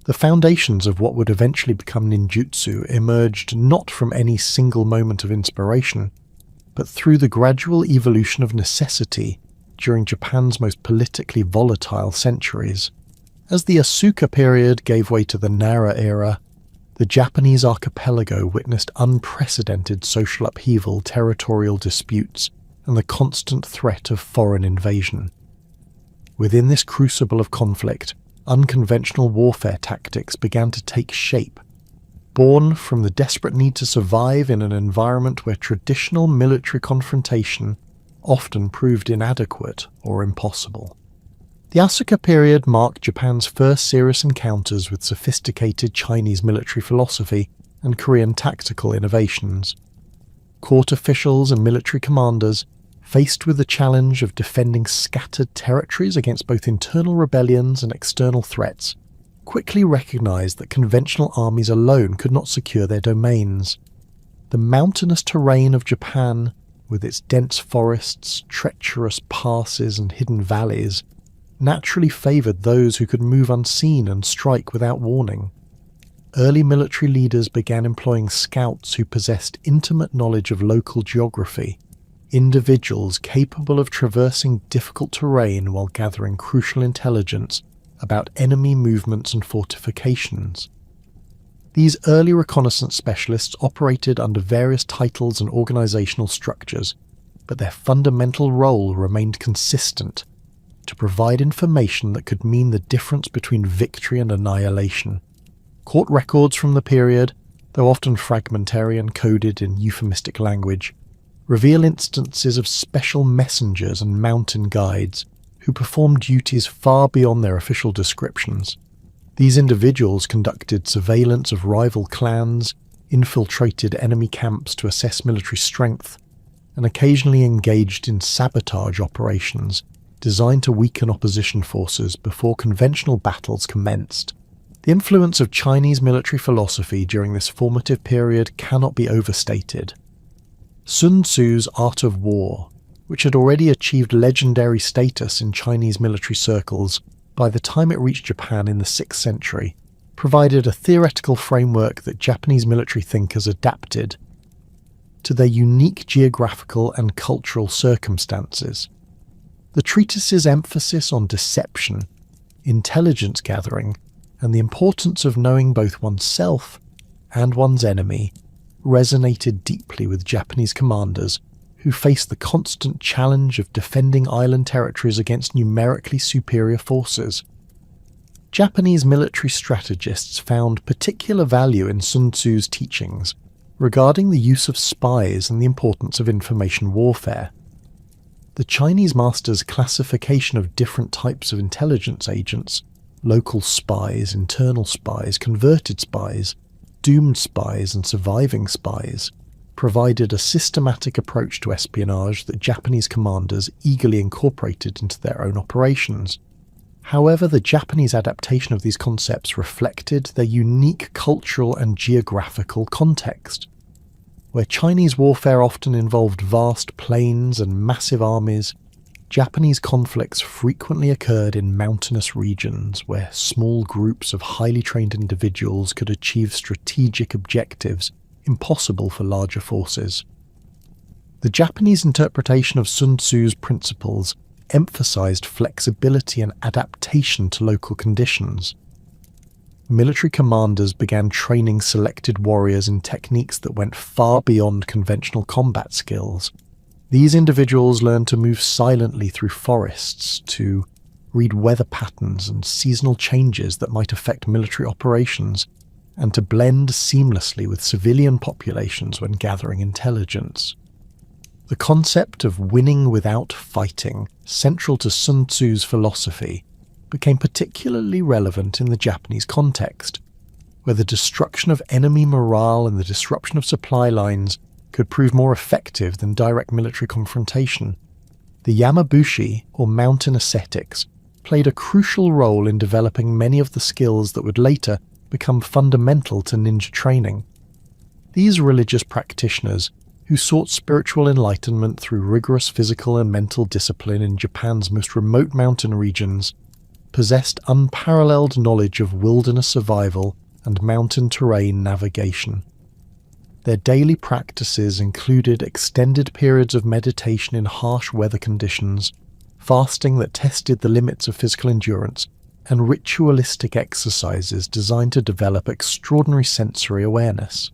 The foundations of what would eventually become ninjutsu emerged not from any single moment of inspiration, but through the gradual evolution of necessity during Japan's most politically volatile centuries. As the Asuka period gave way to the Nara era, the Japanese archipelago witnessed unprecedented social upheaval, territorial disputes, and the constant threat of foreign invasion. Within this crucible of conflict, unconventional warfare tactics began to take shape, born from the desperate need to survive in an environment where traditional military confrontation often proved inadequate or impossible. The Asuka period marked Japan's first serious encounters with sophisticated Chinese military philosophy and Korean tactical innovations. Court officials and military commanders, faced with the challenge of defending scattered territories against both internal rebellions and external threats, quickly recognized that conventional armies alone could not secure their domains. The mountainous terrain of Japan, with its dense forests, treacherous passes and hidden valleys, naturally favoured those who could move unseen and strike without warning. Early military leaders began employing scouts who possessed intimate knowledge of local geography, individuals capable of traversing difficult terrain while gathering crucial intelligence about enemy movements and fortifications. These early reconnaissance specialists operated under various titles and organisational structures, but their fundamental role remained consistent: to provide information that could mean the difference between victory and annihilation. Court records from the period, though often fragmentary and coded in euphemistic language, reveal instances of special messengers and mountain guides who performed duties far beyond their official descriptions. These individuals conducted surveillance of rival clans, infiltrated enemy camps to assess military strength, and occasionally engaged in sabotage operations designed to weaken opposition forces before conventional battles commenced. The influence of Chinese military philosophy during this formative period cannot be overstated. Sun Tzu's Art of War, which had already achieved legendary status in Chinese military circles by the time it reached Japan in the 6th century, provided a theoretical framework that Japanese military thinkers adapted to their unique geographical and cultural circumstances. The treatise's emphasis on deception, intelligence gathering, and the importance of knowing both oneself and one's enemy resonated deeply with Japanese commanders who faced the constant challenge of defending island territories against numerically superior forces. Japanese military strategists found particular value in Sun Tzu's teachings regarding the use of spies and the importance of information warfare. The Chinese master's classification of different types of intelligence agents, local spies, internal spies, converted spies, doomed spies, and surviving spies, provided a systematic approach to espionage that Japanese commanders eagerly incorporated into their own operations. However, the Japanese adaptation of these concepts reflected their unique cultural and geographical context. Where Chinese warfare often involved vast plains and massive armies, Japanese conflicts frequently occurred in mountainous regions where small groups of highly trained individuals could achieve strategic objectives impossible for larger forces. The Japanese interpretation of Sun Tzu's principles emphasized flexibility and adaptation to local conditions. Military commanders began training selected warriors in techniques that went far beyond conventional combat skills. These individuals learned to move silently through forests, to read weather patterns and seasonal changes that might affect military operations, and to blend seamlessly with civilian populations when gathering intelligence. The concept of winning without fighting, central to Sun Tzu's philosophy, became particularly relevant in the Japanese context, where the destruction of enemy morale and the disruption of supply lines could prove more effective than direct military confrontation. The Yamabushi, or mountain ascetics, played a crucial role in developing many of the skills that would later become fundamental to ninja training. These religious practitioners, who sought spiritual enlightenment through rigorous physical and mental discipline in Japan's most remote mountain regions, possessed unparalleled knowledge of wilderness survival and mountain terrain navigation. Their daily practices included extended periods of meditation in harsh weather conditions, fasting that tested the limits of physical endurance, and ritualistic exercises designed to develop extraordinary sensory awareness.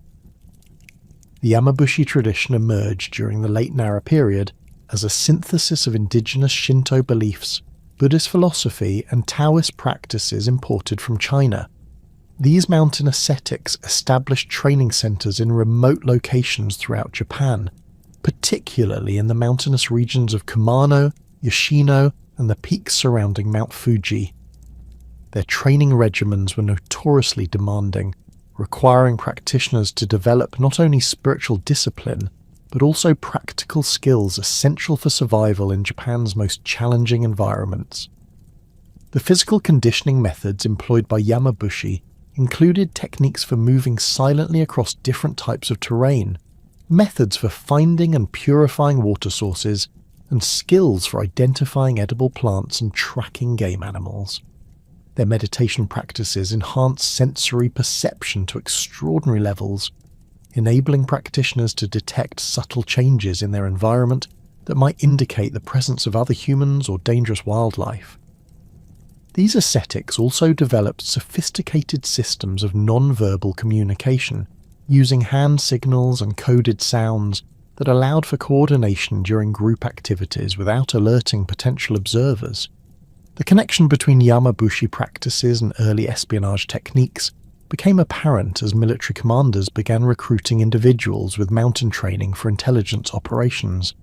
The Yamabushi tradition emerged during the late Nara period as a synthesis of indigenous Shinto beliefs, Buddhist philosophy, and Taoist practices imported from China. These mountain ascetics established training centers in remote locations throughout Japan, particularly in the mountainous regions of Kumano, Yoshino, and the peaks surrounding Mount Fuji. Their training regimens were notoriously demanding, requiring practitioners to develop not only spiritual discipline, but also practical skills essential for survival in Japan's most challenging environments. The physical conditioning methods employed by Yamabushi included techniques for moving silently across different types of terrain, methods for finding and purifying water sources, and skills for identifying edible plants and tracking game animals. Their meditation practices enhance sensory perception to extraordinary levels, enabling practitioners to detect subtle changes in their environment that might indicate the presence of other humans or dangerous wildlife. These ascetics also developed sophisticated systems of non-verbal communication, using hand signals and coded sounds that allowed for coordination during group activities without alerting potential observers. The connection between Yamabushi practices and early espionage techniques became apparent as military commanders began recruiting individuals with mountain training for intelligence operations.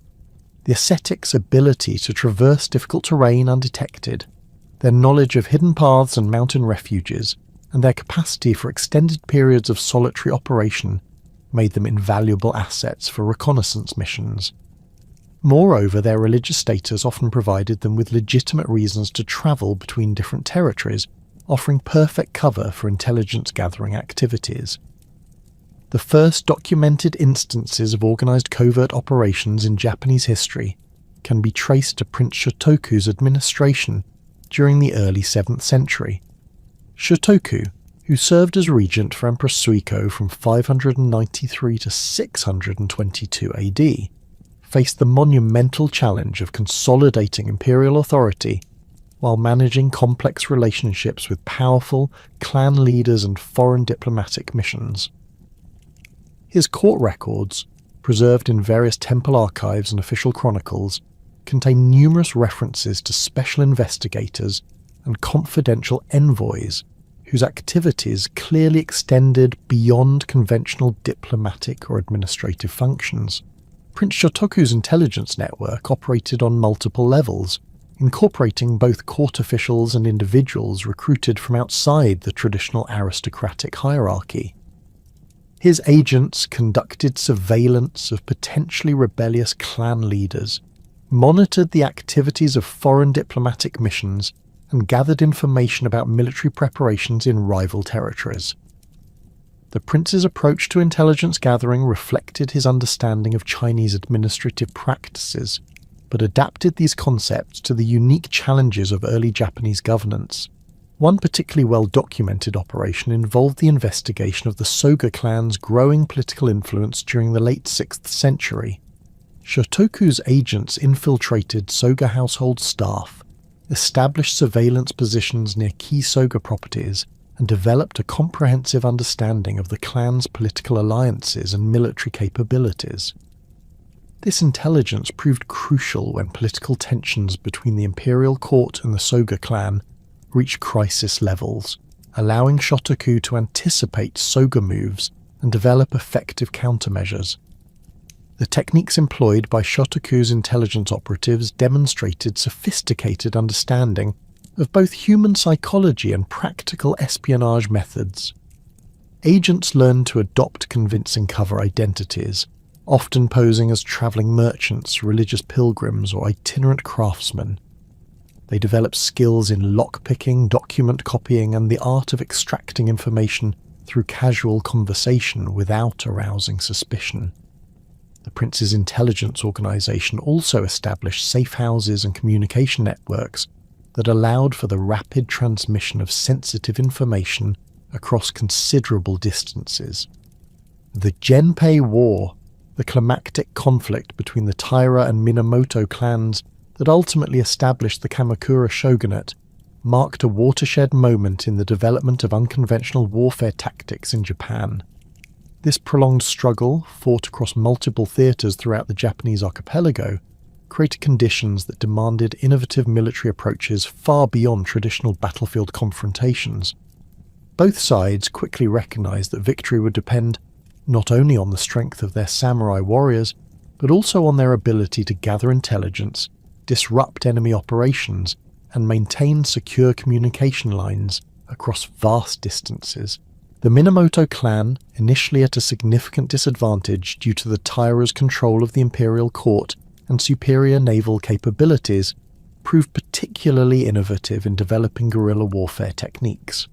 The ascetics' ability to traverse difficult terrain undetected, their knowledge of hidden paths and mountain refuges, and their capacity for extended periods of solitary operation made them invaluable assets for reconnaissance missions. Moreover, their religious status often provided them with legitimate reasons to travel between different territories, offering perfect cover for intelligence-gathering activities. The first documented instances of organized covert operations in Japanese history can be traced to Prince Shotoku's administration during the early 7th century. Shotoku, who served as regent for Emperor Suiko from 593 to 622 AD, faced the monumental challenge of consolidating imperial authority while managing complex relationships with powerful clan leaders and foreign diplomatic missions. His court records, preserved in various temple archives and official chronicles, contain numerous references to special investigators and confidential envoys whose activities clearly extended beyond conventional diplomatic or administrative functions. Prince Shotoku's intelligence network operated on multiple levels, incorporating both court officials and individuals recruited from outside the traditional aristocratic hierarchy. His agents conducted surveillance of potentially rebellious clan leaders, monitored the activities of foreign diplomatic missions, and gathered information about military preparations in rival territories. The prince's approach to intelligence gathering reflected his understanding of Chinese administrative practices, but adapted these concepts to the unique challenges of early Japanese governance. One particularly well-documented operation involved the investigation of the Soga clan's growing political influence during the late 6th century. Shotoku's agents infiltrated Soga household staff, established surveillance positions near key Soga properties, and developed a comprehensive understanding of the clan's political alliances and military capabilities. This intelligence proved crucial when political tensions between the imperial court and the Soga clan reached crisis levels, allowing Shotoku to anticipate Soga moves and develop effective countermeasures. The techniques employed by Shotoku's intelligence operatives demonstrated sophisticated understanding of both human psychology and practical espionage methods. Agents learned to adopt convincing cover identities, often posing as traveling merchants, religious pilgrims, or itinerant craftsmen. They developed skills in lockpicking, document copying, and the art of extracting information through casual conversation without arousing suspicion. The prince's intelligence organization also established safe houses and communication networks that allowed for the rapid transmission of sensitive information across considerable distances. The Genpei War, the climactic conflict between the Taira and Minamoto clans that ultimately established the Kamakura shogunate, marked a watershed moment in the development of unconventional warfare tactics in Japan. This prolonged struggle, fought across multiple theatres throughout the Japanese archipelago, created conditions that demanded innovative military approaches far beyond traditional battlefield confrontations. Both sides quickly recognized that victory would depend not only on the strength of their samurai warriors, but also on their ability to gather intelligence, disrupt enemy operations, and maintain secure communication lines across vast distances. The Minamoto clan, initially at a significant disadvantage due to the Taira's control of the imperial court and superior naval capabilities, proved particularly innovative in developing guerrilla warfare techniques.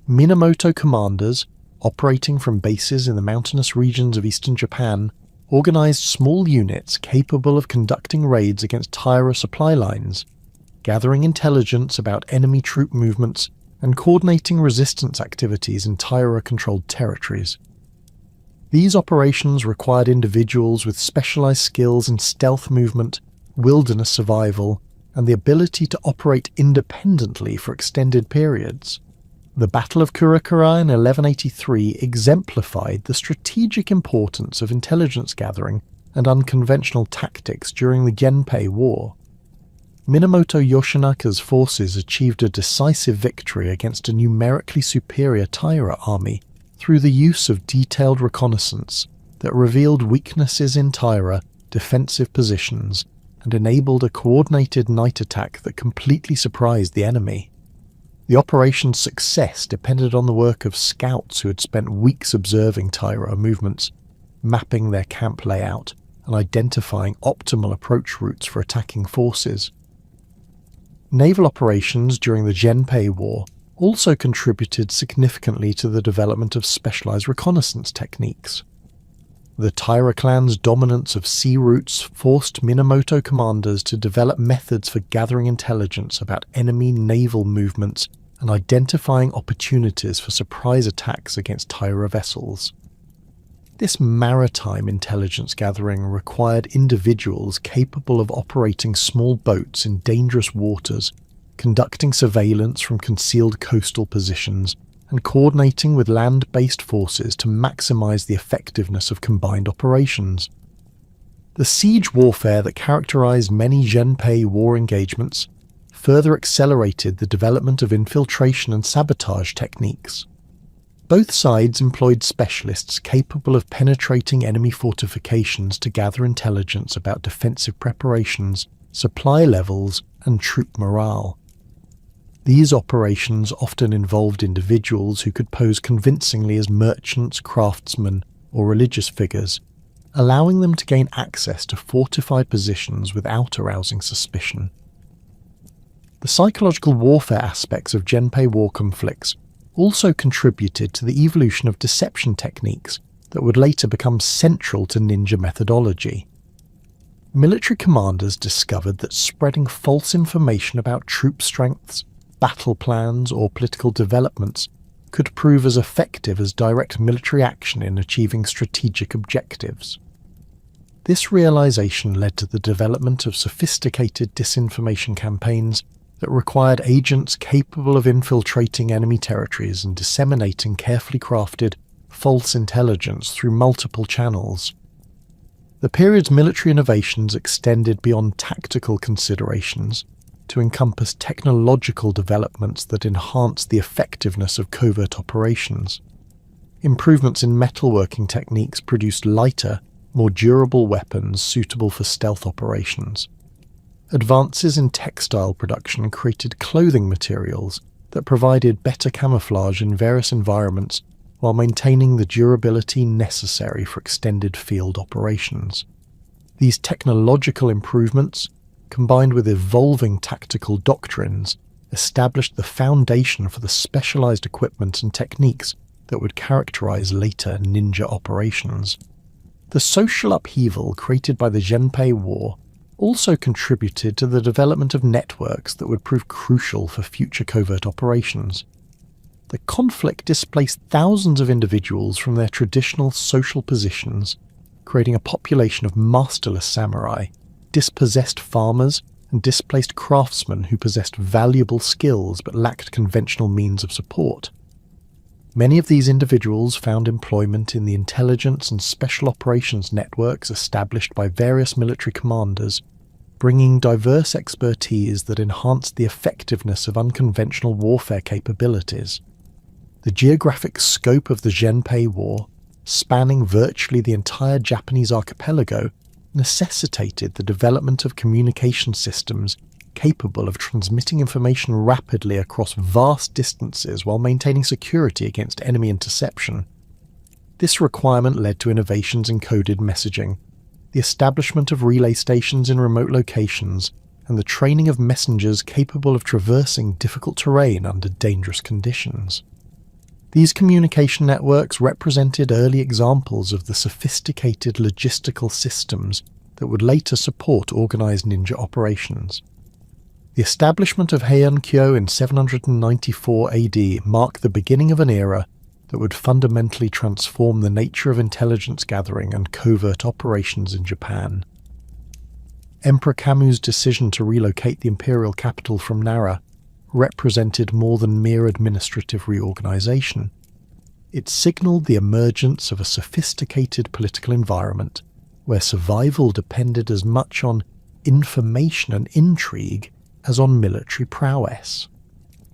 Minamoto commanders, operating from bases in the mountainous regions of eastern Japan, organized small units capable of conducting raids against Taira supply lines, gathering intelligence about enemy troop movements, and coordinating resistance activities in Taira-controlled territories. These operations required individuals with specialized skills in stealth movement, wilderness survival, and the ability to operate independently for extended periods. The Battle of Kurakura in 1183 exemplified the strategic importance of intelligence gathering and unconventional tactics during the Genpei War. Minamoto Yoshinaka's forces achieved a decisive victory against a numerically superior Taira army through the use of detailed reconnaissance that revealed weaknesses in Taira defensive positions and enabled a coordinated night attack that completely surprised the enemy. The operation's success depended on the work of scouts who had spent weeks observing Taira movements, mapping their camp layout, and identifying optimal approach routes for attacking forces. Naval operations during the Genpei War also contributed significantly to the development of specialized reconnaissance techniques. The Taira clan's dominance of sea routes forced Minamoto commanders to develop methods for gathering intelligence about enemy naval movements and identifying opportunities for surprise attacks against Taira vessels. This maritime intelligence gathering required individuals capable of operating small boats in dangerous waters, conducting surveillance from concealed coastal positions, and coordinating with land-based forces to maximize the effectiveness of combined operations. The siege warfare that characterized many Genpei war engagements further accelerated the development of infiltration and sabotage techniques. Both sides employed specialists capable of penetrating enemy fortifications to gather intelligence about defensive preparations, supply levels, and troop morale. These operations often involved individuals who could pose convincingly as merchants, craftsmen, or religious figures, allowing them to gain access to fortified positions without arousing suspicion. The psychological warfare aspects of Genpei war conflicts also contributed to the evolution of deception techniques that would later become central to ninja methodology. Military commanders discovered that spreading false information about troop strengths, battle plans, or political developments could prove as effective as direct military action in achieving strategic objectives. This realization led to the development of sophisticated disinformation campaigns that required agents capable of infiltrating enemy territories and disseminating carefully crafted, false intelligence through multiple channels. The period's military innovations extended beyond tactical considerations to encompass technological developments that enhanced the effectiveness of covert operations. Improvements in metalworking techniques produced lighter, more durable weapons suitable for stealth operations. Advances in textile production created clothing materials that provided better camouflage in various environments while maintaining the durability necessary for extended field operations. These technological improvements, combined with evolving tactical doctrines, established the foundation for the specialized equipment and techniques that would characterize later ninja operations. The social upheaval created by the Genpei War also contributed to the development of networks that would prove crucial for future covert operations. The conflict displaced thousands of individuals from their traditional social positions, creating a population of masterless samurai, dispossessed farmers, and displaced craftsmen who possessed valuable skills but lacked conventional means of support. Many of these individuals found employment in the intelligence and special operations networks established by various military commanders, bringing diverse expertise that enhanced the effectiveness of unconventional warfare capabilities. The geographic scope of the Genpei War, spanning virtually the entire Japanese archipelago, necessitated the development of communication systems capable of transmitting information rapidly across vast distances while maintaining security against enemy interception. This requirement led to innovations in coded messaging, the establishment of relay stations in remote locations, and the training of messengers capable of traversing difficult terrain under dangerous conditions. These communication networks represented early examples of the sophisticated logistical systems that would later support organized ninja operations. The establishment of Heian-kyo in 794 AD marked the beginning of an era that would fundamentally transform the nature of intelligence gathering and covert operations in Japan. Emperor Kamu's decision to relocate the imperial capital from Nara represented more than mere administrative reorganization. It signaled the emergence of a sophisticated political environment where survival depended as much on information and intrigue as on military prowess.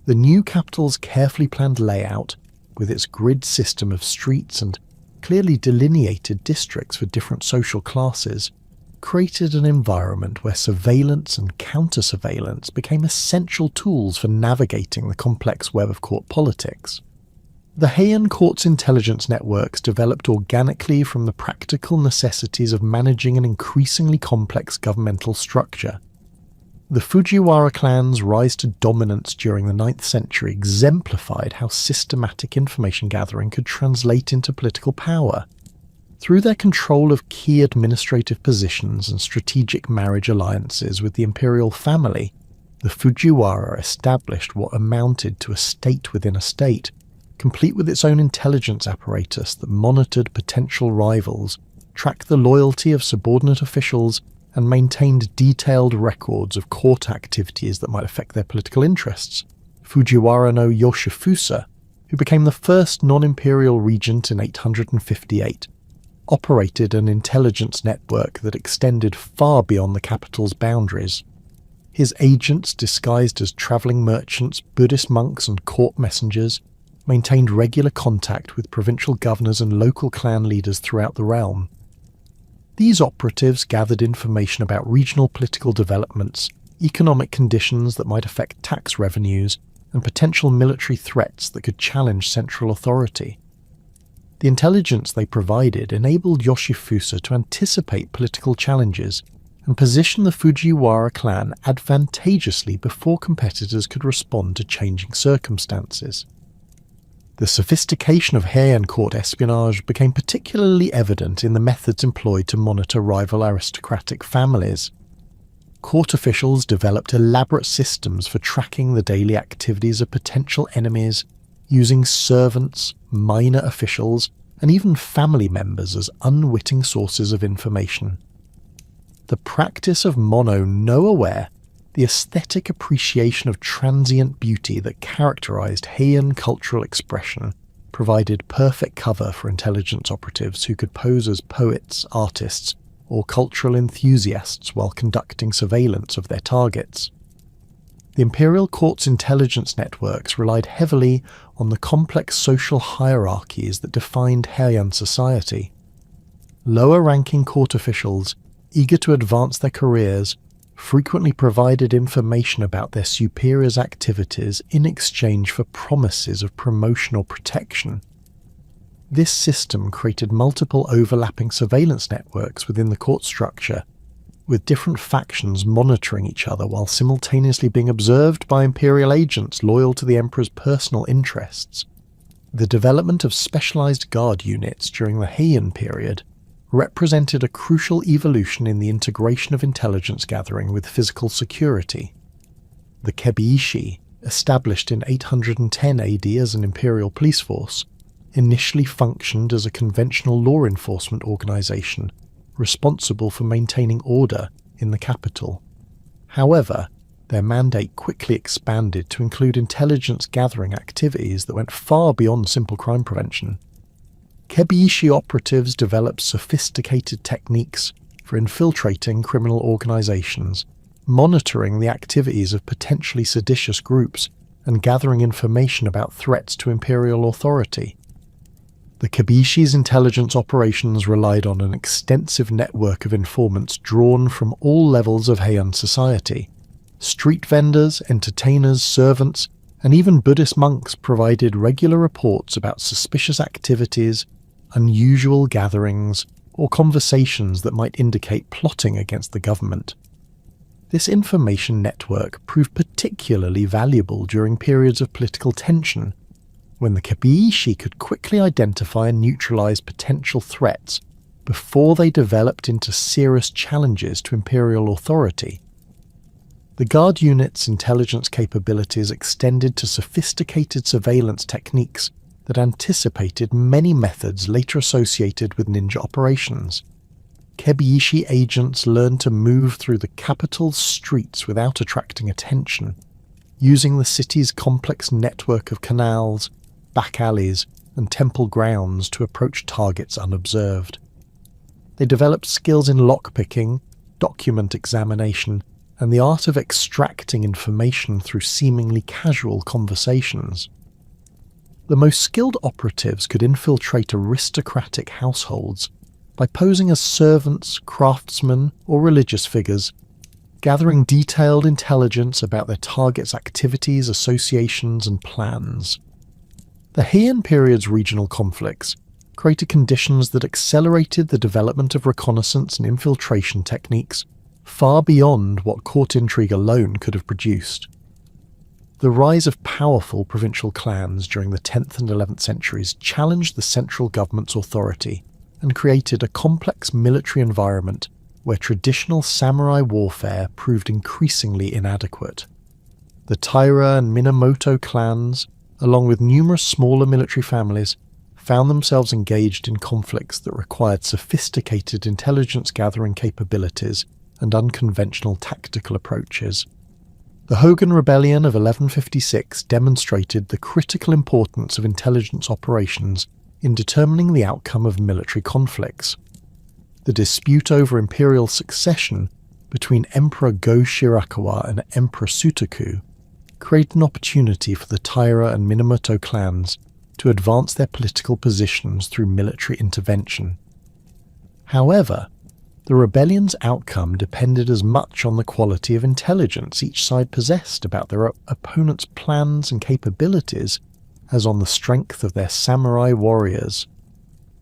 The new capital's carefully planned layout, with its grid system of streets and clearly delineated districts for different social classes, created an environment where surveillance and counter-surveillance became essential tools for navigating the complex web of court politics. The Heian court's intelligence networks developed organically from the practical necessities of managing an increasingly complex governmental structure. The Fujiwara clan's rise to dominance during the 9th century exemplified how systematic information gathering could translate into political power. Through their control of key administrative positions and strategic marriage alliances with the imperial family, the Fujiwara established what amounted to a state within a state, complete with its own intelligence apparatus that monitored potential rivals, tracked the loyalty of subordinate officials, and maintained detailed records of court activities that might affect their political interests. Fujiwara no Yoshifusa, who became the first non-imperial regent in 858, operated an intelligence network that extended far beyond the capital's boundaries. His agents, disguised as travelling merchants, Buddhist monks and court messengers, maintained regular contact with provincial governors and local clan leaders throughout the realm. These operatives gathered information about regional political developments, economic conditions that might affect tax revenues, and potential military threats that could challenge central authority. The intelligence they provided enabled Yoshifusa to anticipate political challenges and position the Fujiwara clan advantageously before competitors could respond to changing circumstances. The sophistication of Heian court espionage became particularly evident in the methods employed to monitor rival aristocratic families. Court officials developed elaborate systems for tracking the daily activities of potential enemies, using servants, minor officials, and even family members as unwitting sources of information. The practice of mono-no-aware, the aesthetic appreciation of transient beauty that characterized Heian cultural expression, provided perfect cover for intelligence operatives who could pose as poets, artists, or cultural enthusiasts while conducting surveillance of their targets. The imperial court's intelligence networks relied heavily on the complex social hierarchies that defined Heian society. Lower-ranking court officials, eager to advance their careers, frequently provided information about their superiors' activities in exchange for promises of promotion or protection. This system created multiple overlapping surveillance networks within the court structure, with different factions monitoring each other while simultaneously being observed by imperial agents loyal to the emperor's personal interests. The development of specialized guard units during the Heian period represented a crucial evolution in the integration of intelligence gathering with physical security. The Kebeishi, established in 810 AD as an imperial police force, initially functioned as a conventional law enforcement organization responsible for maintaining order in the capital. However, their mandate quickly expanded to include intelligence gathering activities that went far beyond simple crime prevention. Kebeishi operatives developed sophisticated techniques for infiltrating criminal organizations, monitoring the activities of potentially seditious groups, and gathering information about threats to imperial authority. The Kebeishi's intelligence operations relied on an extensive network of informants drawn from all levels of Heian society. Street vendors, entertainers, servants, and even Buddhist monks provided regular reports about suspicious activities, unusual gatherings, or conversations that might indicate plotting against the government. This information network proved particularly valuable during periods of political tension, when the Kebeishi could quickly identify and neutralize potential threats before they developed into serious challenges to imperial authority. The Guard unit's intelligence capabilities extended to sophisticated surveillance techniques that anticipated many methods later associated with ninja operations. Kebeishi agents learned to move through the capital's streets without attracting attention, using the city's complex network of canals, back alleys, and temple grounds to approach targets unobserved. They developed skills in lockpicking, document examination, and the art of extracting information through seemingly casual conversations. The most skilled operatives could infiltrate aristocratic households by posing as servants, craftsmen, or religious figures, gathering detailed intelligence about their targets' activities, associations, and plans. The Heian period's regional conflicts created conditions that accelerated the development of reconnaissance and infiltration techniques far beyond what court intrigue alone could have produced. The rise of powerful provincial clans during the 10th and 11th centuries challenged the central government's authority and created a complex military environment where traditional samurai warfare proved increasingly inadequate. The Taira and Minamoto clans, along with numerous smaller military families, found themselves engaged in conflicts that required sophisticated intelligence gathering capabilities and unconventional tactical approaches. The Hogan Rebellion of 1156 demonstrated the critical importance of intelligence operations in determining the outcome of military conflicts. The dispute over imperial succession between Emperor Go Shirakawa and Emperor Sutoku created an opportunity for the Taira and Minamoto clans to advance their political positions through military intervention. However, the rebellion's outcome depended as much on the quality of intelligence each side possessed about their opponent's plans and capabilities as on the strength of their samurai warriors.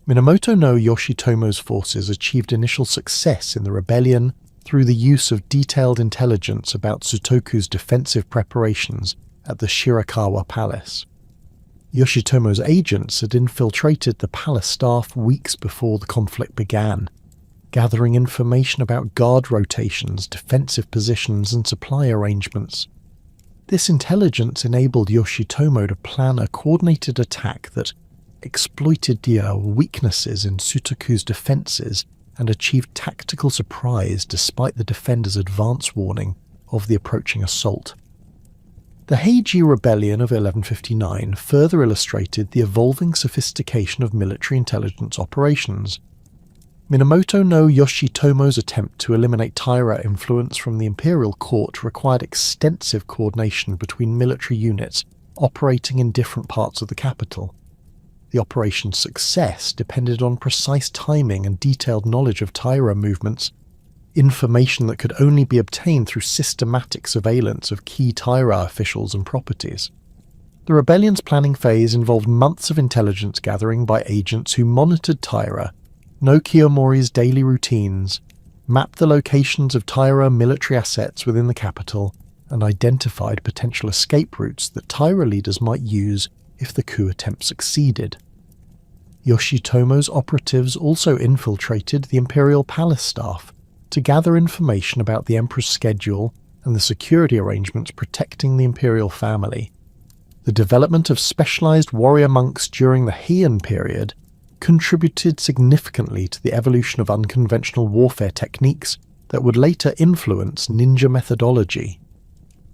Minamoto no Yoshitomo's forces achieved initial success in the rebellion through the use of detailed intelligence about Sutoku's defensive preparations at the Shirakawa Palace. Yoshitomo's agents had infiltrated the palace staff weeks before the conflict began, gathering information about guard rotations, defensive positions, and supply arrangements. This intelligence enabled Yoshitomo to plan a coordinated attack that exploited the weaknesses in Sutoku's defenses and achieved tactical surprise despite the defenders' advance warning of the approaching assault. The Heiji Rebellion of 1159 further illustrated the evolving sophistication of military intelligence operations. Minamoto no Yoshitomo's attempt to eliminate Taira influence from the imperial court required extensive coordination between military units operating in different parts of the capital. The operation's success depended on precise timing and detailed knowledge of Taira movements, information that could only be obtained through systematic surveillance of key Taira officials and properties. The rebellion's planning phase involved months of intelligence gathering by agents who monitored Taira, no Kiyomori's daily routines, mapped the locations of Taira military assets within the capital, and identified potential escape routes that Taira leaders might use if the coup attempt succeeded. Yoshitomo's operatives also infiltrated the imperial palace staff to gather information about the emperor's schedule and the security arrangements protecting the imperial family. The development of specialized warrior monks during the Heian period contributed significantly to the evolution of unconventional warfare techniques that would later influence ninja methodology.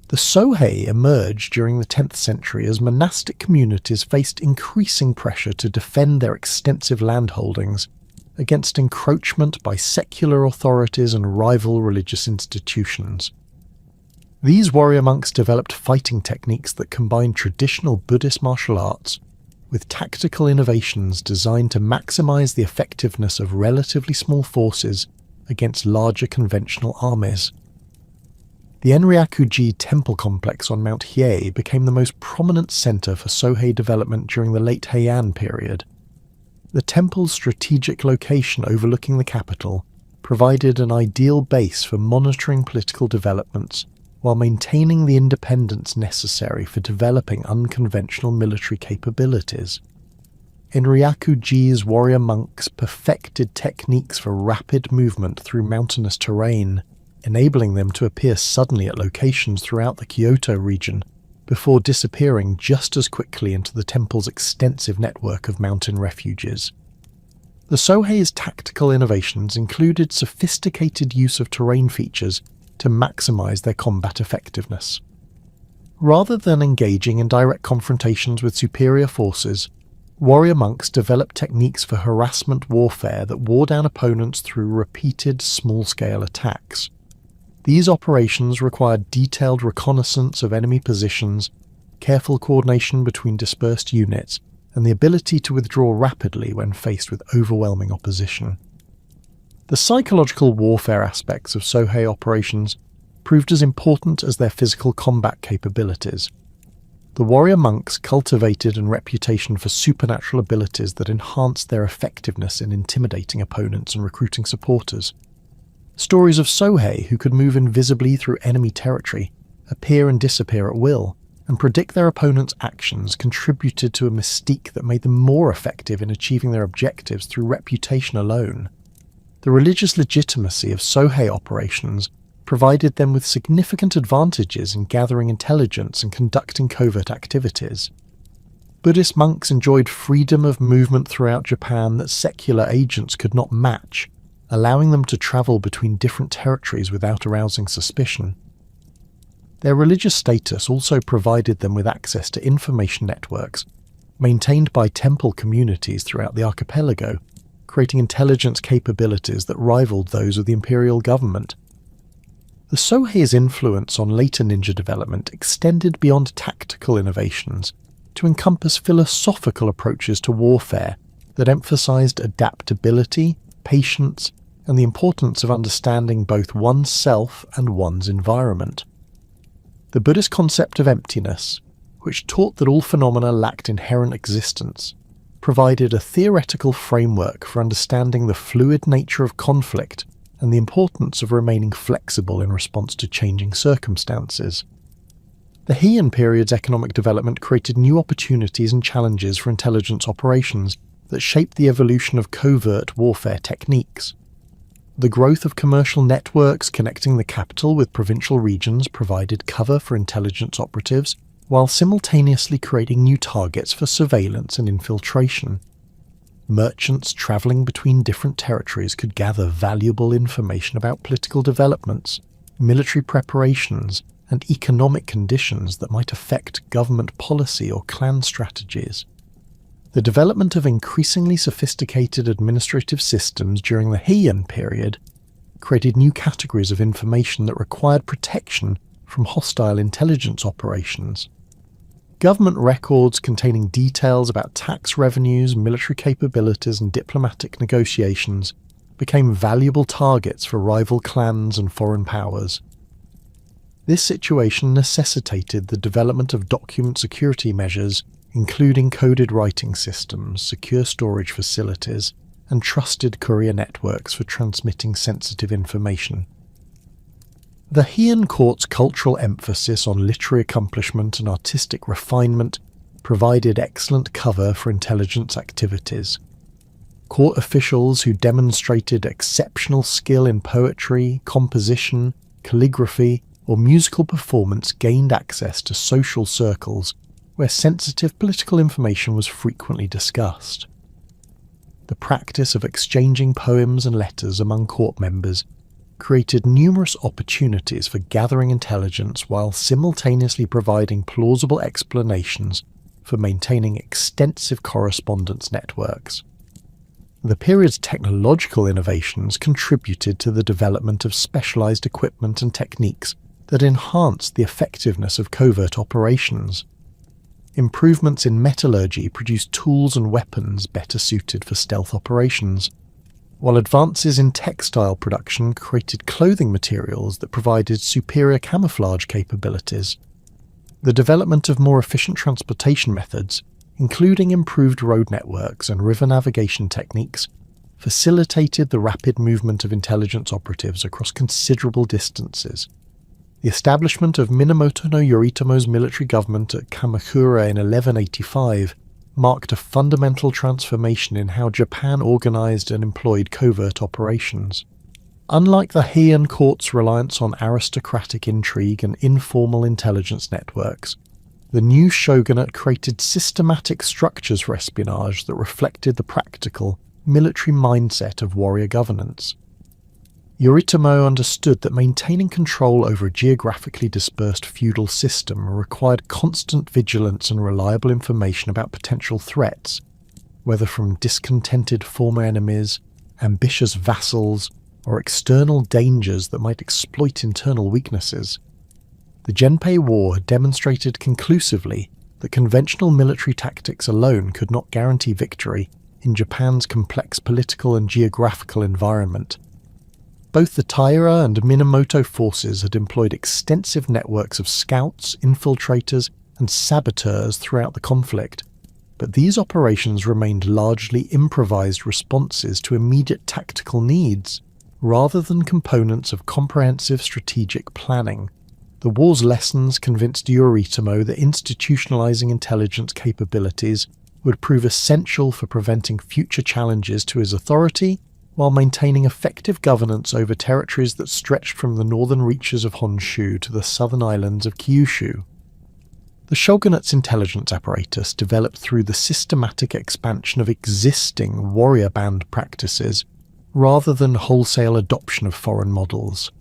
The Sohei emerged during the 10th century as monastic communities faced increasing pressure to defend their extensive landholdings against encroachment by secular authorities and rival religious institutions. These warrior monks developed fighting techniques that combined traditional Buddhist martial arts with tactical innovations designed to maximize the effectiveness of relatively small forces against larger conventional armies. The Enryaku-ji temple complex on Mount Hiei became the most prominent center for Sohei development during the late Heian period. The temple's strategic location overlooking the capital provided an ideal base for monitoring political developments while maintaining the independence necessary for developing unconventional military capabilities. Enryaku-ji's warrior monks perfected techniques for rapid movement through mountainous terrain, enabling them to appear suddenly at locations throughout the Kyoto region before disappearing just as quickly into the temple's extensive network of mountain refuges. The Sohei's tactical innovations included sophisticated use of terrain features to maximize their combat effectiveness. Rather than engaging in direct confrontations with superior forces, warrior monks developed techniques for harassment warfare that wore down opponents through repeated small-scale attacks. These operations required detailed reconnaissance of enemy positions, careful coordination between dispersed units, and the ability to withdraw rapidly when faced with overwhelming opposition. The psychological warfare aspects of Sohei operations proved as important as their physical combat capabilities. The warrior monks cultivated a reputation for supernatural abilities that enhanced their effectiveness in intimidating opponents and recruiting supporters. Stories of Sohei who could move invisibly through enemy territory, appear and disappear at will, and predict their opponents' actions contributed to a mystique that made them more effective in achieving their objectives through reputation alone. The religious legitimacy of Sohei operations provided them with significant advantages in gathering intelligence and conducting covert activities. Buddhist monks enjoyed freedom of movement throughout Japan that secular agents could not match, allowing them to travel between different territories without arousing suspicion. Their religious status also provided them with access to information networks maintained by temple communities throughout the archipelago, creating intelligence capabilities that rivaled those of the imperial government. The Sohei's influence on later ninja development extended beyond tactical innovations to encompass philosophical approaches to warfare that emphasized adaptability, patience, and the importance of understanding both oneself and one's environment. The Buddhist concept of emptiness, which taught that all phenomena lacked inherent existence, provided a theoretical framework for understanding the fluid nature of conflict and the importance of remaining flexible in response to changing circumstances. The Heian period's economic development created new opportunities and challenges for intelligence operations that shaped the evolution of covert warfare techniques. The growth of commercial networks connecting the capital with provincial regions provided cover for intelligence operatives, while simultaneously creating new targets for surveillance and infiltration. Merchants travelling between different territories could gather valuable information about political developments, military preparations, and economic conditions that might affect government policy or clan strategies. The development of increasingly sophisticated administrative systems during the Heian period created new categories of information that required protection from hostile intelligence operations. Government records containing details about tax revenues, military capabilities, and diplomatic negotiations became valuable targets for rival clans and foreign powers. This situation necessitated the development of document security measures, including coded writing systems, secure storage facilities, and trusted courier networks for transmitting sensitive information. The Heian court's cultural emphasis on literary accomplishment and artistic refinement provided excellent cover for intelligence activities. Court officials who demonstrated exceptional skill in poetry, composition, calligraphy, or musical performance gained access to social circles where sensitive political information was frequently discussed. The practice of exchanging poems and letters among court members created numerous opportunities for gathering intelligence while simultaneously providing plausible explanations for maintaining extensive correspondence networks. The period's technological innovations contributed to the development of specialized equipment and techniques that enhanced the effectiveness of covert operations. Improvements in metallurgy produced tools and weapons better suited for stealth operations, while advances in textile production created clothing materials that provided superior camouflage capabilities. The development of more efficient transportation methods, including improved road networks and river navigation techniques, facilitated the rapid movement of intelligence operatives across considerable distances. The establishment of Minamoto no Yoritomo's military government at Kamakura in 1185 marked a fundamental transformation in how Japan organized and employed covert operations. Unlike the Heian court's reliance on aristocratic intrigue and informal intelligence networks, the new shogunate created systematic structures for espionage that reflected the practical, military mindset of warrior governance. Yoritomo understood that maintaining control over a geographically dispersed feudal system required constant vigilance and reliable information about potential threats, whether from discontented former enemies, ambitious vassals, or external dangers that might exploit internal weaknesses. The Genpei War had demonstrated conclusively that conventional military tactics alone could not guarantee victory in Japan's complex political and geographical environment. Both the Taira and Minamoto forces had employed extensive networks of scouts, infiltrators, and saboteurs throughout the conflict, but these operations remained largely improvised responses to immediate tactical needs, rather than components of comprehensive strategic planning. The war's lessons convinced Yoritomo that institutionalizing intelligence capabilities would prove essential for preventing future challenges to his authority, while maintaining effective governance over territories that stretched from the northern reaches of Honshu to the southern islands of Kyushu. The shogunate's intelligence apparatus developed through the systematic expansion of existing warrior band practices, rather than wholesale adoption of foreign models.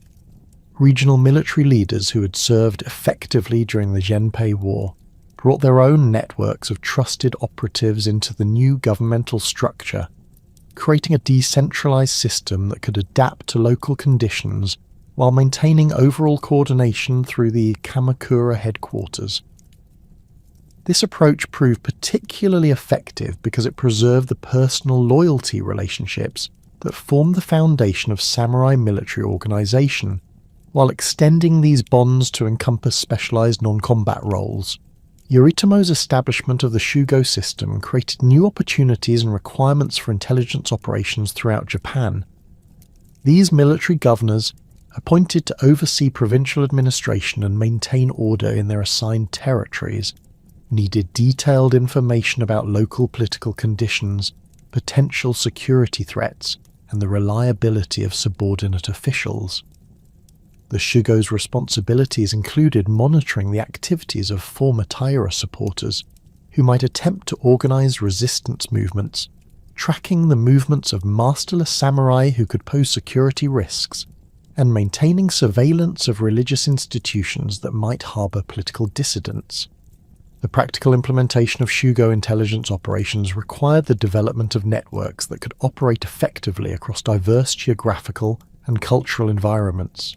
Regional military leaders who had served effectively during the Genpei War brought their own networks of trusted operatives into the new governmental structure, creating a decentralized system that could adapt to local conditions while maintaining overall coordination through the Kamakura headquarters. This approach proved particularly effective because it preserved the personal loyalty relationships that formed the foundation of samurai military organization, while extending these bonds to encompass specialized non-combat roles. Yoritomo's establishment of the Shugo system created new opportunities and requirements for intelligence operations throughout Japan. These military governors, appointed to oversee provincial administration and maintain order in their assigned territories, needed detailed information about local political conditions, potential security threats, and the reliability of subordinate officials. The Shugo's responsibilities included monitoring the activities of former Taira supporters, who might attempt to organize resistance movements, tracking the movements of masterless samurai who could pose security risks, and maintaining surveillance of religious institutions that might harbor political dissidents. The practical implementation of Shugo intelligence operations required the development of networks that could operate effectively across diverse geographical and cultural environments.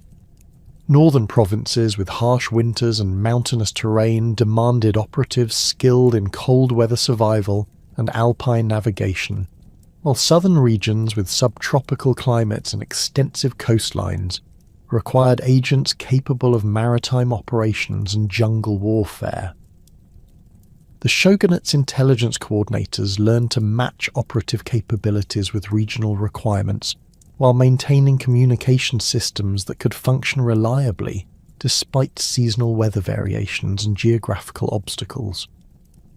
Northern provinces with harsh winters and mountainous terrain demanded operatives skilled in cold weather survival and alpine navigation, while southern regions with subtropical climates and extensive coastlines required agents capable of maritime operations and jungle warfare. The shogunate's intelligence coordinators learned to match operative capabilities with regional requirements, while maintaining communication systems that could function reliably despite seasonal weather variations and geographical obstacles.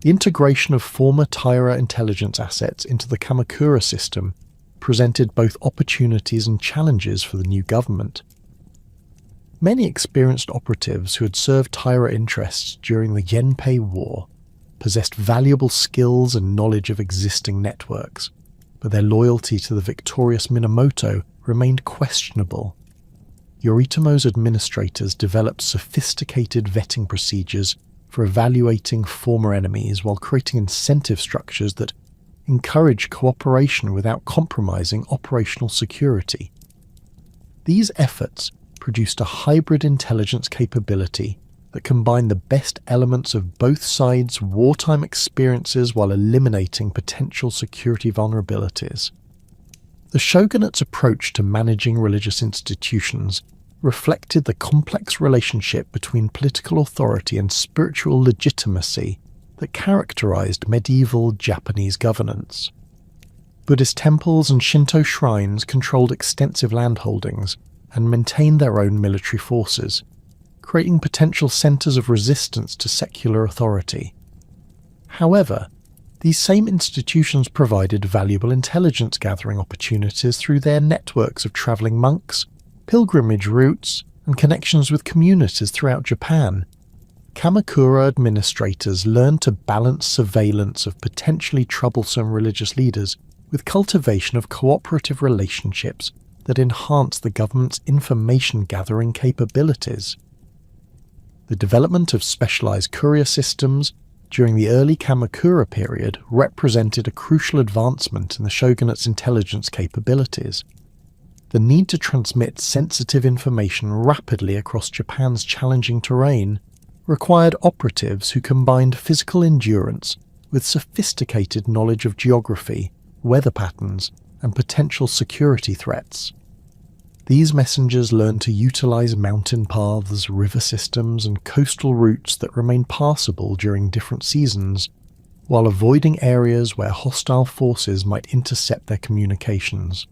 The integration of former Taira intelligence assets into the Kamakura system presented both opportunities and challenges for the new government. Many experienced operatives who had served Taira interests during the Yenpei War possessed valuable skills and knowledge of existing networks, but their loyalty to the victorious Minamoto remained questionable. Yoritomo's administrators developed sophisticated vetting procedures for evaluating former enemies while creating incentive structures that encourage cooperation without compromising operational security. These efforts produced a hybrid intelligence capability that combined the best elements of both sides' wartime experiences while eliminating potential security vulnerabilities. The shogunate's approach to managing religious institutions reflected the complex relationship between political authority and spiritual legitimacy that characterized medieval Japanese governance. Buddhist temples and Shinto shrines controlled extensive landholdings and maintained their own military forces, creating potential centers of resistance to secular authority. However, these same institutions provided valuable intelligence gathering opportunities through their networks of traveling monks, pilgrimage routes, and connections with communities throughout Japan. Kamakura administrators learned to balance surveillance of potentially troublesome religious leaders with cultivation of cooperative relationships that enhance the government's information-gathering capabilities. The development of specialized courier systems during the early Kamakura period represented a crucial advancement in the shogunate's intelligence capabilities. The need to transmit sensitive information rapidly across Japan's challenging terrain required operatives who combined physical endurance with sophisticated knowledge of geography, weather patterns, and potential security threats. These messengers learned to utilize mountain paths, river systems, and coastal routes that remain passable during different seasons, while avoiding areas where hostile forces might intercept their communications.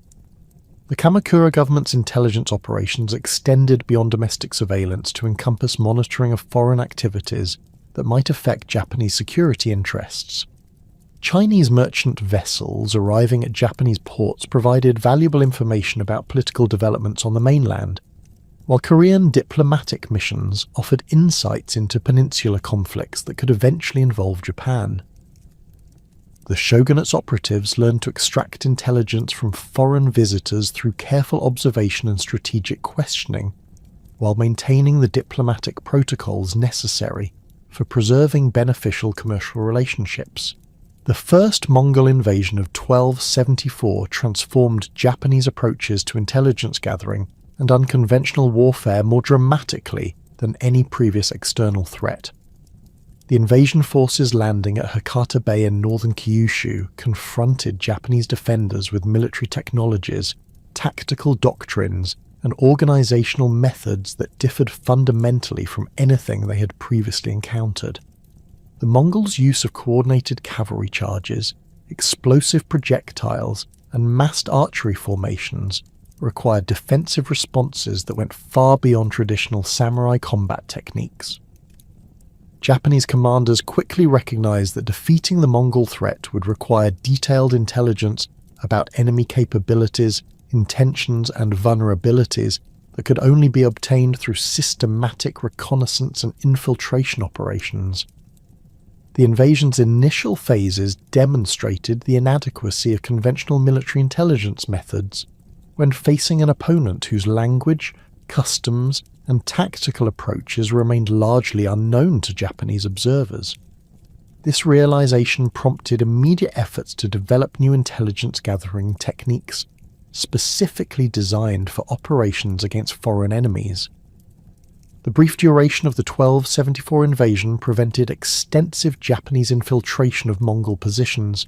The Kamakura government's intelligence operations extended beyond domestic surveillance to encompass monitoring of foreign activities that might affect Japanese security interests. Chinese merchant vessels arriving at Japanese ports provided valuable information about political developments on the mainland, while Korean diplomatic missions offered insights into peninsular conflicts that could eventually involve Japan. The shogunate's operatives learned to extract intelligence from foreign visitors through careful observation and strategic questioning, while maintaining the diplomatic protocols necessary for preserving beneficial commercial relationships. The first Mongol invasion of 1274 transformed Japanese approaches to intelligence gathering and unconventional warfare more dramatically than any previous external threat. The invasion forces landing at Hakata Bay in northern Kyushu confronted Japanese defenders with military technologies, tactical doctrines, and organizational methods that differed fundamentally from anything they had previously encountered. The Mongols' use of coordinated cavalry charges, explosive projectiles, and massed archery formations required defensive responses that went far beyond traditional samurai combat techniques. Japanese commanders quickly recognized that defeating the Mongol threat would require detailed intelligence about enemy capabilities, intentions, and vulnerabilities that could only be obtained through systematic reconnaissance and infiltration operations. The invasion's initial phases demonstrated the inadequacy of conventional military intelligence methods when facing an opponent whose language, customs, and tactical approaches remained largely unknown to Japanese observers. This realization prompted immediate efforts to develop new intelligence-gathering techniques, specifically designed for operations against foreign enemies. The brief duration of the 1274 invasion prevented extensive Japanese infiltration of Mongol positions,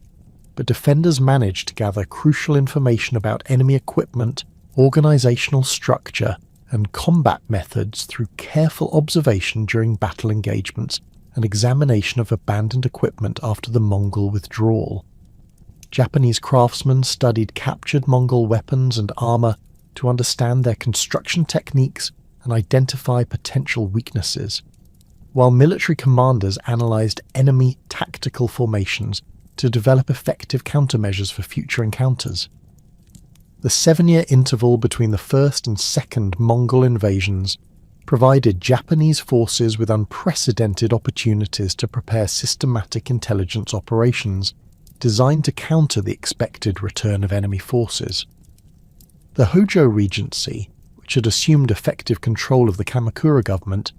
but defenders managed to gather crucial information about enemy equipment, organizational structure, and combat methods through careful observation during battle engagements and examination of abandoned equipment after the Mongol withdrawal. Japanese craftsmen studied captured Mongol weapons and armor to understand their construction techniques and identify potential weaknesses. while military commanders analysed enemy tactical formations to develop effective countermeasures for future encounters. The 7-year interval between the first and second Mongol invasions provided Japanese forces with unprecedented opportunities to prepare systematic intelligence operations designed to counter the expected return of enemy forces. The Hojo Regency, which had assumed effective control of the Kamakura government,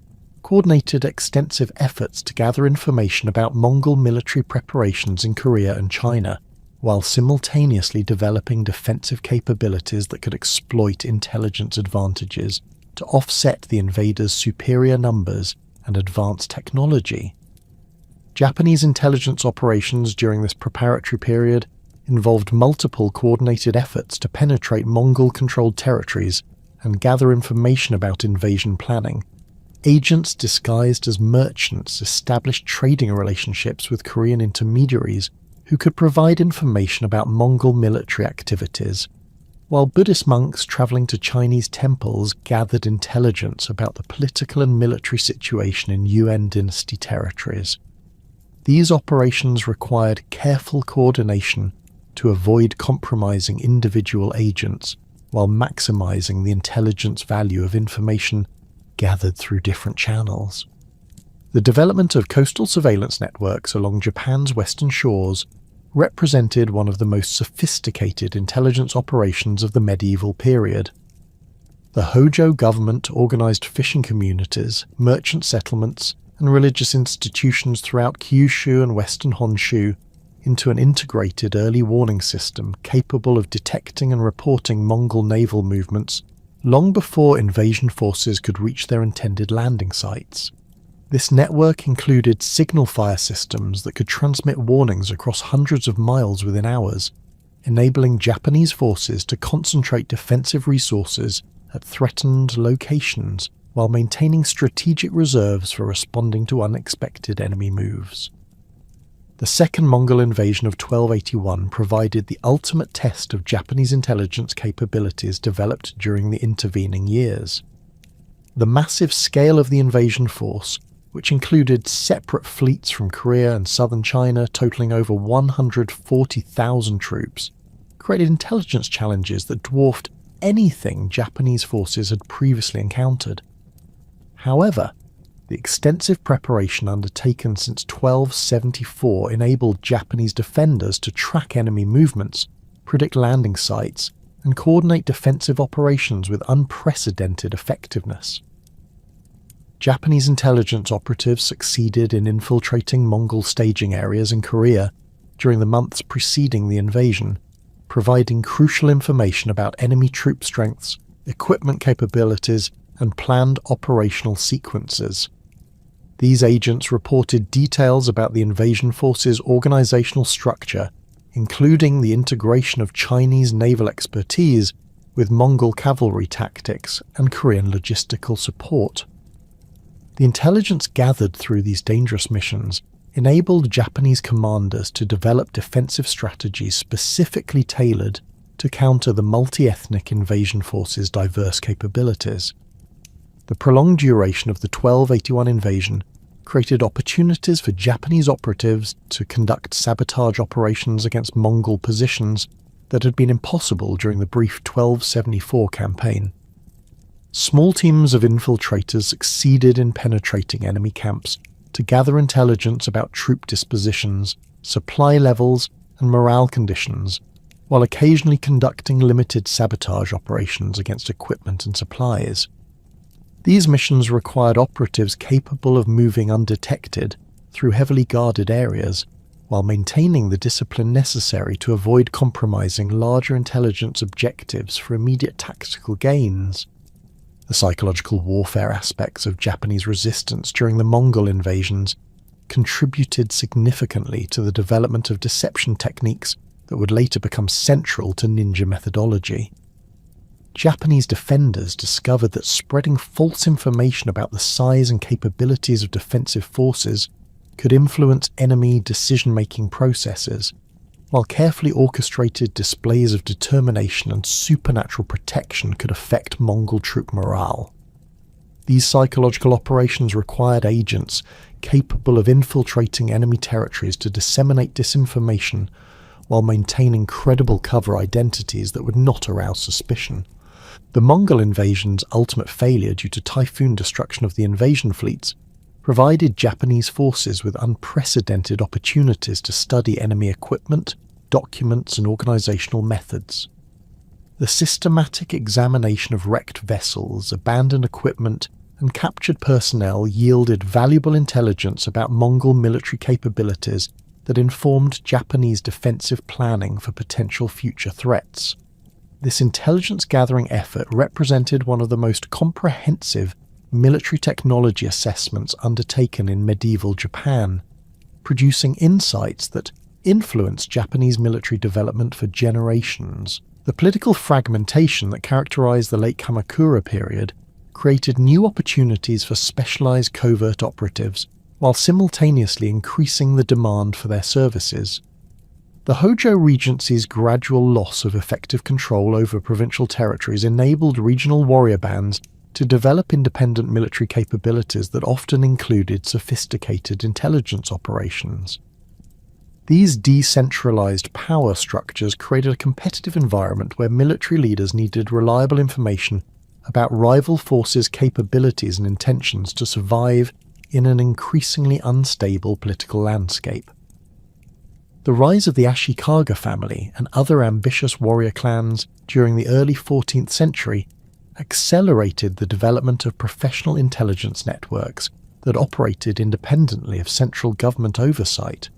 coordinated extensive efforts to gather information about Mongol military preparations in Korea and China, while simultaneously developing defensive capabilities that could exploit intelligence advantages to offset the invaders' superior numbers and advanced technology. Japanese intelligence operations during this preparatory period involved multiple coordinated efforts to penetrate Mongol-controlled territories and gather information about invasion planning. Agents disguised as merchants established trading relationships with Korean intermediaries who could provide information about Mongol military activities, while Buddhist monks travelling to Chinese temples gathered intelligence about the political and military situation in Yuan dynasty territories. These operations required careful coordination to avoid compromising individual agents while maximising the intelligence value of information gathered through different channels. The development of coastal surveillance networks along Japan's western shores represented one of the most sophisticated intelligence operations of the medieval period. The Hojo government organised fishing communities, merchant settlements, and religious institutions throughout Kyushu and western Honshu into an integrated early warning system capable of detecting and reporting Mongol naval movements long before invasion forces could reach their intended landing sites. This network included signal fire systems that could transmit warnings across hundreds of miles within hours, enabling Japanese forces to concentrate defensive resources at threatened locations while maintaining strategic reserves for responding to unexpected enemy moves. The Second Mongol invasion of 1281 provided the ultimate test of Japanese intelligence capabilities developed during the intervening years. The massive scale of the invasion force, which included separate fleets from Korea and southern China totaling over 140,000 troops, created intelligence challenges that dwarfed anything Japanese forces had previously encountered. However, the extensive preparation undertaken since 1274 enabled Japanese defenders to track enemy movements, predict landing sites, and coordinate defensive operations with unprecedented effectiveness. Japanese intelligence operatives succeeded in infiltrating Mongol staging areas in Korea during the months preceding the invasion, providing crucial information about enemy troop strengths, equipment capabilities, and planned operational sequences. These agents reported details about the invasion force's organizational structure, including the integration of Chinese naval expertise with Mongol cavalry tactics and Korean logistical support. The intelligence gathered through these dangerous missions enabled Japanese commanders to develop defensive strategies specifically tailored to counter the multi-ethnic invasion force's diverse capabilities. The prolonged duration of the 1281 invasion created opportunities for Japanese operatives to conduct sabotage operations against Mongol positions that had been impossible during the brief 1274 campaign. Small teams of infiltrators succeeded in penetrating enemy camps to gather intelligence about troop dispositions, supply levels, and morale conditions, while occasionally conducting limited sabotage operations against equipment and supplies. These missions required operatives capable of moving undetected through heavily guarded areas, while maintaining the discipline necessary to avoid compromising larger intelligence objectives for immediate tactical gains. The psychological warfare aspects of Japanese resistance during the Mongol invasions contributed significantly to the development of deception techniques that would later become central to ninja methodology. Japanese defenders discovered that spreading false information about the size and capabilities of defensive forces could influence enemy decision-making processes, while carefully orchestrated displays of determination and supernatural protection could affect Mongol troop morale. These psychological operations required agents capable of infiltrating enemy territories to disseminate disinformation while maintaining credible cover identities that would not arouse suspicion. The Mongol invasion's ultimate failure due to typhoon destruction of the invasion fleets provided Japanese forces with unprecedented opportunities to study enemy equipment, documents, and organizational methods. The systematic examination of wrecked vessels, abandoned equipment, and captured personnel yielded valuable intelligence about Mongol military capabilities that informed Japanese defensive planning for potential future threats. This intelligence-gathering effort represented one of the most comprehensive military technology assessments undertaken in medieval Japan, producing insights that influenced Japanese military development for generations. The political fragmentation that characterized the late Kamakura period created new opportunities for specialized covert operatives, while simultaneously increasing the demand for their services. The Hojo Regency's gradual loss of effective control over provincial territories enabled regional warrior bands to develop independent military capabilities that often included sophisticated intelligence operations. These decentralized power structures created a competitive environment where military leaders needed reliable information about rival forces' capabilities and intentions to survive in an increasingly unstable political landscape. The rise of the Ashikaga family and other ambitious warrior clans during the early 14th century accelerated the development of professional intelligence networks that operated independently of central government oversight.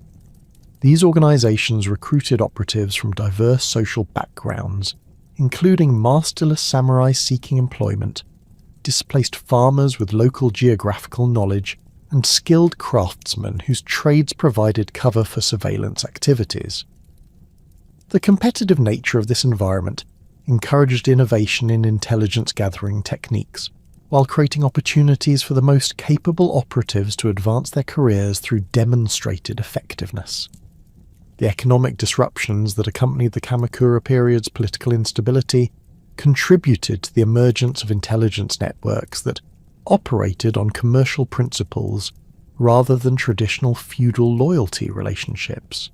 These organizations recruited operatives from diverse social backgrounds, including masterless samurai seeking employment, displaced farmers with local geographical knowledge, and skilled craftsmen whose trades provided cover for surveillance activities. The competitive nature of this environment encouraged innovation in intelligence-gathering techniques, while creating opportunities for the most capable operatives to advance their careers through demonstrated effectiveness. The economic disruptions that accompanied the Kamakura period's political instability contributed to the emergence of intelligence networks that operated on commercial principles rather than traditional feudal loyalty relationships.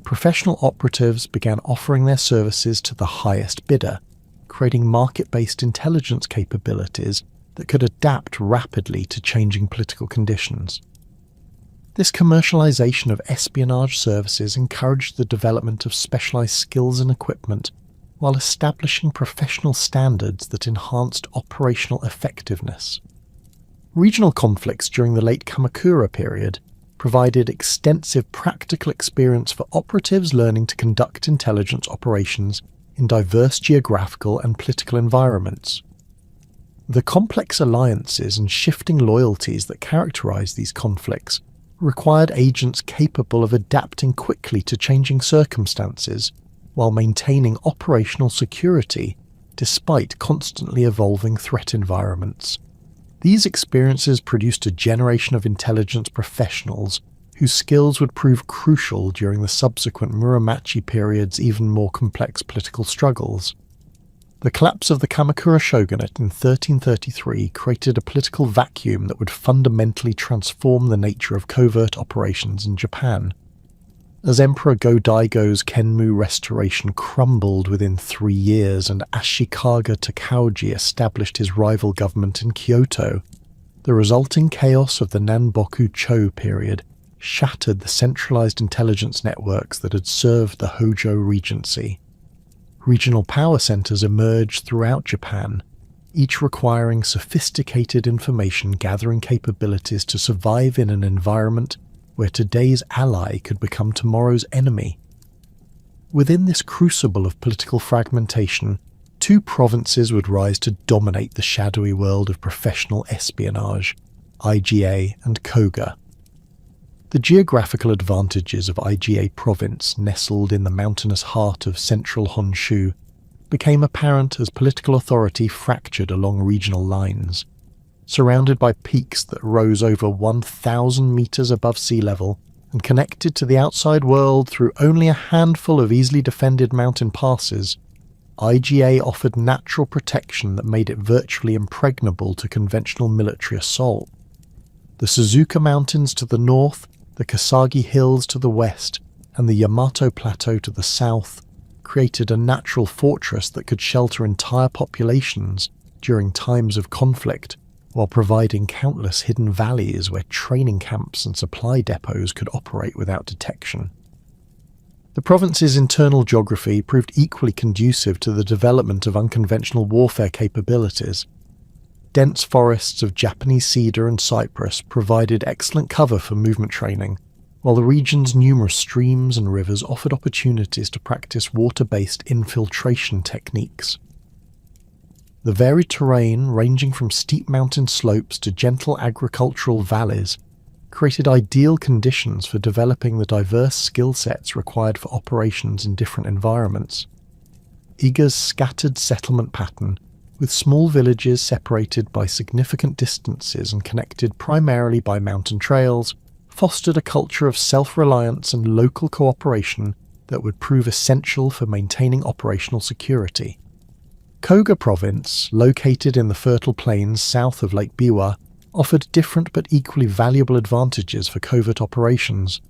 Professional operatives began offering their services to the highest bidder, creating market-based intelligence capabilities that could adapt rapidly to changing political conditions. This commercialization of espionage services encouraged the development of specialized skills and equipment while establishing professional standards that enhanced operational effectiveness. Regional conflicts during the late Kamakura period provided extensive practical experience for operatives learning to conduct intelligence operations in diverse geographical and political environments. The complex alliances and shifting loyalties that characterized these conflicts required agents capable of adapting quickly to changing circumstances while maintaining operational security despite constantly evolving threat environments. These experiences produced a generation of intelligence professionals whose skills would prove crucial during the subsequent Muromachi period's even more complex political struggles. The collapse of the Kamakura shogunate in 1333 created a political vacuum that would fundamentally transform the nature of covert operations in Japan. As Emperor Go-Daigo's Kenmu restoration crumbled within 3 years and Ashikaga Takauji established his rival government in Kyoto, the resulting chaos of the Nanboku Cho period shattered the centralized intelligence networks that had served the Hojo Regency. Regional power centers emerged throughout Japan, each requiring sophisticated information gathering capabilities to survive in an environment where today's ally could become tomorrow's enemy. Within this crucible of political fragmentation, 2 provinces would rise to dominate the shadowy world of professional espionage, IGA and Koga. The geographical advantages of IGA province, nestled in the mountainous heart of central Honshu, became apparent as political authority fractured along regional lines. Surrounded by peaks that rose over 1,000 meters above sea level and connected to the outside world through only a handful of easily defended mountain passes, IGA offered natural protection that made it virtually impregnable to conventional military assault. The Suzuka Mountains to the north, the Kasagi Hills to the west, and the Yamato Plateau to the south created a natural fortress that could shelter entire populations during times of conflict, while providing countless hidden valleys where training camps and supply depots could operate without detection. The province's internal geography proved equally conducive to the development of unconventional warfare capabilities. Dense forests of Japanese cedar and cypress provided excellent cover for movement training, while the region's numerous streams and rivers offered opportunities to practice water-based infiltration techniques. The varied terrain, ranging from steep mountain slopes to gentle agricultural valleys, created ideal conditions for developing the diverse skill sets required for operations in different environments. Iga's scattered settlement pattern, with small villages separated by significant distances and connected primarily by mountain trails, fostered a culture of self-reliance and local cooperation that would prove essential for maintaining operational security. Koga Province, located in the fertile plains south of Lake Biwa, offered different but equally valuable advantages for covert operations.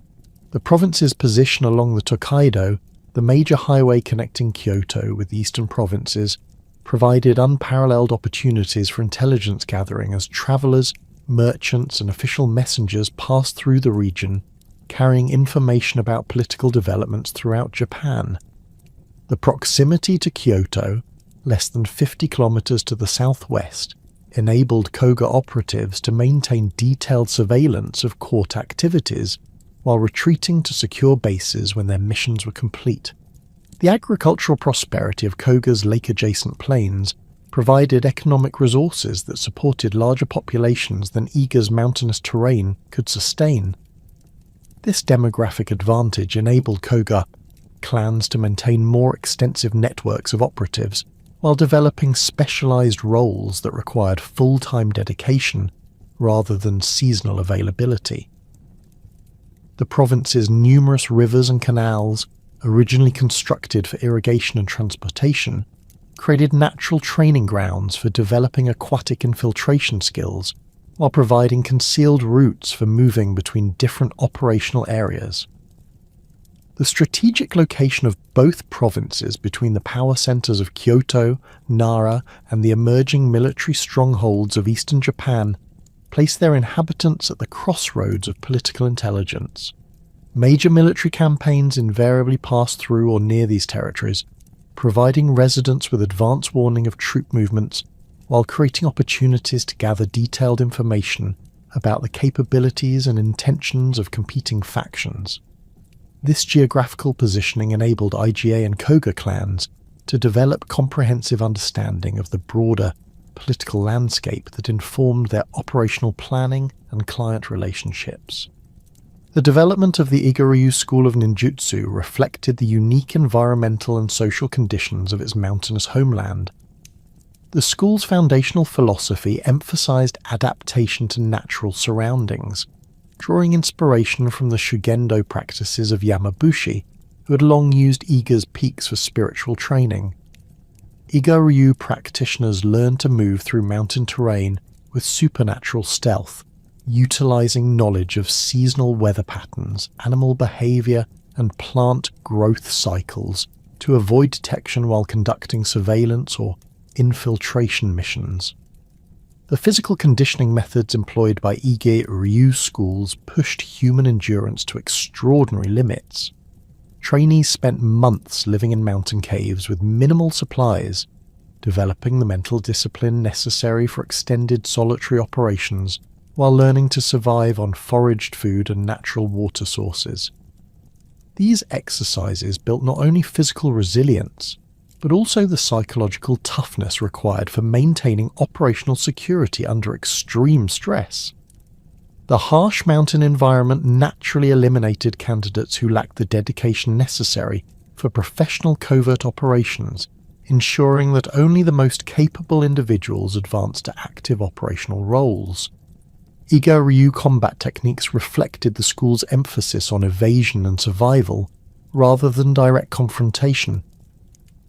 The province's position along the Tokaido, the major highway connecting Kyoto with the eastern provinces, provided unparalleled opportunities for intelligence gathering as travelers, merchants, and official messengers passed through the region, carrying information about political developments throughout Japan. The proximity to Kyoto, less than 50 kilometers to the southwest, enabled Koga operatives to maintain detailed surveillance of court activities while retreating to secure bases when their missions were complete. The agricultural prosperity of Koga's lake-adjacent plains provided economic resources that supported larger populations than Iga's mountainous terrain could sustain. This demographic advantage enabled Koga clans to maintain more extensive networks of operatives, while developing specialized roles that required full-time dedication rather than seasonal availability. The province's numerous rivers and canals, originally constructed for irrigation and transportation, created natural training grounds for developing aquatic infiltration skills, while providing concealed routes for moving between different operational areas. The strategic location of both provinces between the power centers of Kyoto, Nara, and the emerging military strongholds of eastern Japan placed their inhabitants at the crossroads of political intelligence. Major military campaigns invariably passed through or near these territories, providing residents with advance warning of troop movements while creating opportunities to gather detailed information about the capabilities and intentions of competing factions. This geographical positioning enabled IGA and Koga clans to develop comprehensive understanding of the broader political landscape that informed their operational planning and client relationships. The development of the Iga-ryu School of Ninjutsu reflected the unique environmental and social conditions of its mountainous homeland. The school's foundational philosophy emphasized adaptation to natural surroundings, drawing inspiration from the Shugendo practices of Yamabushi, who had long used Iga's peaks for spiritual training. Iga-ryu practitioners learned to move through mountain terrain with supernatural stealth, utilizing knowledge of seasonal weather patterns, animal behavior, and plant growth cycles to avoid detection while conducting surveillance or infiltration missions. The physical conditioning methods employed by Ige-ryu schools pushed human endurance to extraordinary limits. Trainees spent months living in mountain caves with minimal supplies, developing the mental discipline necessary for extended solitary operations while learning to survive on foraged food and natural water sources. These exercises built not only physical resilience, but also the psychological toughness required for maintaining operational security under extreme stress. The harsh mountain environment naturally eliminated candidates who lacked the dedication necessary for professional covert operations, ensuring that only the most capable individuals advanced to active operational roles. Iga-ryu combat techniques reflected the school's emphasis on evasion and survival, rather than direct confrontation.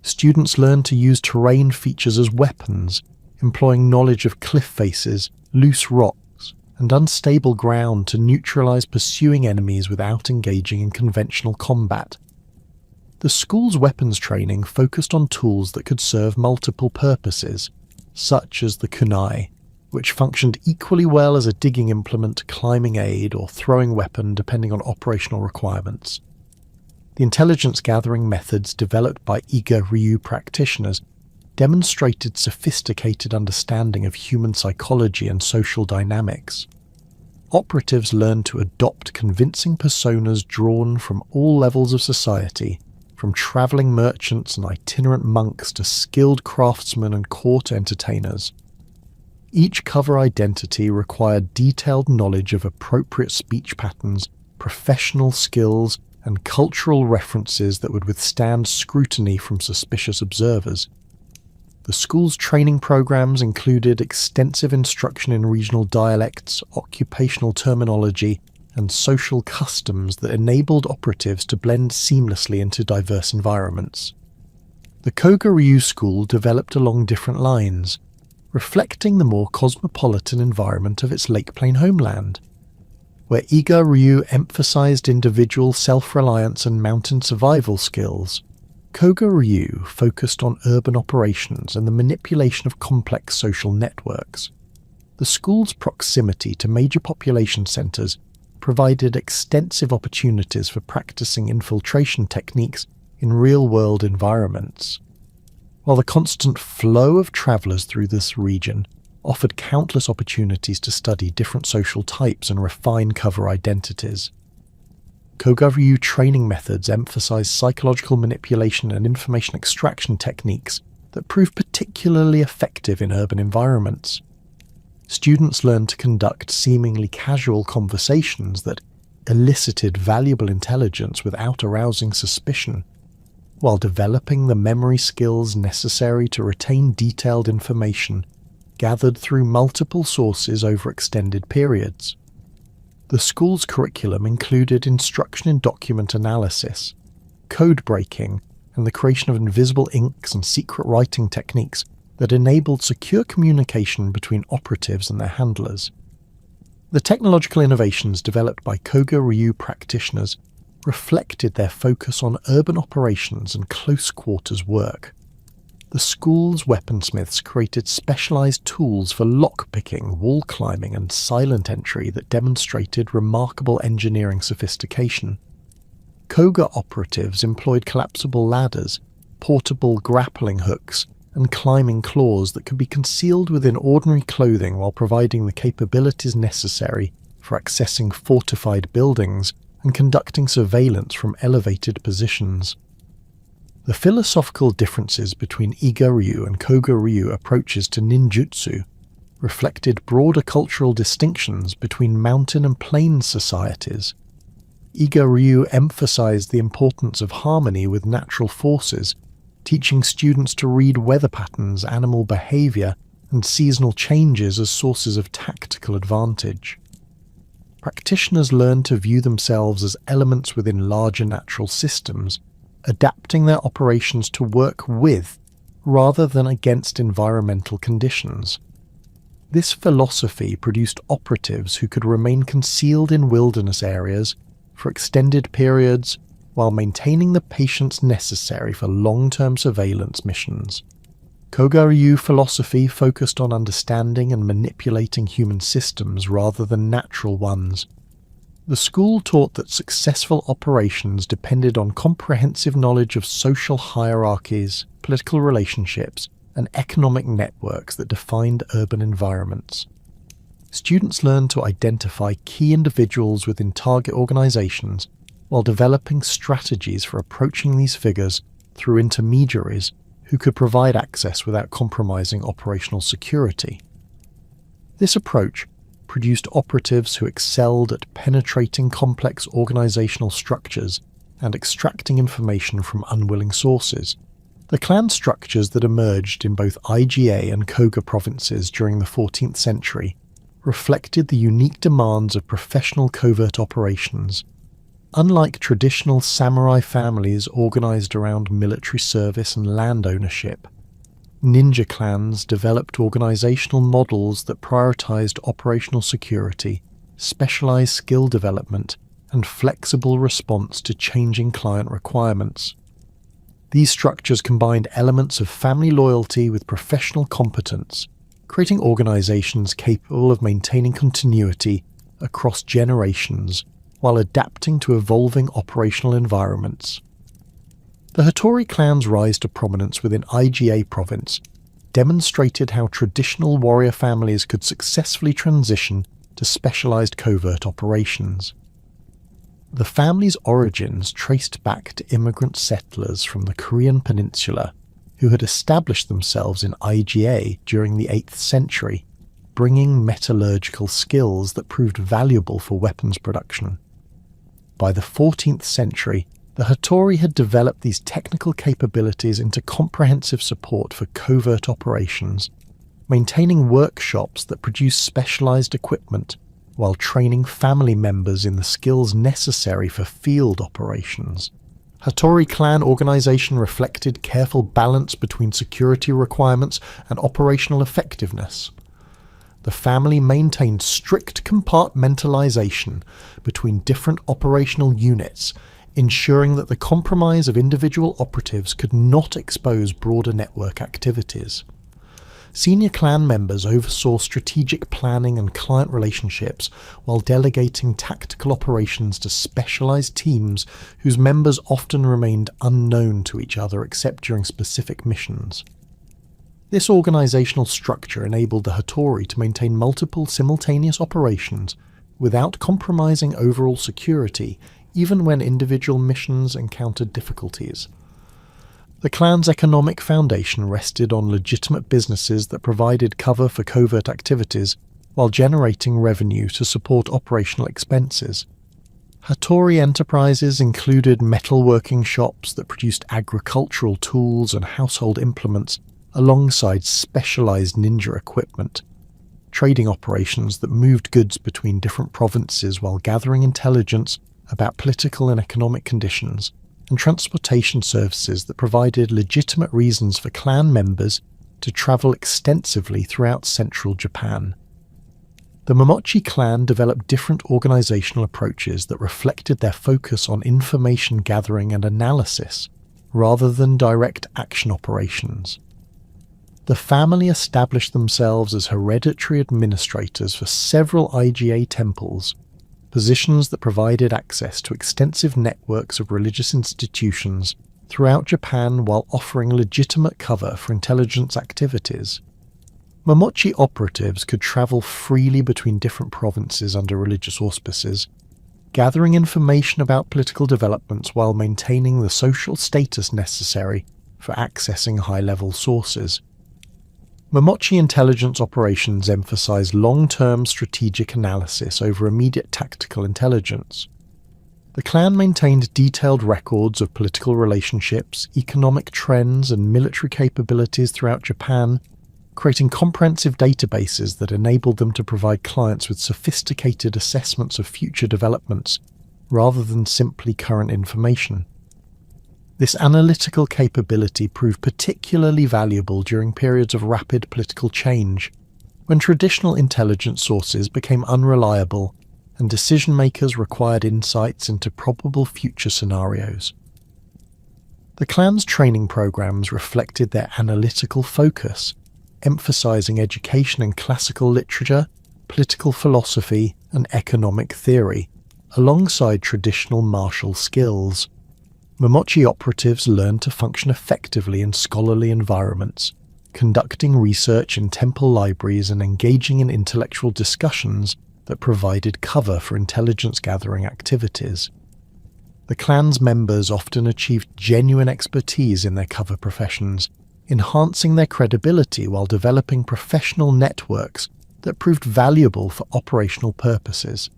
Students learn to use terrain features as weapons, employing knowledge of cliff faces, loose rocks, and unstable ground to neutralize pursuing enemies without engaging in conventional combat. The school's weapons training focused on tools that could serve multiple purposes, such as the kunai, which functioned equally well as a digging implement, climbing aid, or throwing weapon depending on operational requirements. The intelligence-gathering methods developed by Iga Ryu practitioners demonstrated sophisticated understanding of human psychology and social dynamics. Operatives learned to adopt convincing personas drawn from all levels of society, from travelling merchants and itinerant monks to skilled craftsmen and court entertainers. Each cover identity required detailed knowledge of appropriate speech patterns, professional skills, and cultural references that would withstand scrutiny from suspicious observers. The school's training programs included extensive instruction in regional dialects, occupational terminology, and social customs that enabled operatives to blend seamlessly into diverse environments. The Koga Ryu School developed along different lines, reflecting the more cosmopolitan environment of its Lake Plain homeland. Where Iga Ryu emphasized individual self-reliance and mountain survival skills, Koga Ryu focused on urban operations and the manipulation of complex social networks. The school's proximity to major population centers provided extensive opportunities for practicing infiltration techniques in real-world environments. While the constant flow of travelers through this region offered countless opportunities to study different social types and refine cover identities. Koga Ryu training methods emphasize psychological manipulation and information extraction techniques that prove particularly effective in urban environments. Students learned to conduct seemingly casual conversations that elicited valuable intelligence without arousing suspicion, while developing the memory skills necessary to retain detailed information gathered through multiple sources over extended periods. The school's curriculum included instruction in document analysis, code breaking, and the creation of invisible inks and secret writing techniques that enabled secure communication between operatives and their handlers. The technological innovations developed by Koga Ryu practitioners reflected their focus on urban operations and close quarters work. The school's weaponsmiths created specialized tools for lockpicking, wall climbing, and silent entry that demonstrated remarkable engineering sophistication. Koga operatives employed collapsible ladders, portable grappling hooks, and climbing claws that could be concealed within ordinary clothing while providing the capabilities necessary for accessing fortified buildings and conducting surveillance from elevated positions. The philosophical differences between Iga Ryu and Koga Ryu approaches to ninjutsu reflected broader cultural distinctions between mountain and plain societies. Iga Ryu emphasized the importance of harmony with natural forces, teaching students to read weather patterns, animal behavior, and seasonal changes as sources of tactical advantage. Practitioners learned to view themselves as elements within larger natural systems, adapting their operations to work with rather than against environmental conditions. This philosophy produced operatives who could remain concealed in wilderness areas for extended periods while maintaining the patience necessary for long-term surveillance missions. Koga Ryu philosophy focused on understanding and manipulating human systems rather than natural ones. The school taught that successful operations depended on comprehensive knowledge of social hierarchies, political relationships, and economic networks that defined urban environments. Students learned to identify key individuals within target organizations while developing strategies for approaching these figures through intermediaries who could provide access without compromising operational security. This approach produced operatives who excelled at penetrating complex organizational structures and extracting information from unwilling sources. The clan structures that emerged in both IGA and Koga provinces during the 14th century reflected the unique demands of professional covert operations. Unlike traditional samurai families organized around military service and land ownership, ninja clans developed organizational models that prioritized operational security, specialized skill development, and flexible response to changing client requirements. These structures combined elements of family loyalty with professional competence, creating organizations capable of maintaining continuity across generations while adapting to evolving operational environments. The Hattori clan's rise to prominence within IGA province demonstrated how traditional warrior families could successfully transition to specialized covert operations. The family's origins traced back to immigrant settlers from the Korean peninsula who had established themselves in IGA during the 8th century, bringing metallurgical skills that proved valuable for weapons production. By the 14th century, the Hattori had developed these technical capabilities into comprehensive support for covert operations, maintaining workshops that produced specialized equipment while training family members in the skills necessary for field operations. Hattori clan organization reflected careful balance between security requirements and operational effectiveness. The family maintained strict compartmentalization between different operational units, ensuring that the compromise of individual operatives could not expose broader network activities. Senior clan members oversaw strategic planning and client relationships while delegating tactical operations to specialized teams whose members often remained unknown to each other except during specific missions. This organizational structure enabled the Hattori to maintain multiple simultaneous operations without compromising overall security, even when individual missions encountered difficulties. The clan's economic foundation rested on legitimate businesses that provided cover for covert activities while generating revenue to support operational expenses. Hattori enterprises included metalworking shops that produced agricultural tools and household implements alongside specialized ninja equipment, trading operations that moved goods between different provinces while gathering intelligence about political and economic conditions, and transportation services that provided legitimate reasons for clan members to travel extensively throughout central Japan. The Momochi clan developed different organizational approaches that reflected their focus on information gathering and analysis, rather than direct action operations. The family established themselves as hereditary administrators for several IGA temples, positions that provided access to extensive networks of religious institutions throughout Japan while offering legitimate cover for intelligence activities. Momochi operatives could travel freely between different provinces under religious auspices, gathering information about political developments while maintaining the social status necessary for accessing high-level sources. Momochi intelligence operations emphasize long-term strategic analysis over immediate tactical intelligence. The clan maintained detailed records of political relationships, economic trends, and military capabilities throughout Japan, creating comprehensive databases that enabled them to provide clients with sophisticated assessments of future developments, rather than simply current information. This analytical capability proved particularly valuable during periods of rapid political change, when traditional intelligence sources became unreliable and decision-makers required insights into probable future scenarios. The clan's training programs reflected their analytical focus, emphasizing education in classical literature, political philosophy, and economic theory, alongside traditional martial skills. Momochi operatives learned to function effectively in scholarly environments, conducting research in temple libraries and engaging in intellectual discussions that provided cover for intelligence-gathering activities. The clan's members often achieved genuine expertise in their cover professions, enhancing their credibility while developing professional networks that proved valuable for operational purposes.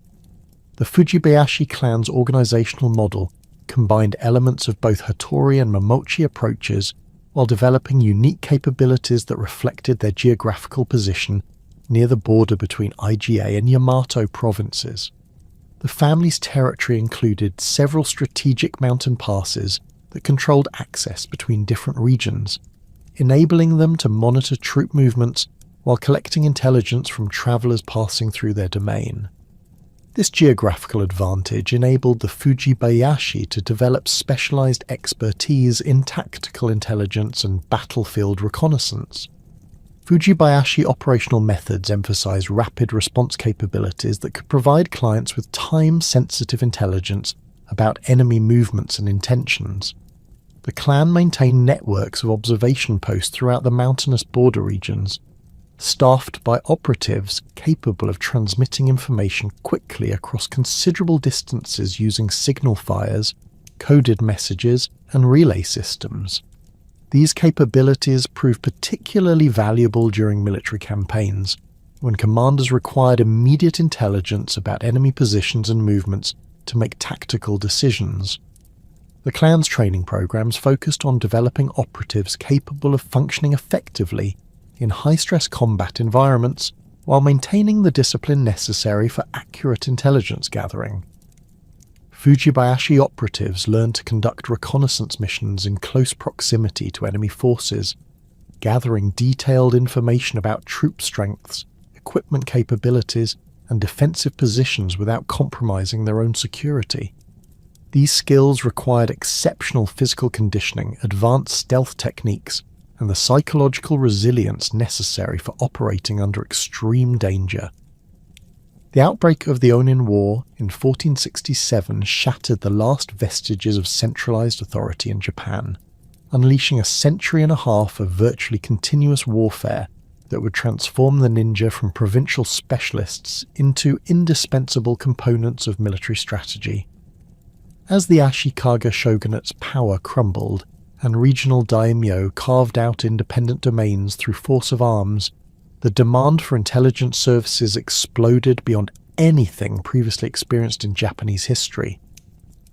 The Fujibayashi clan's organizational model combined elements of both Hattori and Momochi approaches while developing unique capabilities that reflected their geographical position near the border between IGA and Yamato provinces. The family's territory included several strategic mountain passes that controlled access between different regions, enabling them to monitor troop movements while collecting intelligence from travelers passing through their domain. This geographical advantage enabled the Fujibayashi to develop specialized expertise in tactical intelligence and battlefield reconnaissance. Fujibayashi operational methods emphasize rapid response capabilities that could provide clients with time-sensitive intelligence about enemy movements and intentions. The clan maintained networks of observation posts throughout the mountainous border regions, staffed by operatives capable of transmitting information quickly across considerable distances using signal fires, coded messages, and relay systems. These capabilities proved particularly valuable during military campaigns, when commanders required immediate intelligence about enemy positions and movements to make tactical decisions. The clan's training programs focused on developing operatives capable of functioning effectively in high-stress combat environments while maintaining the discipline necessary for accurate intelligence gathering. Fujibayashi operatives learned to conduct reconnaissance missions in close proximity to enemy forces, gathering detailed information about troop strengths, equipment capabilities, and defensive positions without compromising their own security. These skills required exceptional physical conditioning, advanced stealth techniques, and the psychological resilience necessary for operating under extreme danger. The outbreak of the Onin War in 1467 shattered the last vestiges of centralized authority in Japan, unleashing a century and a half of virtually continuous warfare that would transform the ninja from provincial specialists into indispensable components of military strategy. As the Ashikaga shogunate's power crumbled, and regional daimyo carved out independent domains through force of arms, the demand for intelligence services exploded beyond anything previously experienced in Japanese history.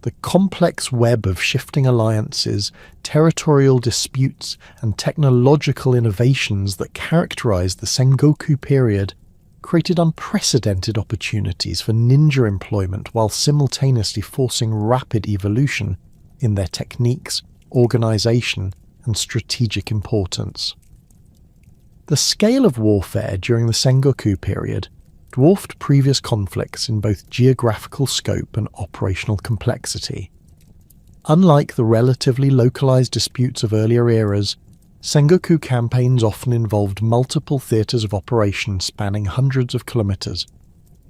The complex web of shifting alliances, territorial disputes, and technological innovations that characterized the Sengoku period created unprecedented opportunities for ninja employment while simultaneously forcing rapid evolution in their techniques, organization, and strategic importance. The scale of warfare during the Sengoku period dwarfed previous conflicts in both geographical scope and operational complexity. Unlike the relatively localized disputes of earlier eras, Sengoku campaigns often involved multiple theaters of operation spanning hundreds of kilometers,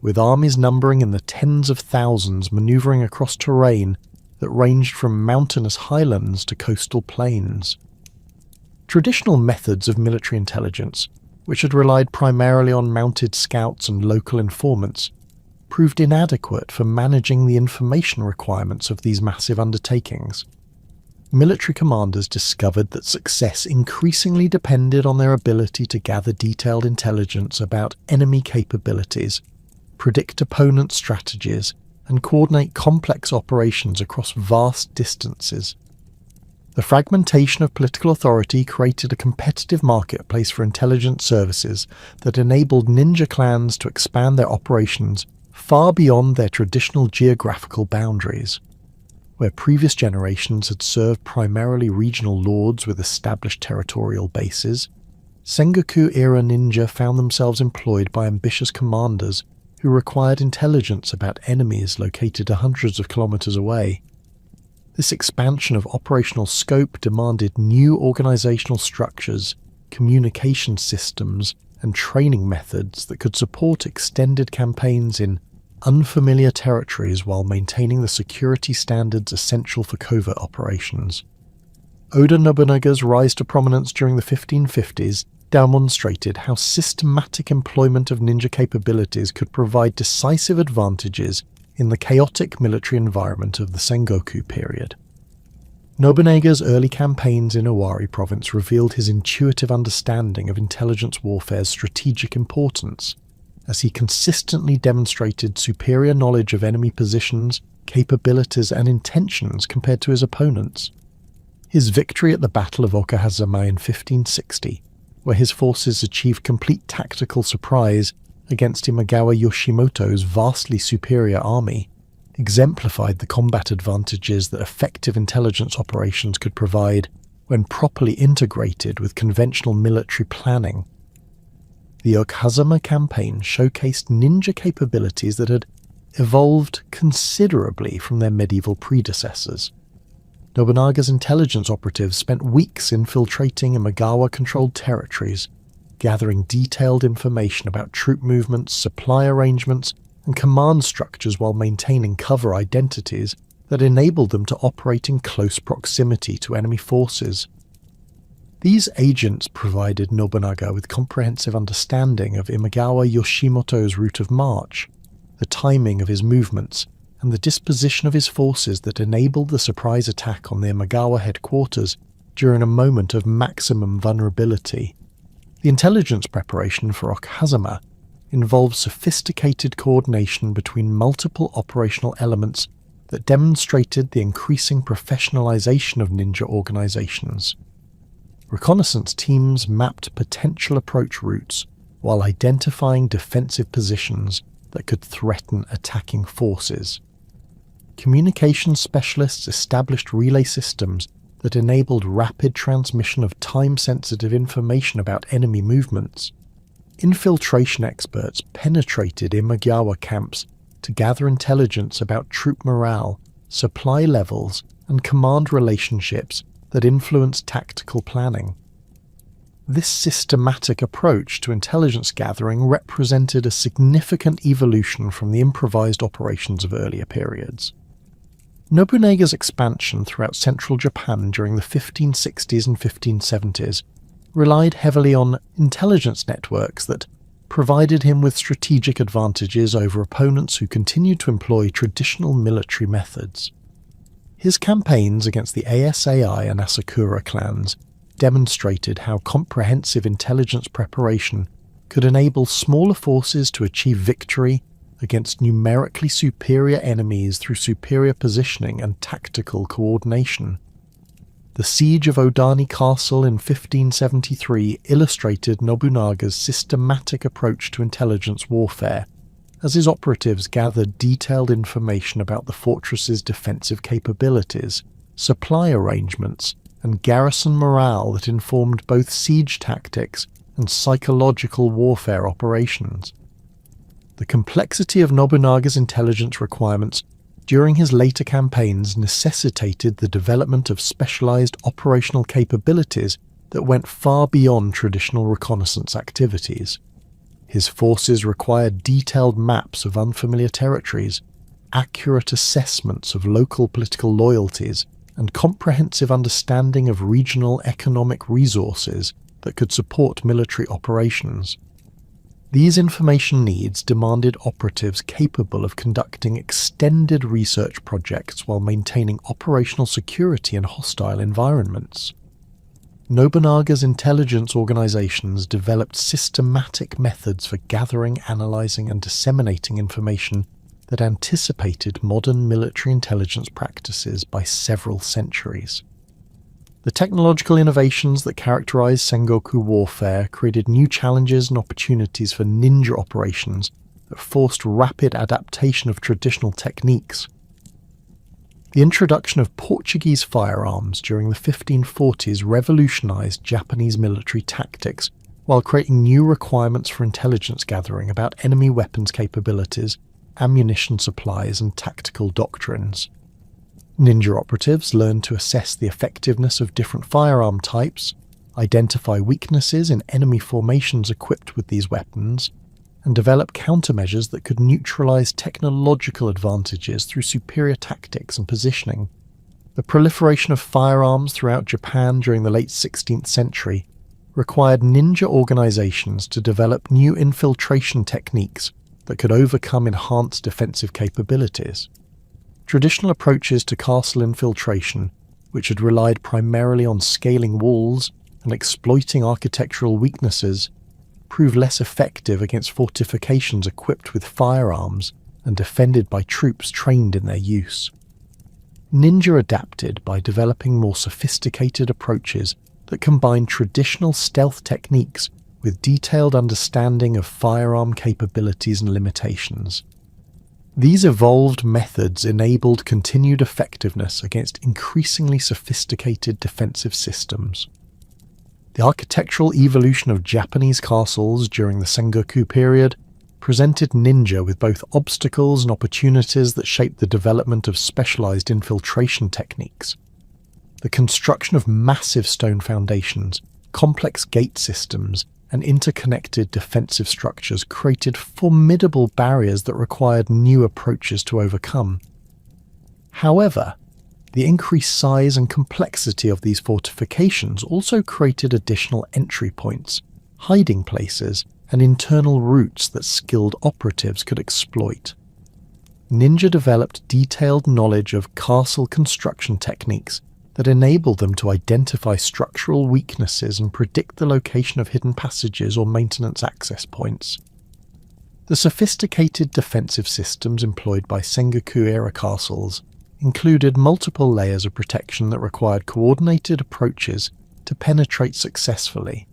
with armies numbering in the tens of thousands maneuvering across terrain that ranged from mountainous highlands to coastal plains. Traditional methods of military intelligence, which had relied primarily on mounted scouts and local informants, proved inadequate for managing the information requirements of these massive undertakings. Military commanders discovered that success increasingly depended on their ability to gather detailed intelligence about enemy capabilities, predict opponent strategies, and coordinate complex operations across vast distances. The fragmentation of political authority created a competitive marketplace for intelligence services that enabled ninja clans to expand their operations far beyond their traditional geographical boundaries. Where previous generations had served primarily regional lords with established territorial bases, Sengoku-era ninja found themselves employed by ambitious commanders who required intelligence about enemies located hundreds of kilometers away. This expansion of operational scope demanded new organizational structures, communication systems, and training methods that could support extended campaigns in unfamiliar territories while maintaining the security standards essential for covert operations. Oda Nobunaga's rise to prominence during the 1550s demonstrated how systematic employment of ninja capabilities could provide decisive advantages in the chaotic military environment of the Sengoku period. Nobunaga's early campaigns in Owari province revealed his intuitive understanding of intelligence warfare's strategic importance, as he consistently demonstrated superior knowledge of enemy positions, capabilities, and intentions compared to his opponents. His victory at the Battle of Okahazama in 1560, where his forces achieved complete tactical surprise, against Imagawa Yoshimoto's vastly superior army exemplified the combat advantages that effective intelligence operations could provide when properly integrated with conventional military planning. The Okazama campaign showcased ninja capabilities that had evolved considerably from their medieval predecessors. Nobunaga's intelligence operatives spent weeks infiltrating Imagawa-controlled territories, gathering detailed information about troop movements, supply arrangements, and command structures while maintaining cover identities that enabled them to operate in close proximity to enemy forces. These agents provided Nobunaga with comprehensive understanding of Imagawa Yoshimoto's route of march, the timing of his movements, and the disposition of his forces that enabled the surprise attack on the Imagawa headquarters during a moment of maximum vulnerability. The intelligence preparation for Okazama involved sophisticated coordination between multiple operational elements that demonstrated the increasing professionalization of ninja organizations. Reconnaissance teams mapped potential approach routes while identifying defensive positions that could threaten attacking forces. Communications specialists established relay systems that enabled rapid transmission of time-sensitive information about enemy movements. Infiltration experts penetrated Imagawa camps to gather intelligence about troop morale, supply levels, and command relationships that influenced tactical planning. This systematic approach to intelligence gathering represented a significant evolution from the improvised operations of earlier periods. Nobunaga's expansion throughout central Japan during the 1560s and 1570s relied heavily on intelligence networks that provided him with strategic advantages over opponents who continued to employ traditional military methods. His campaigns against the Asai and Asakura clans demonstrated how comprehensive intelligence preparation could enable smaller forces to achieve victory against numerically superior enemies through superior positioning and tactical coordination. The siege of Odani Castle in 1573 illustrated Nobunaga's systematic approach to intelligence warfare, as his operatives gathered detailed information about the fortress's defensive capabilities, supply arrangements, and garrison morale that informed both siege tactics and psychological warfare operations. The complexity of Nobunaga's intelligence requirements during his later campaigns necessitated the development of specialized operational capabilities that went far beyond traditional reconnaissance activities. His forces required detailed maps of unfamiliar territories, accurate assessments of local political loyalties, and comprehensive understanding of regional economic resources that could support military operations. These information needs demanded operatives capable of conducting extended research projects while maintaining operational security in hostile environments. Nobunaga's intelligence organizations developed systematic methods for gathering, analyzing, and disseminating information that anticipated modern military intelligence practices by several centuries. The technological innovations that characterized Sengoku warfare created new challenges and opportunities for ninja operations that forced rapid adaptation of traditional techniques. The introduction of Portuguese firearms during the 1540s revolutionized Japanese military tactics while creating new requirements for intelligence gathering about enemy weapons capabilities, ammunition supplies, and tactical doctrines. Ninja operatives learned to assess the effectiveness of different firearm types, identify weaknesses in enemy formations equipped with these weapons, and develop countermeasures that could neutralize technological advantages through superior tactics and positioning. The proliferation of firearms throughout Japan during the late 16th century required ninja organizations to develop new infiltration techniques that could overcome enhanced defensive capabilities. Traditional approaches to castle infiltration, which had relied primarily on scaling walls and exploiting architectural weaknesses, proved less effective against fortifications equipped with firearms and defended by troops trained in their use. Ninja adapted by developing more sophisticated approaches that combined traditional stealth techniques with detailed understanding of firearm capabilities and limitations. These evolved methods enabled continued effectiveness against increasingly sophisticated defensive systems. The architectural evolution of Japanese castles during the Sengoku period presented ninja with both obstacles and opportunities that shaped the development of specialized infiltration techniques. The construction of massive stone foundations, complex gate systems, and interconnected defensive structures created formidable barriers that required new approaches to overcome. However, the increased size and complexity of these fortifications also created additional entry points, hiding places, and internal routes that skilled operatives could exploit. Ninja developed detailed knowledge of castle construction techniques that enabled them to identify structural weaknesses and predict the location of hidden passages or maintenance access points. The sophisticated defensive systems employed by Sengoku-era castles included multiple layers of protection that required coordinated approaches to penetrate successfully.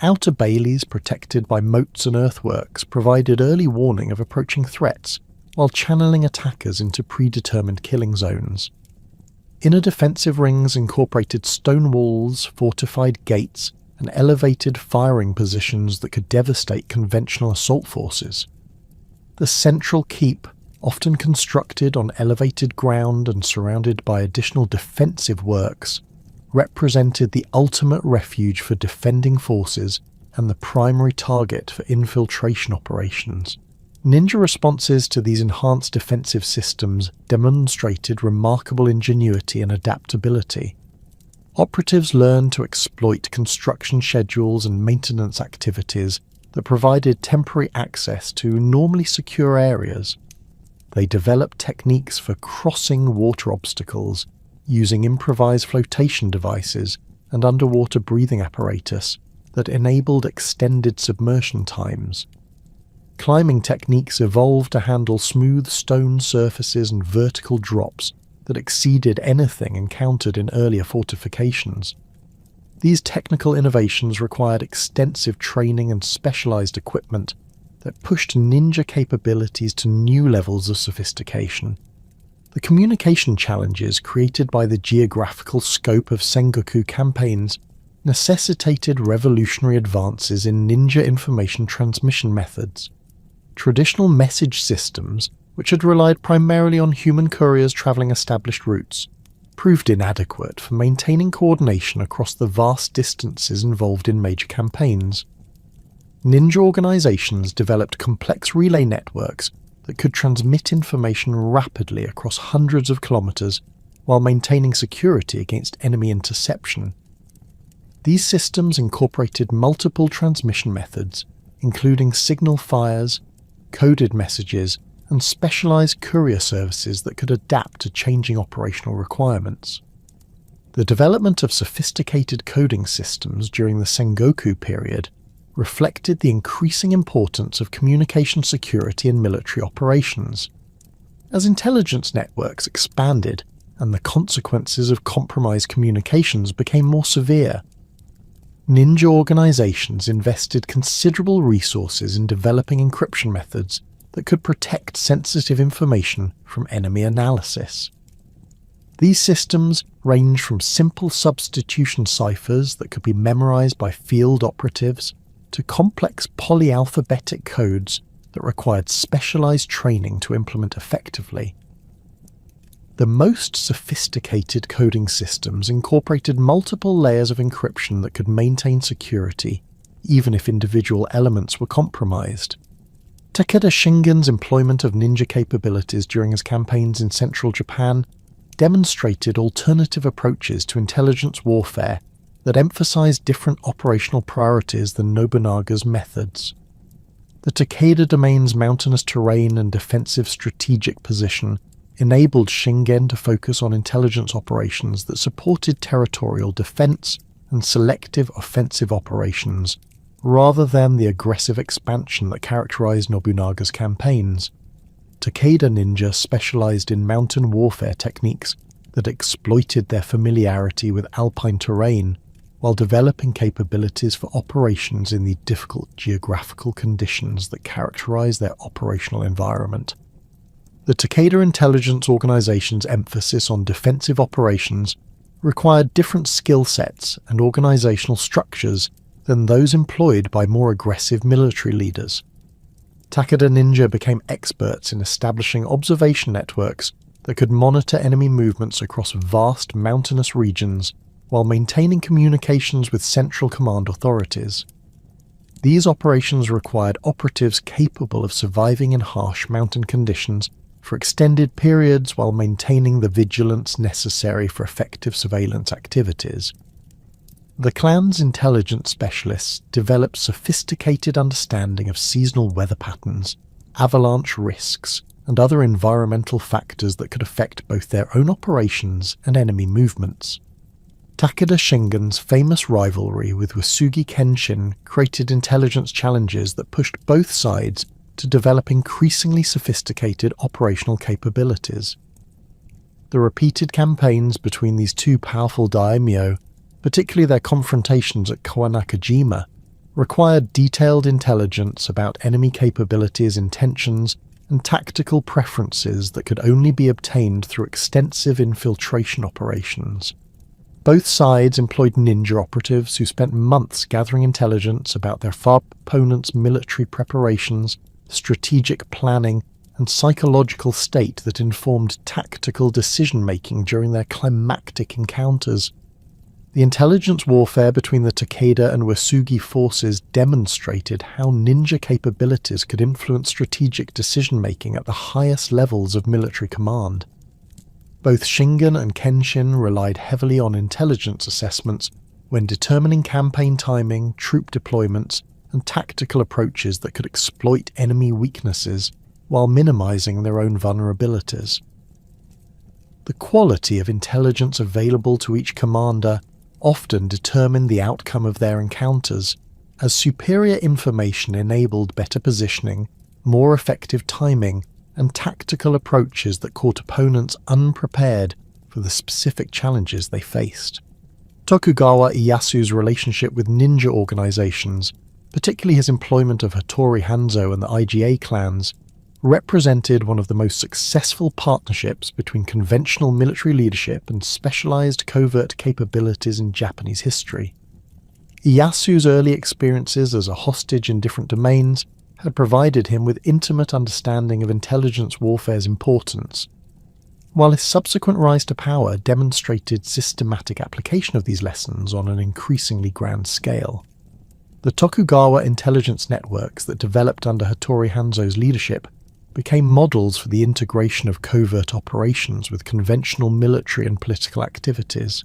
Outer baileys protected by moats and earthworks provided early warning of approaching threats, while channeling attackers into predetermined killing zones. Inner defensive rings incorporated stone walls, fortified gates, and elevated firing positions that could devastate conventional assault forces. The central keep, often constructed on elevated ground and surrounded by additional defensive works, represented the ultimate refuge for defending forces and the primary target for infiltration operations. Ninja responses to these enhanced defensive systems demonstrated remarkable ingenuity and adaptability. Operatives learned to exploit construction schedules and maintenance activities that provided temporary access to normally secure areas. They developed techniques for crossing water obstacles, using improvised flotation devices and underwater breathing apparatus that enabled extended submersion times. Climbing techniques evolved to handle smooth stone surfaces and vertical drops that exceeded anything encountered in earlier fortifications. These technical innovations required extensive training and specialized equipment that pushed ninja capabilities to new levels of sophistication. The communication challenges created by the geographical scope of Sengoku campaigns necessitated revolutionary advances in ninja information transmission methods. Traditional message systems, which had relied primarily on human couriers traveling established routes, proved inadequate for maintaining coordination across the vast distances involved in major campaigns. Ninja organizations developed complex relay networks that could transmit information rapidly across hundreds of kilometers while maintaining security against enemy interception. These systems incorporated multiple transmission methods, including signal fires, coded messages, and specialized courier services that could adapt to changing operational requirements. The development of sophisticated coding systems during the Sengoku period reflected the increasing importance of communication security in military operations. As intelligence networks expanded and the consequences of compromised communications became more severe, ninja organizations invested considerable resources in developing encryption methods that could protect sensitive information from enemy analysis. These systems range from simple substitution ciphers that could be memorized by field operatives to complex polyalphabetic codes that required specialized training to implement effectively. The most sophisticated coding systems incorporated multiple layers of encryption that could maintain security, even if individual elements were compromised. Takeda Shingen's employment of ninja capabilities during his campaigns in central Japan demonstrated alternative approaches to intelligence warfare that emphasized different operational priorities than Nobunaga's methods. The Takeda domain's mountainous terrain and defensive strategic position enabled Shingen to focus on intelligence operations that supported territorial defense and selective offensive operations, rather than the aggressive expansion that characterized Nobunaga's campaigns. Takeda ninja specialized in mountain warfare techniques that exploited their familiarity with alpine terrain, while developing capabilities for operations in the difficult geographical conditions that characterize their operational environment. The Takeda Intelligence Organization's emphasis on defensive operations required different skill sets and organizational structures than those employed by more aggressive military leaders. Takeda Ninja became experts in establishing observation networks that could monitor enemy movements across vast mountainous regions while maintaining communications with central command authorities. These operations required operatives capable of surviving in harsh mountain conditions for extended periods while maintaining the vigilance necessary for effective surveillance activities. The clan's intelligence specialists developed sophisticated understanding of seasonal weather patterns, avalanche risks, and other environmental factors that could affect both their own operations and enemy movements. Takeda Shingen's famous rivalry with Wasugi Kenshin created intelligence challenges that pushed both sides to develop increasingly sophisticated operational capabilities. The repeated campaigns between these two powerful daimyo, particularly their confrontations at Koanakajima, required detailed intelligence about enemy capabilities, intentions, and tactical preferences that could only be obtained through extensive infiltration operations. Both sides employed ninja operatives who spent months gathering intelligence about their far opponents' military preparations, strategic planning, and psychological state that informed tactical decision-making during their climactic encounters. The intelligence warfare between the Takeda and Wasugi forces demonstrated how ninja capabilities could influence strategic decision-making at the highest levels of military command. Both Shingen and Kenshin relied heavily on intelligence assessments when determining campaign timing, troop deployments, and tactical approaches that could exploit enemy weaknesses while minimizing their own vulnerabilities. The quality of intelligence available to each commander often determined the outcome of their encounters, as superior information enabled better positioning, more effective timing, and tactical approaches that caught opponents unprepared for the specific challenges they faced. Tokugawa Ieyasu's relationship with ninja organizations, particularly his employment of Hattori Hanzo and the IgA clans, represented one of the most successful partnerships between conventional military leadership and specialized covert capabilities in Japanese history. Ieyasu's early experiences as a hostage in different domains had provided him with intimate understanding of intelligence warfare's importance, while his subsequent rise to power demonstrated systematic application of these lessons on an increasingly grand scale. The Tokugawa intelligence networks that developed under Hattori Hanzo's leadership became models for the integration of covert operations with conventional military and political activities.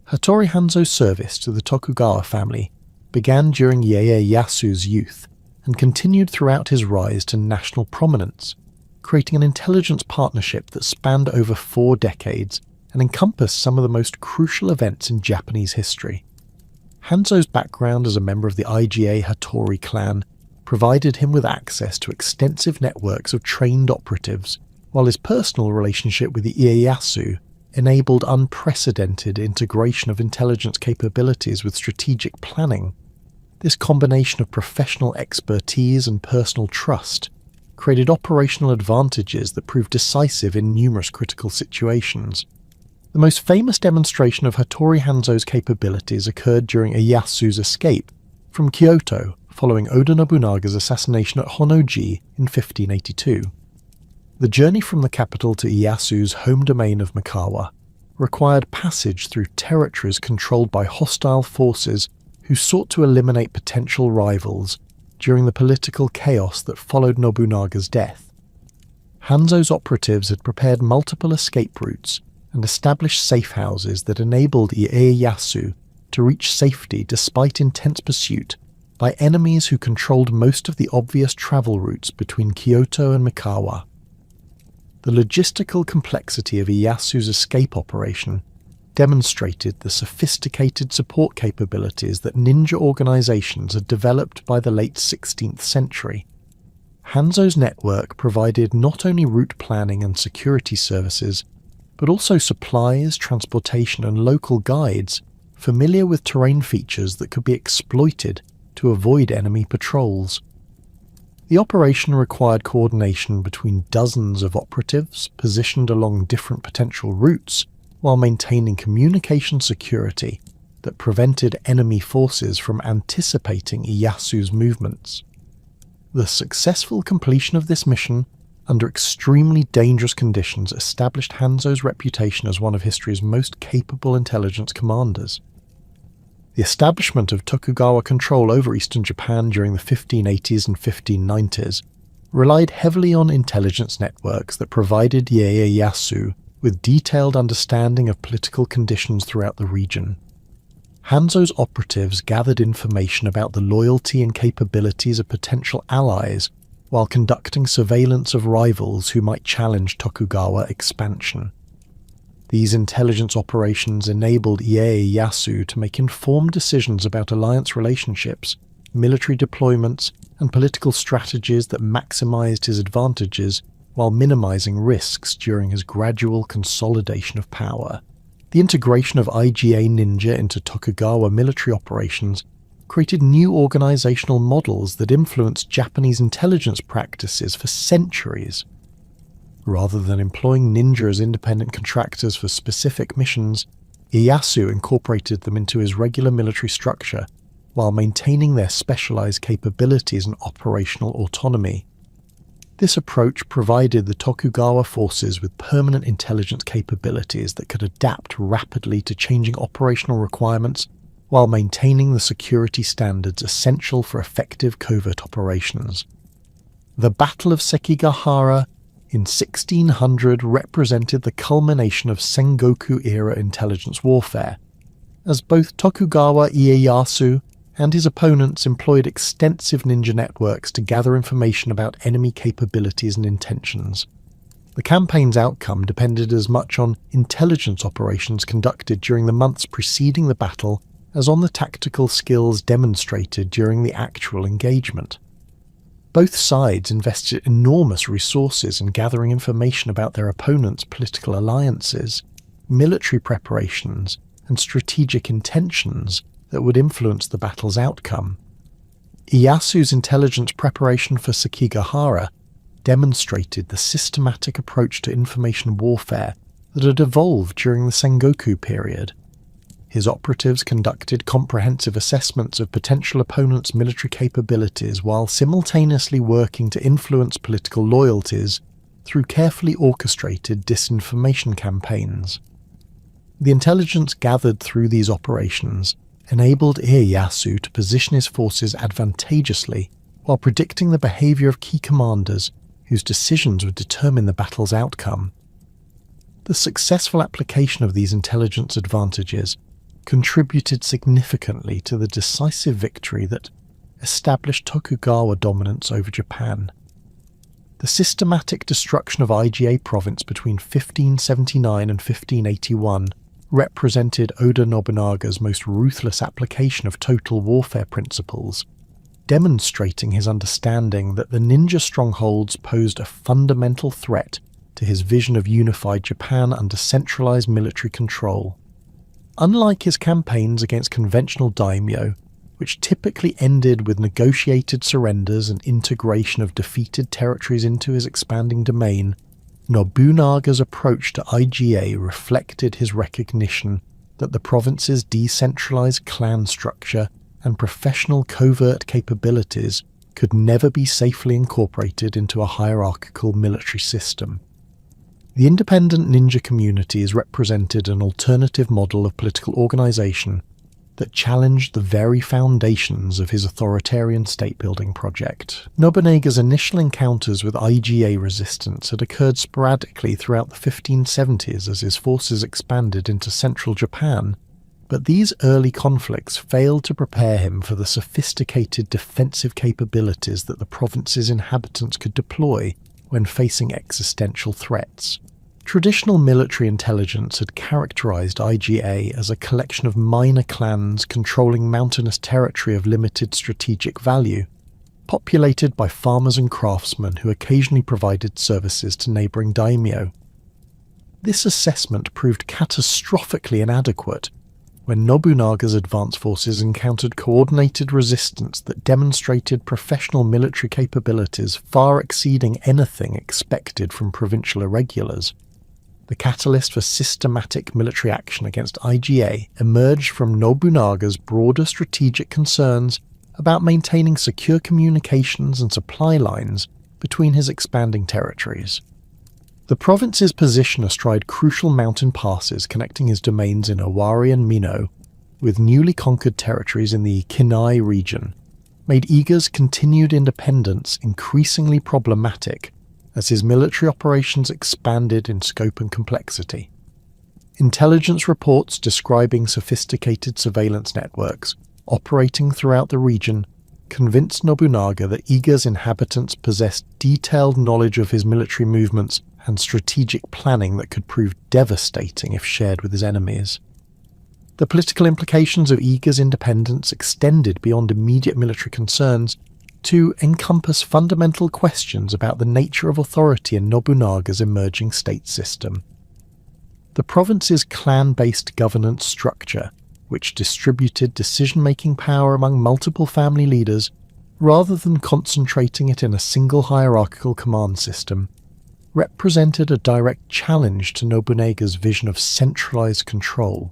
Hattori Hanzo's service to the Tokugawa family began during Ieyasu's youth and continued throughout his rise to national prominence, creating an intelligence partnership that spanned over 4 decades and encompassed some of the most crucial events in Japanese history. Hanzo's background as a member of the IgA Hattori clan provided him with access to extensive networks of trained operatives, while his personal relationship with Ieyasu enabled unprecedented integration of intelligence capabilities with strategic planning. This combination of professional expertise and personal trust created operational advantages that proved decisive in numerous critical situations. The most famous demonstration of Hattori Hanzo's capabilities occurred during Ieyasu's escape from Kyoto following Oda Nobunaga's assassination at Honnoji in 1582. The journey from the capital to Ieyasu's home domain of Mikawa required passage through territories controlled by hostile forces who sought to eliminate potential rivals during the political chaos that followed Nobunaga's death. Hanzo's operatives had prepared multiple escape routes and established safe houses that enabled Ieyasu to reach safety despite intense pursuit by enemies who controlled most of the obvious travel routes between Kyoto and Mikawa. The logistical complexity of Ieyasu's escape operation demonstrated the sophisticated support capabilities that ninja organizations had developed by the late 16th century. Hanzo's network provided not only route planning and security services, but also supplies, transportation, and local guides familiar with terrain features that could be exploited to avoid enemy patrols. The operation required coordination between dozens of operatives positioned along different potential routes while maintaining communication security that prevented enemy forces from anticipating Ieyasu's movements. The successful completion of this mission under extremely dangerous conditions established Hanzo's reputation as one of history's most capable intelligence commanders. The establishment of Tokugawa control over eastern Japan during the 1580s and 1590s relied heavily on intelligence networks that provided Ieyasu with detailed understanding of political conditions throughout the region. Hanzo's operatives gathered information about the loyalty and capabilities of potential allies while conducting surveillance of rivals who might challenge Tokugawa expansion. These intelligence operations enabled Ieyasu to make informed decisions about alliance relationships, military deployments, and political strategies that maximized his advantages while minimizing risks during his gradual consolidation of power. The integration of IGA Ninja into Tokugawa military operations created new organizational models that influenced Japanese intelligence practices for centuries. Rather than employing ninja as independent contractors for specific missions, Ieyasu incorporated them into his regular military structure while maintaining their specialized capabilities and operational autonomy. This approach provided the Tokugawa forces with permanent intelligence capabilities that could adapt rapidly to changing operational requirements while maintaining the security standards essential for effective covert operations. The Battle of Sekigahara in 1600 represented the culmination of Sengoku-era intelligence warfare, as both Tokugawa Ieyasu and his opponents employed extensive ninja networks to gather information about enemy capabilities and intentions. The campaign's outcome depended as much on intelligence operations conducted during the months preceding the battle as on the tactical skills demonstrated during the actual engagement. Both sides invested enormous resources in gathering information about their opponents' political alliances, military preparations, and strategic intentions that would influence the battle's outcome. Ieyasu's intelligence preparation for Sekigahara demonstrated the systematic approach to information warfare that had evolved during the Sengoku period. His operatives conducted comprehensive assessments of potential opponents' military capabilities while simultaneously working to influence political loyalties through carefully orchestrated disinformation campaigns. The intelligence gathered through these operations enabled Ieyasu to position his forces advantageously while predicting the behavior of key commanders whose decisions would determine the battle's outcome. The successful application of these intelligence advantages contributed significantly to the decisive victory that established Tokugawa dominance over Japan. The systematic destruction of IGA province between 1579 and 1581 represented Oda Nobunaga's most ruthless application of total warfare principles, demonstrating his understanding that the ninja strongholds posed a fundamental threat to his vision of unified Japan under centralized military control. Unlike his campaigns against conventional daimyo, which typically ended with negotiated surrenders and integration of defeated territories into his expanding domain, Nobunaga's approach to IGA reflected his recognition that the province's decentralized clan structure and professional covert capabilities could never be safely incorporated into a hierarchical military system. The independent ninja communities represented an alternative model of political organization that challenged the very foundations of his authoritarian state-building project. Nobunaga's initial encounters with IGA resistance had occurred sporadically throughout the 1570s as his forces expanded into central Japan, but these early conflicts failed to prepare him for the sophisticated defensive capabilities that the province's inhabitants could deploy when facing existential threats. Traditional military intelligence had characterized IGA as a collection of minor clans controlling mountainous territory of limited strategic value, populated by farmers and craftsmen who occasionally provided services to neighboring daimyo. This assessment proved catastrophically inadequate when Nobunaga's advance forces encountered coordinated resistance that demonstrated professional military capabilities far exceeding anything expected from provincial irregulars. The catalyst for systematic military action against IGA emerged from Nobunaga's broader strategic concerns about maintaining secure communications and supply lines between his expanding territories. The province's position astride crucial mountain passes connecting his domains in Owari and Mino with newly conquered territories in the Kinai region made Iga's continued independence increasingly problematic as his military operations expanded in scope and complexity. Intelligence reports describing sophisticated surveillance networks operating throughout the region convinced Nobunaga that Iga's inhabitants possessed detailed knowledge of his military movements and strategic planning that could prove devastating if shared with his enemies. The political implications of Iga's independence extended beyond immediate military concerns to encompass fundamental questions about the nature of authority in Nobunaga's emerging state system. The province's clan-based governance structure, which distributed decision-making power among multiple family leaders rather than concentrating it in a single hierarchical command system, represented a direct challenge to Nobunaga's vision of centralized control.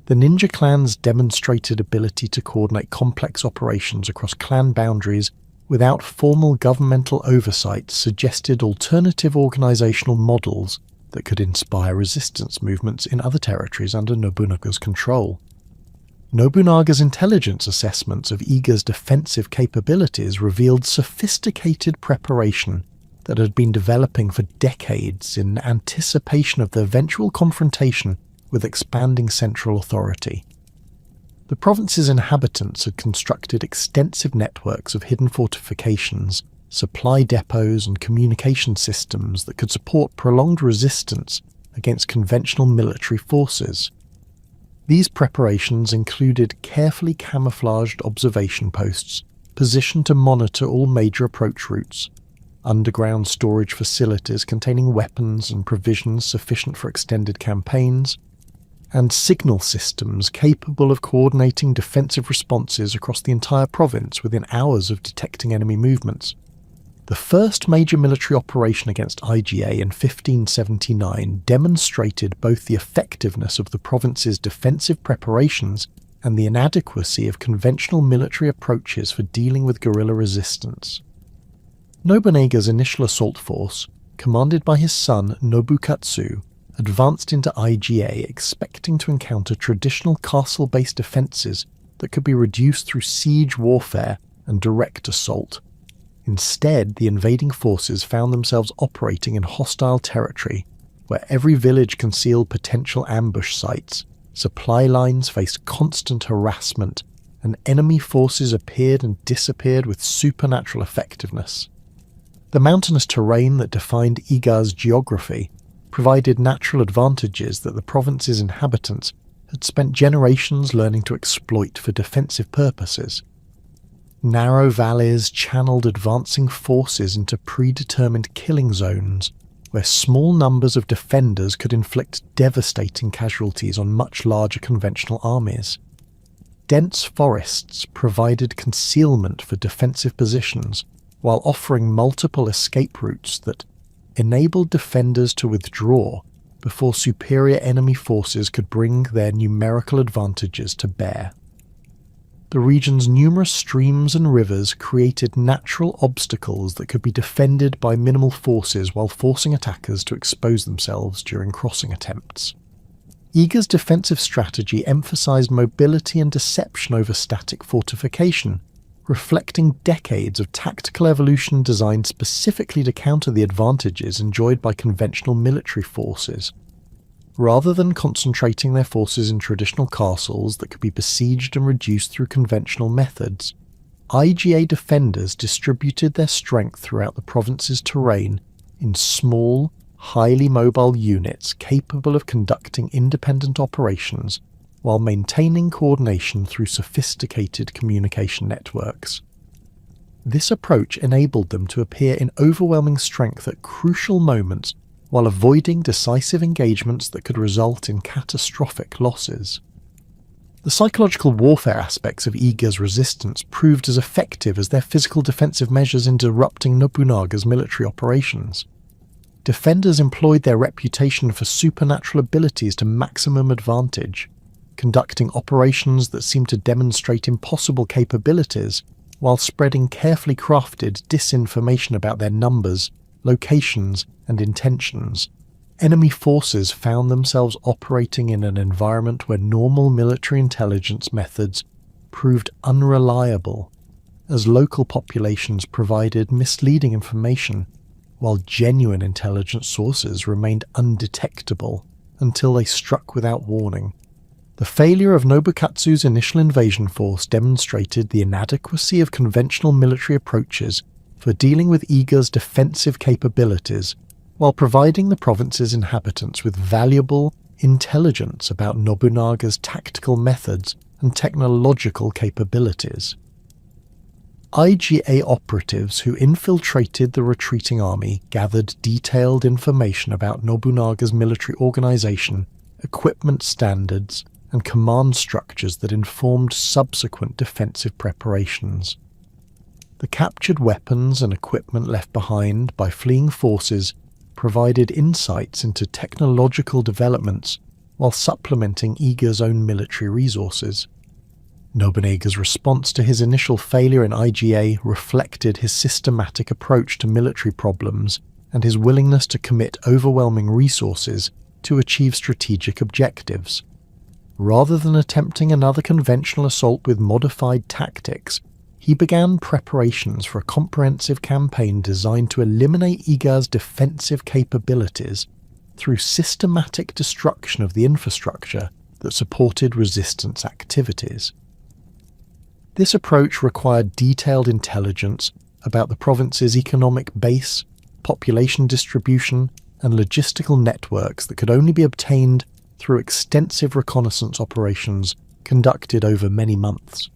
The ninja clan's demonstrated ability to coordinate complex operations across clan boundaries without formal governmental oversight suggested alternative organizational models that could inspire resistance movements in other territories under Nobunaga's control. Nobunaga's intelligence assessments of Iga's defensive capabilities revealed sophisticated preparation that had been developing for decades in anticipation of the eventual confrontation with expanding central authority. The province's inhabitants had constructed extensive networks of hidden fortifications, supply depots and communication systems that could support prolonged resistance against conventional military forces. These preparations included carefully camouflaged observation posts positioned to monitor all major approach routes, underground storage facilities containing weapons and provisions sufficient for extended campaigns, and signal systems capable of coordinating defensive responses across the entire province within hours of detecting enemy movements. The first major military operation against IGA in 1579 demonstrated both the effectiveness of the province's defensive preparations and the inadequacy of conventional military approaches for dealing with guerrilla resistance. Nobunaga's initial assault force, commanded by his son Nobukatsu, advanced into IGA expecting to encounter traditional castle-based defences that could be reduced through siege warfare and direct assault. Instead, the invading forces found themselves operating in hostile territory, where every village concealed potential ambush sites, supply lines faced constant harassment, and enemy forces appeared and disappeared with supernatural effectiveness. The mountainous terrain that defined Iga's geography provided natural advantages that the province's inhabitants had spent generations learning to exploit for defensive purposes. Narrow valleys channeled advancing forces into predetermined killing zones, where small numbers of defenders could inflict devastating casualties on much larger conventional armies. Dense forests provided concealment for defensive positions, while offering multiple escape routes that enabled defenders to withdraw before superior enemy forces could bring their numerical advantages to bear. The region's numerous streams and rivers created natural obstacles that could be defended by minimal forces while forcing attackers to expose themselves during crossing attempts. Iga's defensive strategy emphasized mobility and deception over static fortification, reflecting decades of tactical evolution designed specifically to counter the advantages enjoyed by conventional military forces. Rather than concentrating their forces in traditional castles that could be besieged and reduced through conventional methods, IGA defenders distributed their strength throughout the province's terrain in small, highly mobile units capable of conducting independent operations while maintaining coordination through sophisticated communication networks. This approach enabled them to appear in overwhelming strength at crucial moments while avoiding decisive engagements that could result in catastrophic losses. The psychological warfare aspects of Iga's resistance proved as effective as their physical defensive measures in disrupting Nobunaga's military operations. Defenders employed their reputation for supernatural abilities to maximum advantage, conducting operations that seemed to demonstrate impossible capabilities while spreading carefully crafted disinformation about their numbers, locations, and intentions. Enemy forces found themselves operating in an environment where normal military intelligence methods proved unreliable, as local populations provided misleading information, while genuine intelligence sources remained undetectable until they struck without warning. The failure of Nobukatsu's initial invasion force demonstrated the inadequacy of conventional military approaches for dealing with Iga's defensive capabilities, while providing the province's inhabitants with valuable intelligence about Nobunaga's tactical methods and technological capabilities. IGA operatives who infiltrated the retreating army gathered detailed information about Nobunaga's military organization, equipment standards, and command structures that informed subsequent defensive preparations. The captured weapons and equipment left behind by fleeing forces provided insights into technological developments while supplementing Iga's own military resources. Nobunaga's response to his initial failure in IGA reflected his systematic approach to military problems and his willingness to commit overwhelming resources to achieve strategic objectives. Rather than attempting another conventional assault with modified tactics, he began preparations for a comprehensive campaign designed to eliminate Iga's defensive capabilities through systematic destruction of the infrastructure that supported resistance activities. This approach required detailed intelligence about the province's economic base, population distribution, and logistical networks that could only be obtained through extensive reconnaissance operations conducted over many months.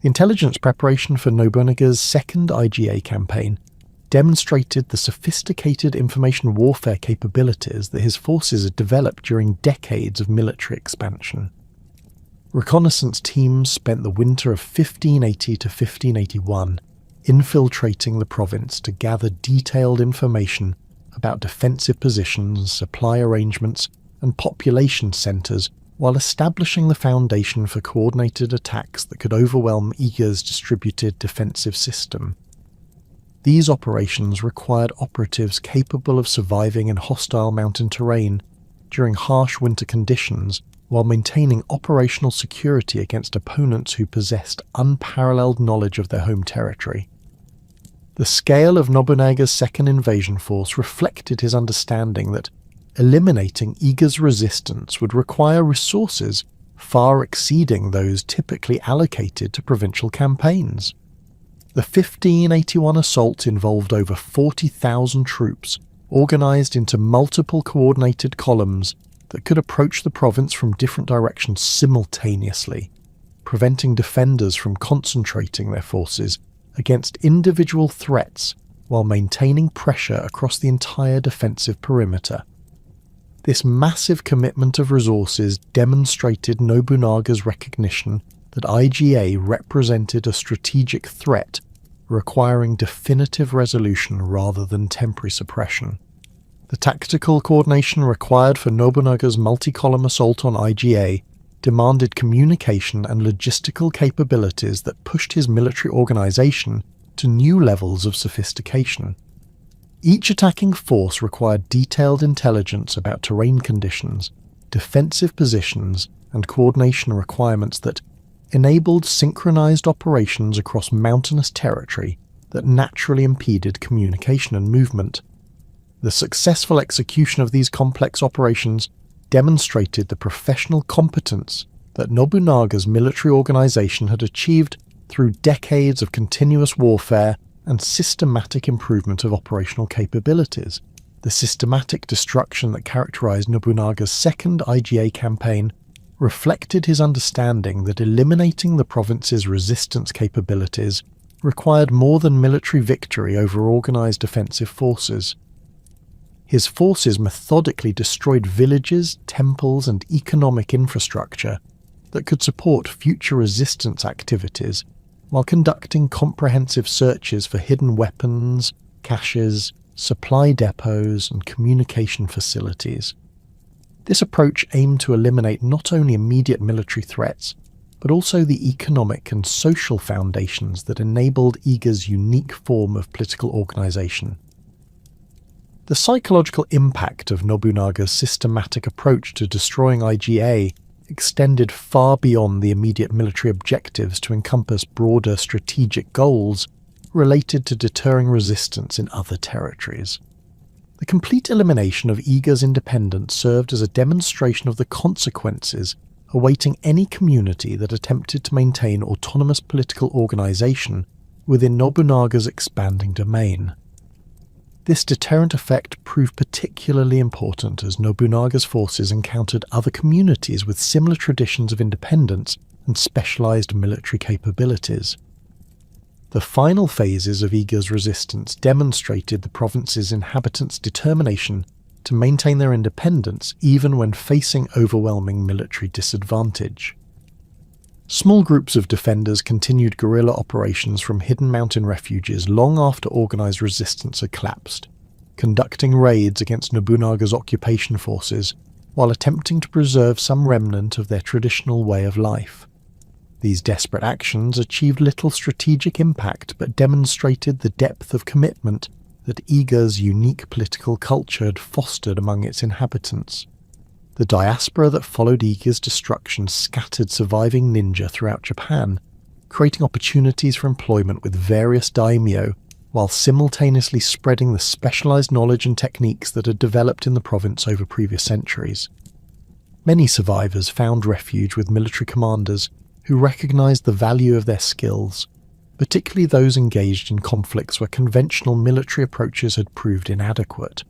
The intelligence preparation for Nobunaga's second IGA campaign demonstrated the sophisticated information warfare capabilities that his forces had developed during decades of military expansion. Reconnaissance teams spent the winter of 1580 to 1581 infiltrating the province to gather detailed information about defensive positions, supply arrangements, and population centres, while establishing the foundation for coordinated attacks that could overwhelm Iga's distributed defensive system. These operations required operatives capable of surviving in hostile mountain terrain during harsh winter conditions, while maintaining operational security against opponents who possessed unparalleled knowledge of their home territory. The scale of Nobunaga's second invasion force reflected his understanding that eliminating Iga's resistance would require resources far exceeding those typically allocated to provincial campaigns. The 1581 assault involved over 40,000 troops, organised into multiple coordinated columns that could approach the province from different directions simultaneously, preventing defenders from concentrating their forces against individual threats while maintaining pressure across the entire defensive perimeter. This massive commitment of resources demonstrated Nobunaga's recognition that IGA represented a strategic threat requiring definitive resolution rather than temporary suppression. The tactical coordination required for Nobunaga's multi-column assault on IGA demanded communication and logistical capabilities that pushed his military organization to new levels of sophistication. Each attacking force required detailed intelligence about terrain conditions, defensive positions, and coordination requirements that enabled synchronized operations across mountainous territory that naturally impeded communication and movement. The successful execution of these complex operations demonstrated the professional competence that Nobunaga's military organization had achieved through decades of continuous warfare and systematic improvement of operational capabilities. The systematic destruction that characterized Nobunaga's second IGA campaign reflected his understanding that eliminating the province's resistance capabilities required more than military victory over organized defensive forces. His forces methodically destroyed villages, temples, and economic infrastructure, that could support future resistance activities while conducting comprehensive searches for hidden weapons, caches, supply depots, and communication facilities. This approach aimed to eliminate not only immediate military threats, but also the economic and social foundations that enabled Iga's unique form of political organization. The psychological impact of Nobunaga's systematic approach to destroying IGA extended far beyond the immediate military objectives to encompass broader strategic goals related to deterring resistance in other territories. The complete elimination of Iga's independence served as a demonstration of the consequences awaiting any community that attempted to maintain autonomous political organization within Nobunaga's expanding domain. This deterrent effect proved particularly important as Nobunaga's forces encountered other communities with similar traditions of independence and specialized military capabilities. The final phases of Iga's resistance demonstrated the province's inhabitants' determination to maintain their independence even when facing overwhelming military disadvantage. Small groups of defenders continued guerrilla operations from hidden mountain refuges long after organized resistance had collapsed, conducting raids against Nobunaga's occupation forces while attempting to preserve some remnant of their traditional way of life. These desperate actions achieved little strategic impact but demonstrated the depth of commitment that Iga's unique political culture had fostered among its inhabitants. The diaspora that followed Iga's destruction scattered surviving ninja throughout Japan, creating opportunities for employment with various daimyo, while simultaneously spreading the specialized knowledge and techniques that had developed in the province over previous centuries. Many survivors found refuge with military commanders who recognized the value of their skills, particularly those engaged in conflicts where conventional military approaches had proved inadequate.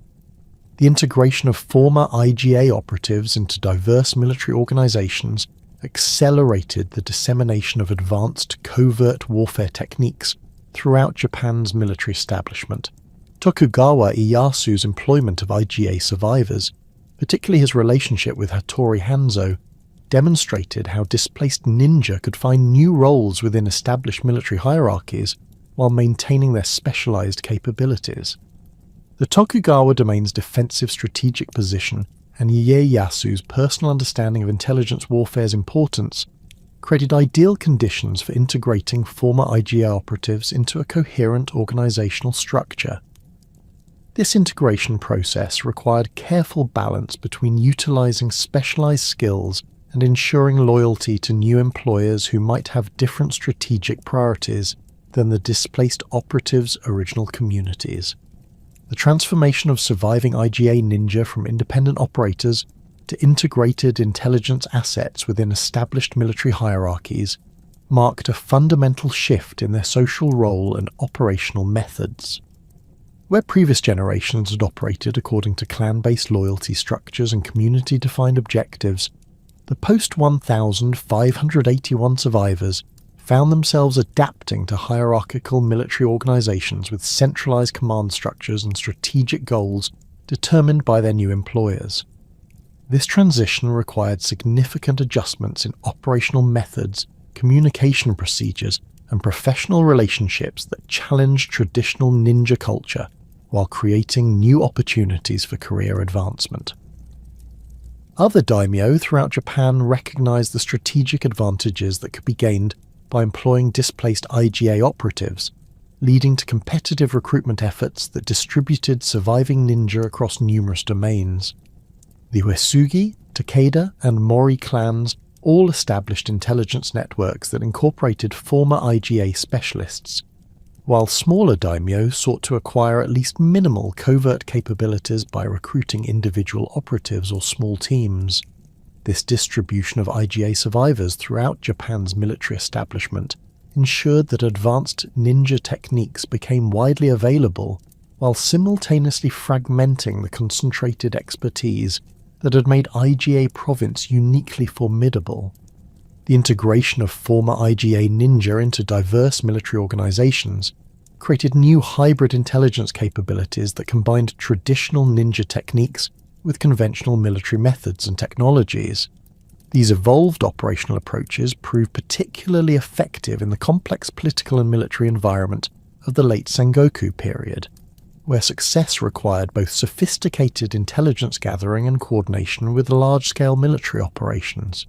The integration of former IGA operatives into diverse military organizations accelerated the dissemination of advanced covert warfare techniques throughout Japan's military establishment. Tokugawa Ieyasu's employment of IGA survivors, particularly his relationship with Hattori Hanzo, demonstrated how displaced ninja could find new roles within established military hierarchies while maintaining their specialized capabilities. The Tokugawa domain's defensive strategic position and Ieyasu's personal understanding of intelligence warfare's importance created ideal conditions for integrating former IGA operatives into a coherent organizational structure. This integration process required careful balance between utilizing specialized skills and ensuring loyalty to new employers who might have different strategic priorities than the displaced operatives' original communities. The transformation of surviving IGA ninja from independent operators to integrated intelligence assets within established military hierarchies marked a fundamental shift in their social role and operational methods. Where previous generations had operated according to clan-based loyalty structures and community-defined objectives, the post-1581 survivors found themselves adapting to hierarchical military organizations with centralized command structures and strategic goals determined by their new employers. This transition required significant adjustments in operational methods, communication procedures, and professional relationships that challenged traditional ninja culture while creating new opportunities for career advancement. Other daimyo throughout Japan recognized the strategic advantages that could be gained by employing displaced IGA operatives, leading to competitive recruitment efforts that distributed surviving ninja across numerous domains. The Uesugi, Takeda, and Mori clans all established intelligence networks that incorporated former IGA specialists, while smaller daimyo sought to acquire at least minimal covert capabilities by recruiting individual operatives or small teams. This distribution of IGA survivors throughout Japan's military establishment ensured that advanced ninja techniques became widely available while simultaneously fragmenting the concentrated expertise that had made IGA province uniquely formidable. The integration of former IGA ninja into diverse military organizations created new hybrid intelligence capabilities that combined traditional ninja techniques with conventional military methods and technologies. These evolved operational approaches proved particularly effective in the complex political and military environment of the late Sengoku period, where success required both sophisticated intelligence gathering and coordination with large-scale military operations.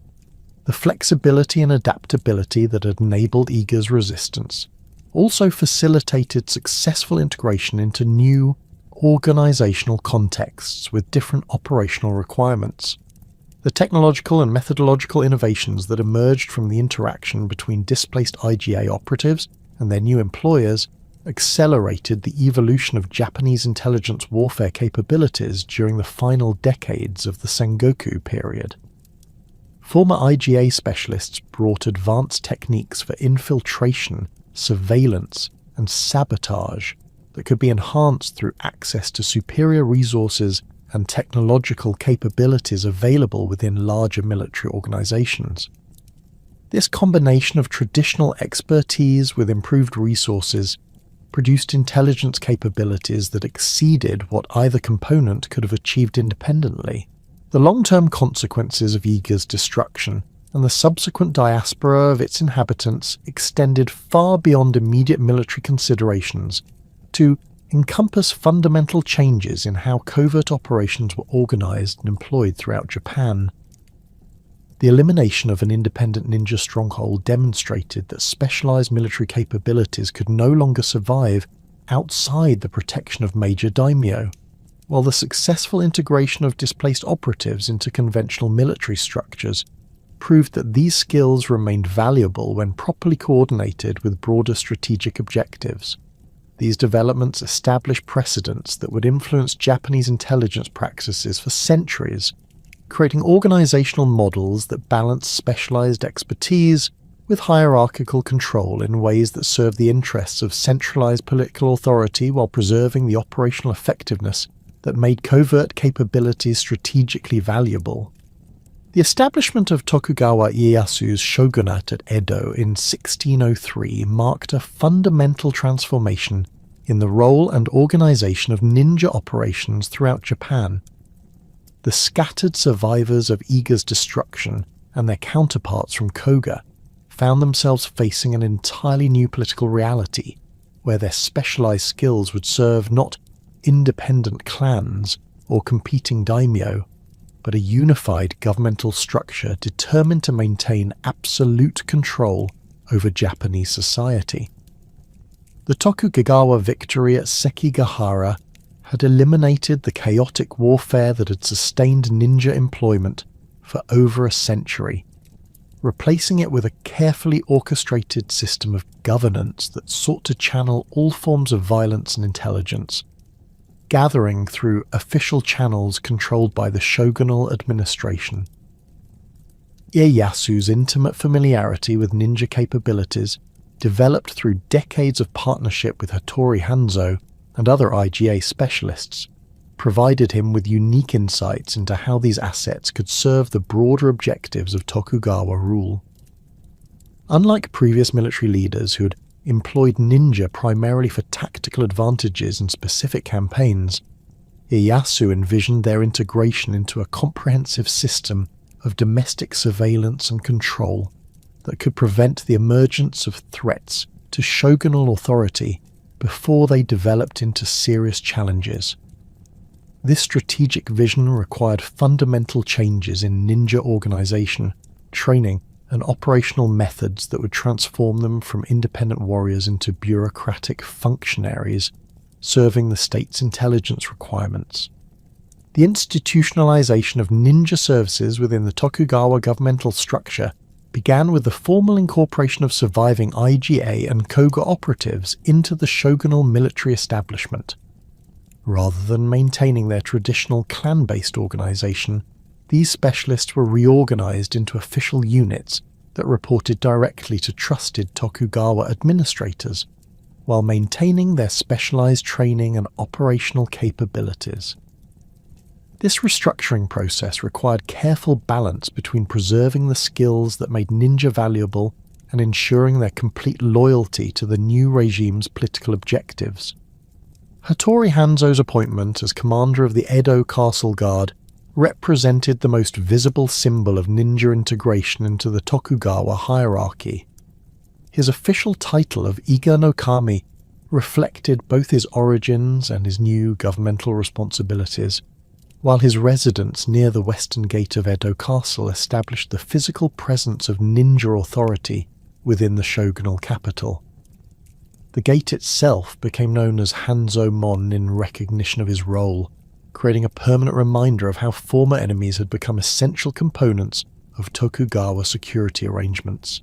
The flexibility and adaptability that had enabled Iga's resistance also facilitated successful integration into new, organizational contexts with different operational requirements. The technological and methodological innovations that emerged from the interaction between displaced IGA operatives and their new employers accelerated the evolution of Japanese intelligence warfare capabilities during the final decades of the Sengoku period. Former IGA specialists brought advanced techniques for infiltration, surveillance, and sabotage that could be enhanced through access to superior resources and technological capabilities available within larger military organizations. This combination of traditional expertise with improved resources produced intelligence capabilities that exceeded what either component could have achieved independently. The long-term consequences of Iga's destruction and the subsequent diaspora of its inhabitants extended far beyond immediate military considerations to encompass fundamental changes in how covert operations were organized and employed throughout Japan. The elimination of an independent ninja stronghold demonstrated that specialized military capabilities could no longer survive outside the protection of major daimyo, while the successful integration of displaced operatives into conventional military structures proved that these skills remained valuable when properly coordinated with broader strategic objectives. These developments established precedents that would influence Japanese intelligence practices for centuries, creating organizational models that balance specialized expertise with hierarchical control in ways that serve the interests of centralized political authority while preserving the operational effectiveness that made covert capabilities strategically valuable. The establishment of Tokugawa Ieyasu's shogunate at Edo in 1603 marked a fundamental transformation in the role and organization of ninja operations throughout Japan. The scattered survivors of Iga's destruction and their counterparts from Koga found themselves facing an entirely new political reality, where their specialized skills would serve not independent clans or competing daimyo, but a unified governmental structure determined to maintain absolute control over Japanese society. The Tokugawa victory at Sekigahara had eliminated the chaotic warfare that had sustained ninja employment for over a century, replacing it with a carefully orchestrated system of governance that sought to channel all forms of violence and intelligence, gathering through official channels controlled by the shogunal administration. Ieyasu's intimate familiarity with ninja capabilities, developed through decades of partnership with Hattori Hanzo and other IGA specialists, provided him with unique insights into how these assets could serve the broader objectives of Tokugawa rule. Unlike previous military leaders who had employed ninja primarily for tactical advantages in specific campaigns, Ieyasu envisioned their integration into a comprehensive system of domestic surveillance and control that could prevent the emergence of threats to shogunal authority before they developed into serious challenges. This strategic vision required fundamental changes in ninja organization, training, and operational methods that would transform them from independent warriors into bureaucratic functionaries serving the state's intelligence requirements. The institutionalization of ninja services within the Tokugawa governmental structure began with the formal incorporation of surviving IGA and Koga operatives into the shogunal military establishment. Rather than maintaining their traditional clan-based organization, these specialists were reorganized into official units that reported directly to trusted Tokugawa administrators, while maintaining their specialized training and operational capabilities. This restructuring process required careful balance between preserving the skills that made ninja valuable and ensuring their complete loyalty to the new regime's political objectives. Hattori Hanzo's appointment as commander of the Edo Castle Guard represented the most visible symbol of ninja integration into the Tokugawa hierarchy. His official title of Iga no Kami reflected both his origins and his new governmental responsibilities, while his residence near the western gate of Edo Castle established the physical presence of ninja authority within the shogunal capital. The gate itself became known as Hanzo Mon in recognition of his role, creating a permanent reminder of how former enemies had become essential components of Tokugawa security arrangements.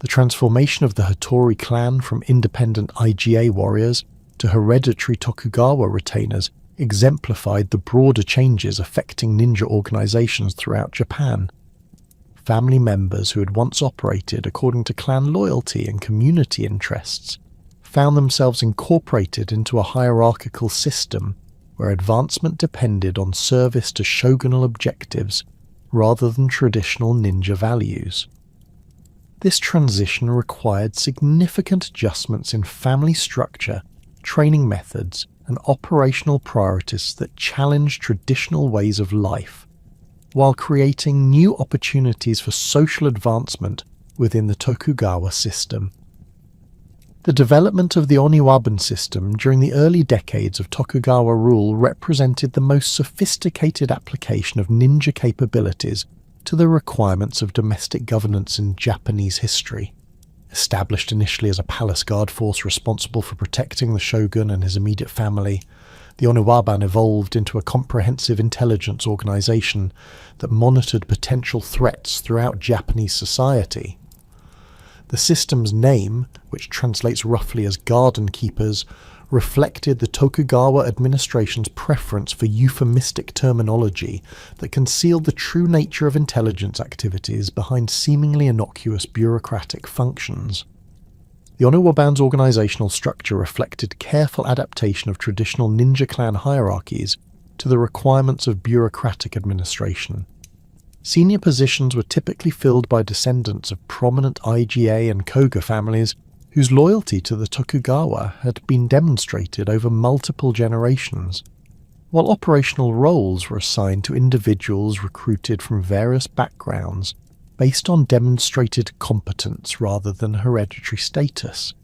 The transformation of the Hattori clan from independent IGA warriors to hereditary Tokugawa retainers exemplified the broader changes affecting ninja organizations throughout Japan. Family members who had once operated according to clan loyalty and community interests found themselves incorporated into a hierarchical system where advancement depended on service to shogunal objectives rather than traditional ninja values. This transition required significant adjustments in family structure, training methods, and operational priorities that challenged traditional ways of life, while creating new opportunities for social advancement within the Tokugawa system. The development of the Oniwaban system during the early decades of Tokugawa rule represented the most sophisticated application of ninja capabilities to the requirements of domestic governance in Japanese history. Established initially as a palace guard force responsible for protecting the shogun and his immediate family, the Oniwaban evolved into a comprehensive intelligence organization that monitored potential threats throughout Japanese society. The system's name, which translates roughly as garden keepers, reflected the Tokugawa administration's preference for euphemistic terminology that concealed the true nature of intelligence activities behind seemingly innocuous bureaucratic functions. The Oniwaban's organizational structure reflected careful adaptation of traditional ninja clan hierarchies to the requirements of bureaucratic administration. Senior positions were typically filled by descendants of prominent IGA and Koga families whose loyalty to the Tokugawa had been demonstrated over multiple generations, while operational roles were assigned to individuals recruited from various backgrounds based on demonstrated competence rather than hereditary status.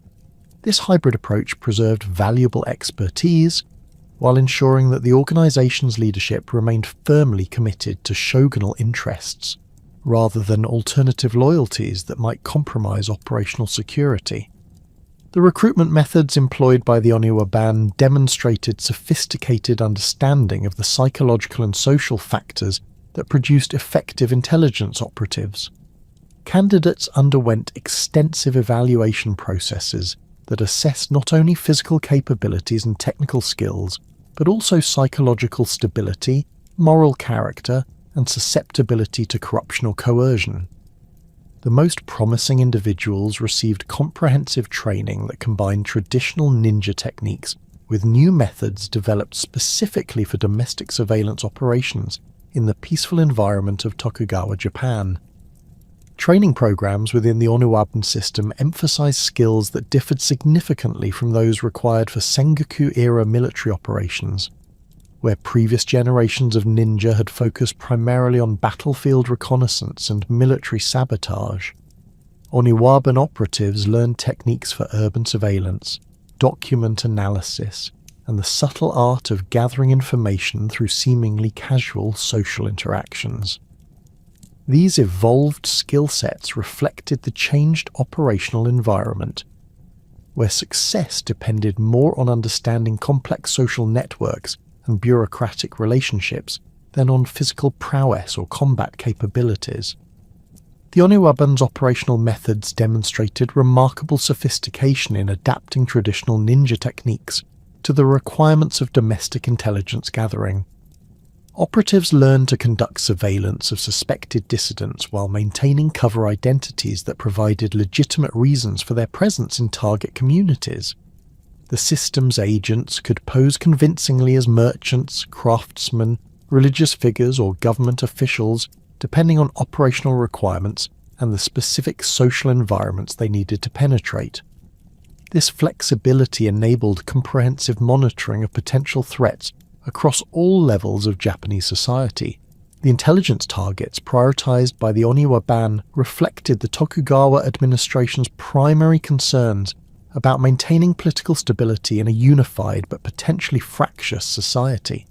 This hybrid approach preserved valuable expertise while ensuring that the organization's leadership remained firmly committed to shogunal interests rather than alternative loyalties that might compromise operational security. The recruitment methods employed by the Oniwaban demonstrated sophisticated understanding of the psychological and social factors that produced effective intelligence operatives. Candidates underwent extensive evaluation processes that assessed not only physical capabilities and technical skills, but also psychological stability, moral character, and susceptibility to corruption or coercion. The most promising individuals received comprehensive training that combined traditional ninja techniques with new methods developed specifically for domestic surveillance operations in the peaceful environment of Tokugawa, Japan. Training programs within the Oniwaban system emphasized skills that differed significantly from those required for Sengoku-era military operations, where previous generations of ninja had focused primarily on battlefield reconnaissance and military sabotage. Oniwaban operatives learned techniques for urban surveillance, document analysis, and the subtle art of gathering information through seemingly casual social interactions. These evolved skill sets reflected the changed operational environment, where success depended more on understanding complex social networks and bureaucratic relationships than on physical prowess or combat capabilities. The Oniwaban's operational methods demonstrated remarkable sophistication in adapting traditional ninja techniques to the requirements of domestic intelligence gathering. Operatives learned to conduct surveillance of suspected dissidents while maintaining cover identities that provided legitimate reasons for their presence in target communities. The system's agents could pose convincingly as merchants, craftsmen, religious figures, or government officials, depending on operational requirements and the specific social environments they needed to penetrate. This flexibility enabled comprehensive monitoring of potential threats across all levels of Japanese society, The intelligence targets prioritized by the Oniwa ban reflected the Tokugawa administration's primary concerns about maintaining political stability in a unified but potentially fractious society.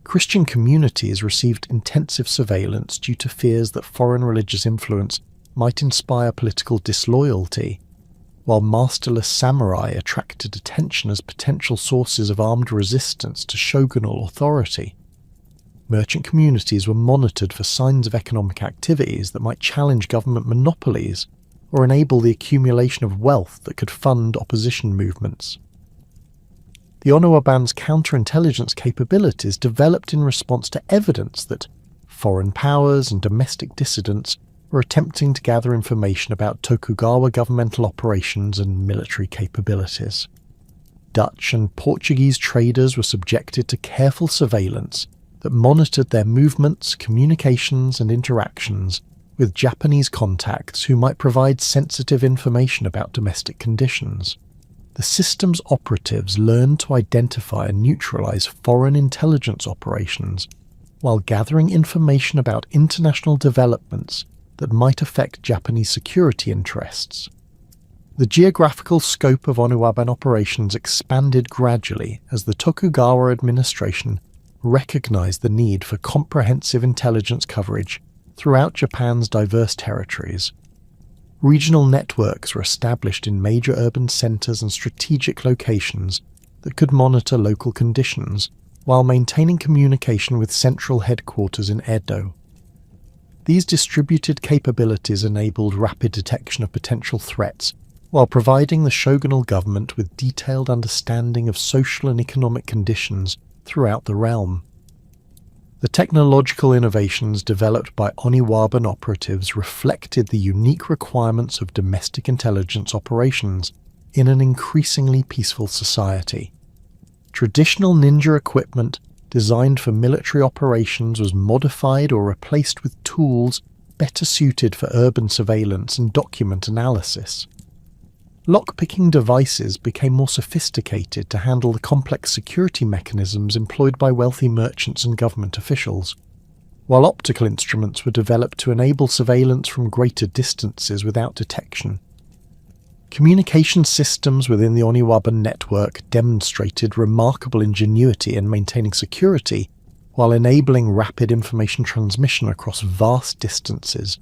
Christian communities received intensive surveillance due to fears that foreign religious influence might inspire political disloyalty, while masterless samurai attracted attention as potential sources of armed resistance to shogunal authority. Merchant communities were monitored for signs of economic activities that might challenge government monopolies or enable the accumulation of wealth that could fund opposition movements. The Oniwa ban's counterintelligence capabilities developed in response to evidence that foreign powers and domestic dissidents were attempting to gather information about Tokugawa governmental operations and military capabilities. Dutch and Portuguese traders were subjected to careful surveillance that monitored their movements, communications, and interactions with Japanese contacts who might provide sensitive information about domestic conditions. The system's operatives learned to identify and neutralize foreign intelligence operations while gathering information about international developments that might affect Japanese security interests. The geographical scope of Oniwa ban operations expanded gradually as the Tokugawa administration recognized the need for comprehensive intelligence coverage throughout Japan's diverse territories. Regional networks were established in major urban centers and strategic locations that could monitor local conditions while maintaining communication with central headquarters in Edo. These distributed capabilities enabled rapid detection of potential threats while providing the shogunal government with detailed understanding of social and economic conditions throughout the realm. The technological innovations developed by Oniwa ban operatives reflected the unique requirements of domestic intelligence operations in an increasingly peaceful society. Traditional ninja equipment designed for military operations was modified or replaced with tools better suited for urban surveillance and document analysis. Lockpicking devices became more sophisticated to handle the complex security mechanisms employed by wealthy merchants and government officials, while optical instruments were developed to enable surveillance from greater distances without detection. Communication systems within the Oniwa ban network demonstrated remarkable ingenuity in maintaining security while enabling rapid information transmission across vast distances.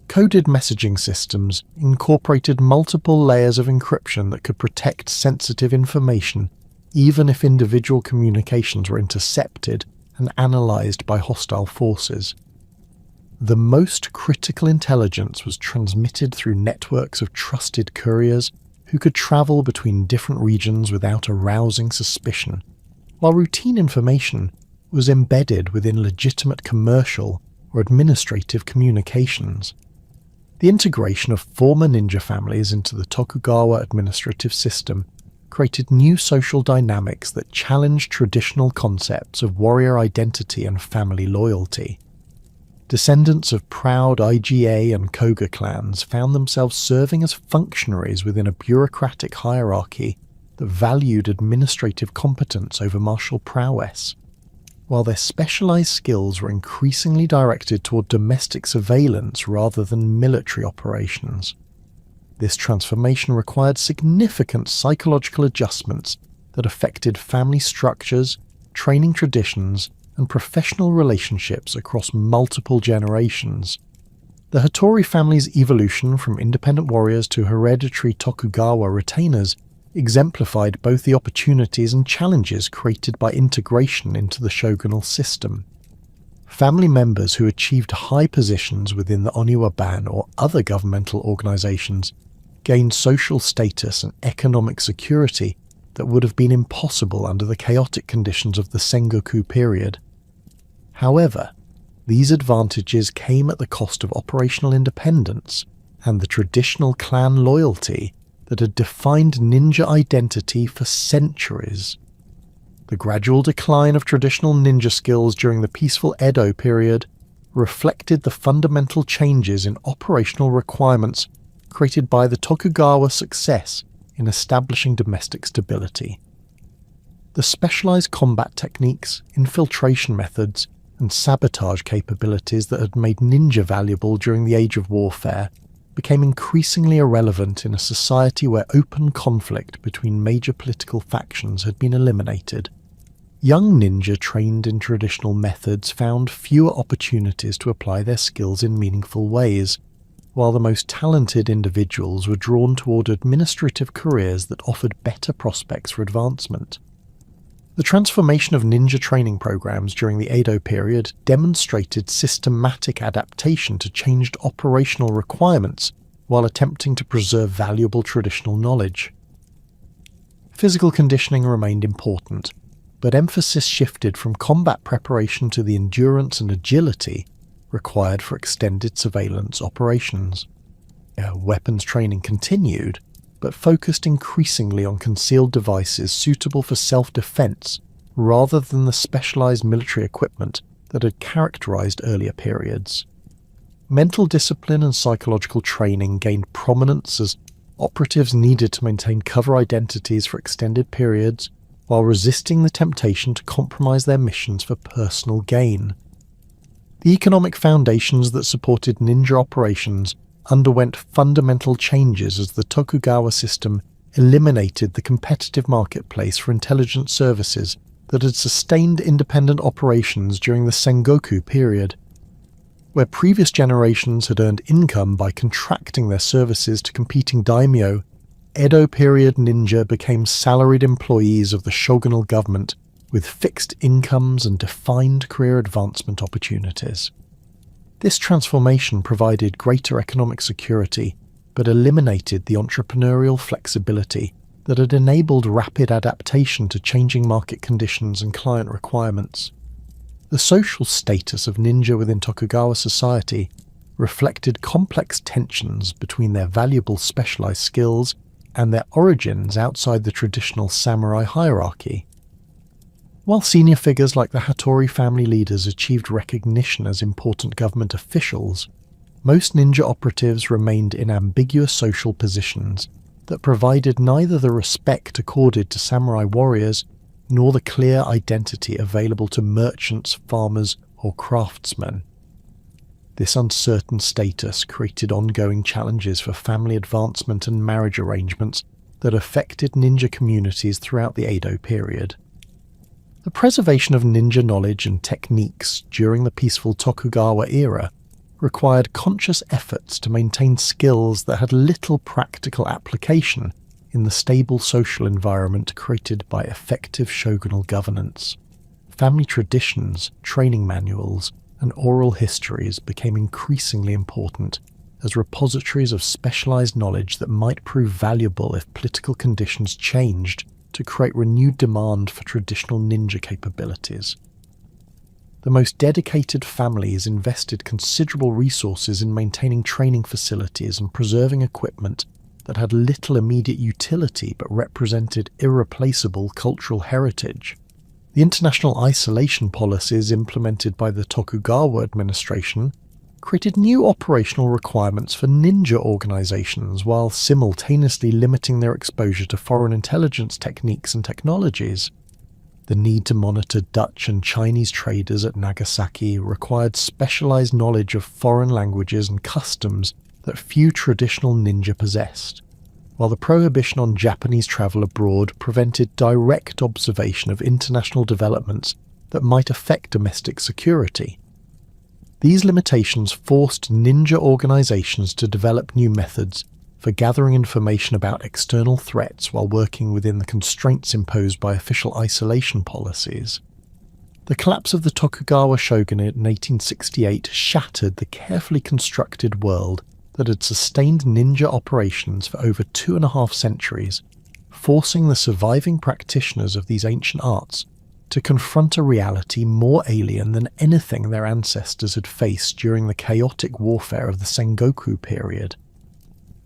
Coded messaging systems incorporated multiple layers of encryption that could protect sensitive information even if individual communications were intercepted and analyzed by hostile forces. The most critical intelligence was transmitted through networks of trusted couriers who could travel between different regions without arousing suspicion, while routine information was embedded within legitimate commercial or administrative communications. The integration of former ninja families into the Tokugawa administrative system created new social dynamics that challenged traditional concepts of warrior identity and family loyalty. Descendants of proud IGA and Koga clans found themselves serving as functionaries within a bureaucratic hierarchy that valued administrative competence over martial prowess, while their specialized skills were increasingly directed toward domestic surveillance rather than military operations. This transformation required significant psychological adjustments that affected family structures, training traditions, and professional relationships across multiple generations. The Hattori family's evolution from independent warriors to hereditary Tokugawa retainers exemplified both the opportunities and challenges created by integration into the shogunal system. Family members who achieved high positions within the Oniwa ban or other governmental organizations gained social status and economic security that would have been impossible under the chaotic conditions of the Sengoku period. However, these advantages came at the cost of operational independence and the traditional clan loyalty that had defined ninja identity for centuries. The gradual decline of traditional ninja skills during the peaceful Edo period reflected the fundamental changes in operational requirements created by the Tokugawa success in establishing domestic stability. The specialized combat techniques, infiltration methods, and sabotage capabilities that had made ninja valuable during the age of warfare became increasingly irrelevant in a society where open conflict between major political factions had been eliminated. Young ninja trained in traditional methods found fewer opportunities to apply their skills in meaningful ways, while the most talented individuals were drawn toward administrative careers that offered better prospects for advancement. The transformation of ninja training programs during the Edo period demonstrated systematic adaptation to changed operational requirements while attempting to preserve valuable traditional knowledge. Physical conditioning remained important, but emphasis shifted from combat preparation to the endurance and agility required for extended surveillance operations. Weapons training continued, but focused increasingly on concealed devices suitable for self-defense rather than the specialized military equipment that had characterized earlier periods. Mental discipline and psychological training gained prominence as operatives needed to maintain cover identities for extended periods while resisting the temptation to compromise their missions for personal gain. The economic foundations that supported ninja operations underwent fundamental changes as the Tokugawa system eliminated the competitive marketplace for intelligence services that had sustained independent operations during the Sengoku period. Where previous generations had earned income by contracting their services to competing daimyo, Edo period ninja became salaried employees of the shogunal government with fixed incomes and defined career advancement opportunities. This transformation provided greater economic security, but eliminated the entrepreneurial flexibility that had enabled rapid adaptation to changing market conditions and client requirements. The social status of ninja within Tokugawa society reflected complex tensions between their valuable specialized skills and their origins outside the traditional samurai hierarchy. While senior figures like the Hattori family leaders achieved recognition as important government officials, most ninja operatives remained in ambiguous social positions that provided neither the respect accorded to samurai warriors nor the clear identity available to merchants, farmers, or craftsmen. This uncertain status created ongoing challenges for family advancement and marriage arrangements that affected ninja communities throughout the Edo period. The preservation of ninja knowledge and techniques during the peaceful Tokugawa era required conscious efforts to maintain skills that had little practical application in the stable social environment created by effective shogunal governance. Family traditions, training manuals, and oral histories became increasingly important as repositories of specialized knowledge that might prove valuable if political conditions changed to create renewed demand for traditional ninja capabilities. The most dedicated families invested considerable resources in maintaining training facilities and preserving equipment that had little immediate utility but represented irreplaceable cultural heritage. The international isolation policies implemented by the Tokugawa administration created new operational requirements for ninja organizations while simultaneously limiting their exposure to foreign intelligence techniques and technologies. The need to monitor Dutch and Chinese traders at Nagasaki required specialized knowledge of foreign languages and customs that few traditional ninja possessed, while the prohibition on Japanese travel abroad prevented direct observation of international developments that might affect domestic security. These limitations forced ninja organizations to develop new methods for gathering information about external threats while working within the constraints imposed by official isolation policies. The collapse of the Tokugawa shogunate in 1868 shattered the carefully constructed world that had sustained ninja operations for over 2.5 centuries, forcing the surviving practitioners of these ancient arts to confront a reality more alien than anything their ancestors had faced during the chaotic warfare of the Sengoku period.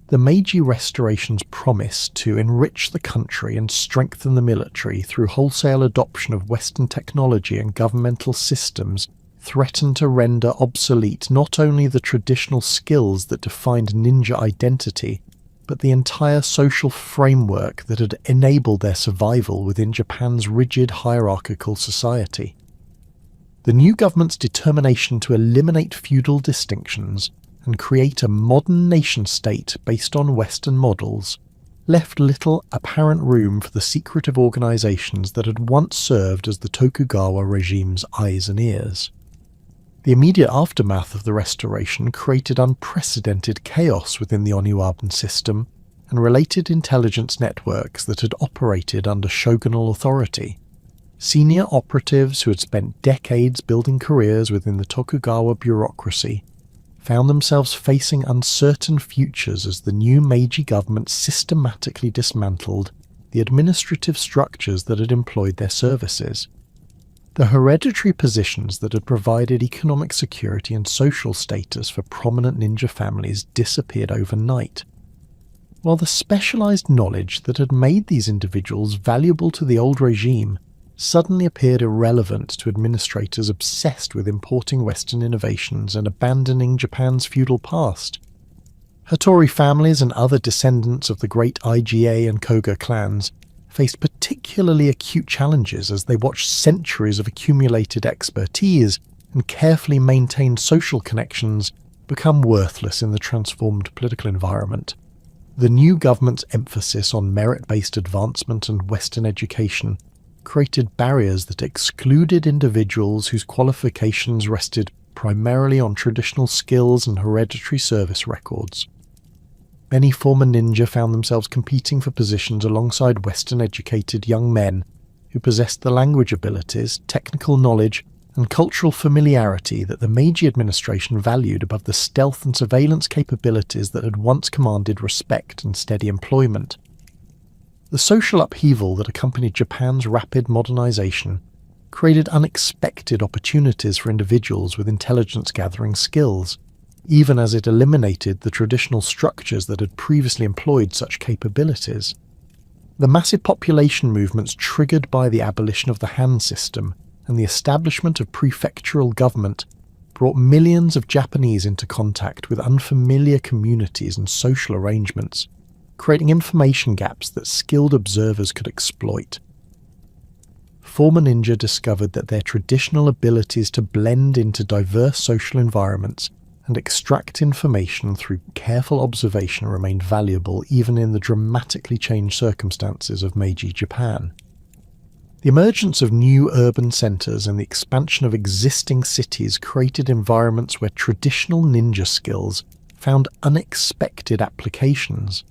The Meiji Restoration's promise to enrich the country and strengthen the military through wholesale adoption of Western technology and governmental systems threatened to render obsolete not only the traditional skills that defined ninja identity, but the entire social framework that had enabled their survival within Japan's rigid hierarchical society. The new government's determination to eliminate feudal distinctions and create a modern nation-state based on Western models left little apparent room for the secretive organizations that had once served as the Tokugawa regime's eyes and ears. The immediate aftermath of the restoration created unprecedented chaos within the Oniwaban system and related intelligence networks that had operated under shogunal authority. Senior operatives who had spent decades building careers within the Tokugawa bureaucracy found themselves facing uncertain futures as the new Meiji government systematically dismantled the administrative structures that had employed their services. The hereditary positions that had provided economic security and social status for prominent ninja families disappeared overnight, while the specialized knowledge that had made these individuals valuable to the old regime suddenly appeared irrelevant to administrators obsessed with importing Western innovations and abandoning Japan's feudal past. Hattori families and other descendants of the great IGA and Koga clans faced particularly acute challenges as they watched centuries of accumulated expertise and carefully maintained social connections become worthless in the transformed political environment. The new government's emphasis on merit-based advancement and Western education created barriers that excluded individuals whose qualifications rested primarily on traditional skills and hereditary service records. Many former ninja found themselves competing for positions alongside Western-educated young men who possessed the language abilities, technical knowledge, and cultural familiarity that the Meiji administration valued above the stealth and surveillance capabilities that had once commanded respect and steady employment. The social upheaval that accompanied Japan's rapid modernization created unexpected opportunities for individuals with intelligence-gathering skills, even as it eliminated the traditional structures that had previously employed such capabilities. The massive population movements triggered by the abolition of the Han system and the establishment of prefectural government brought millions of Japanese into contact with unfamiliar communities and social arrangements, creating information gaps that skilled observers could exploit. Former ninja discovered that their traditional abilities to blend into diverse social environments and extract information through careful observation remained valuable even in the dramatically changed circumstances of Meiji Japan. The emergence of new urban centers and the expansion of existing cities created environments where traditional ninja skills found unexpected applications.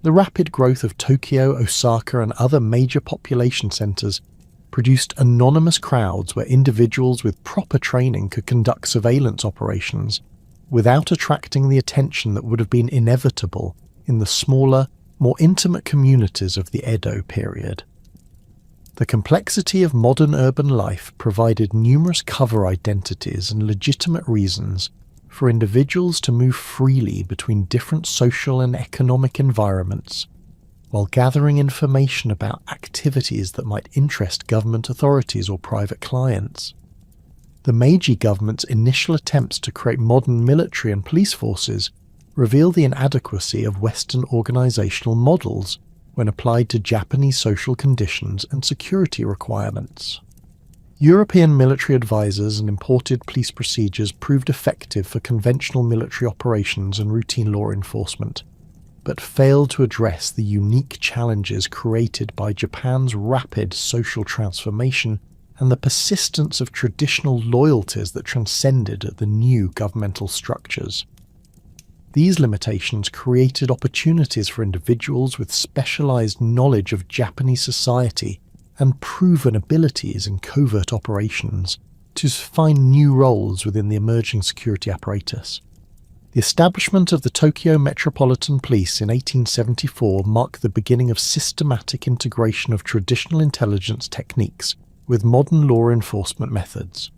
The rapid growth of Tokyo, Osaka, and other major population centers produced anonymous crowds where individuals with proper training could conduct surveillance operations without attracting the attention that would have been inevitable in the smaller, more intimate communities of the Edo period. The complexity of modern urban life provided numerous cover identities and legitimate reasons for individuals to move freely between different social and economic environments, while gathering information about activities that might interest government authorities or private clients. The Meiji government's initial attempts to create modern military and police forces reveal the inadequacy of Western organizational models when applied to Japanese social conditions and security requirements. European military advisors and imported police procedures proved effective for conventional military operations and routine law enforcement, but failed to address the unique challenges created by Japan's rapid social transformation and the persistence of traditional loyalties that transcended the new governmental structures. These limitations created opportunities for individuals with specialized knowledge of Japanese society and proven abilities in covert operations to find new roles within the emerging security apparatus. The establishment of the Tokyo Metropolitan Police in 1874 marked the beginning of systematic integration of traditional intelligence techniques with modern law enforcement methods.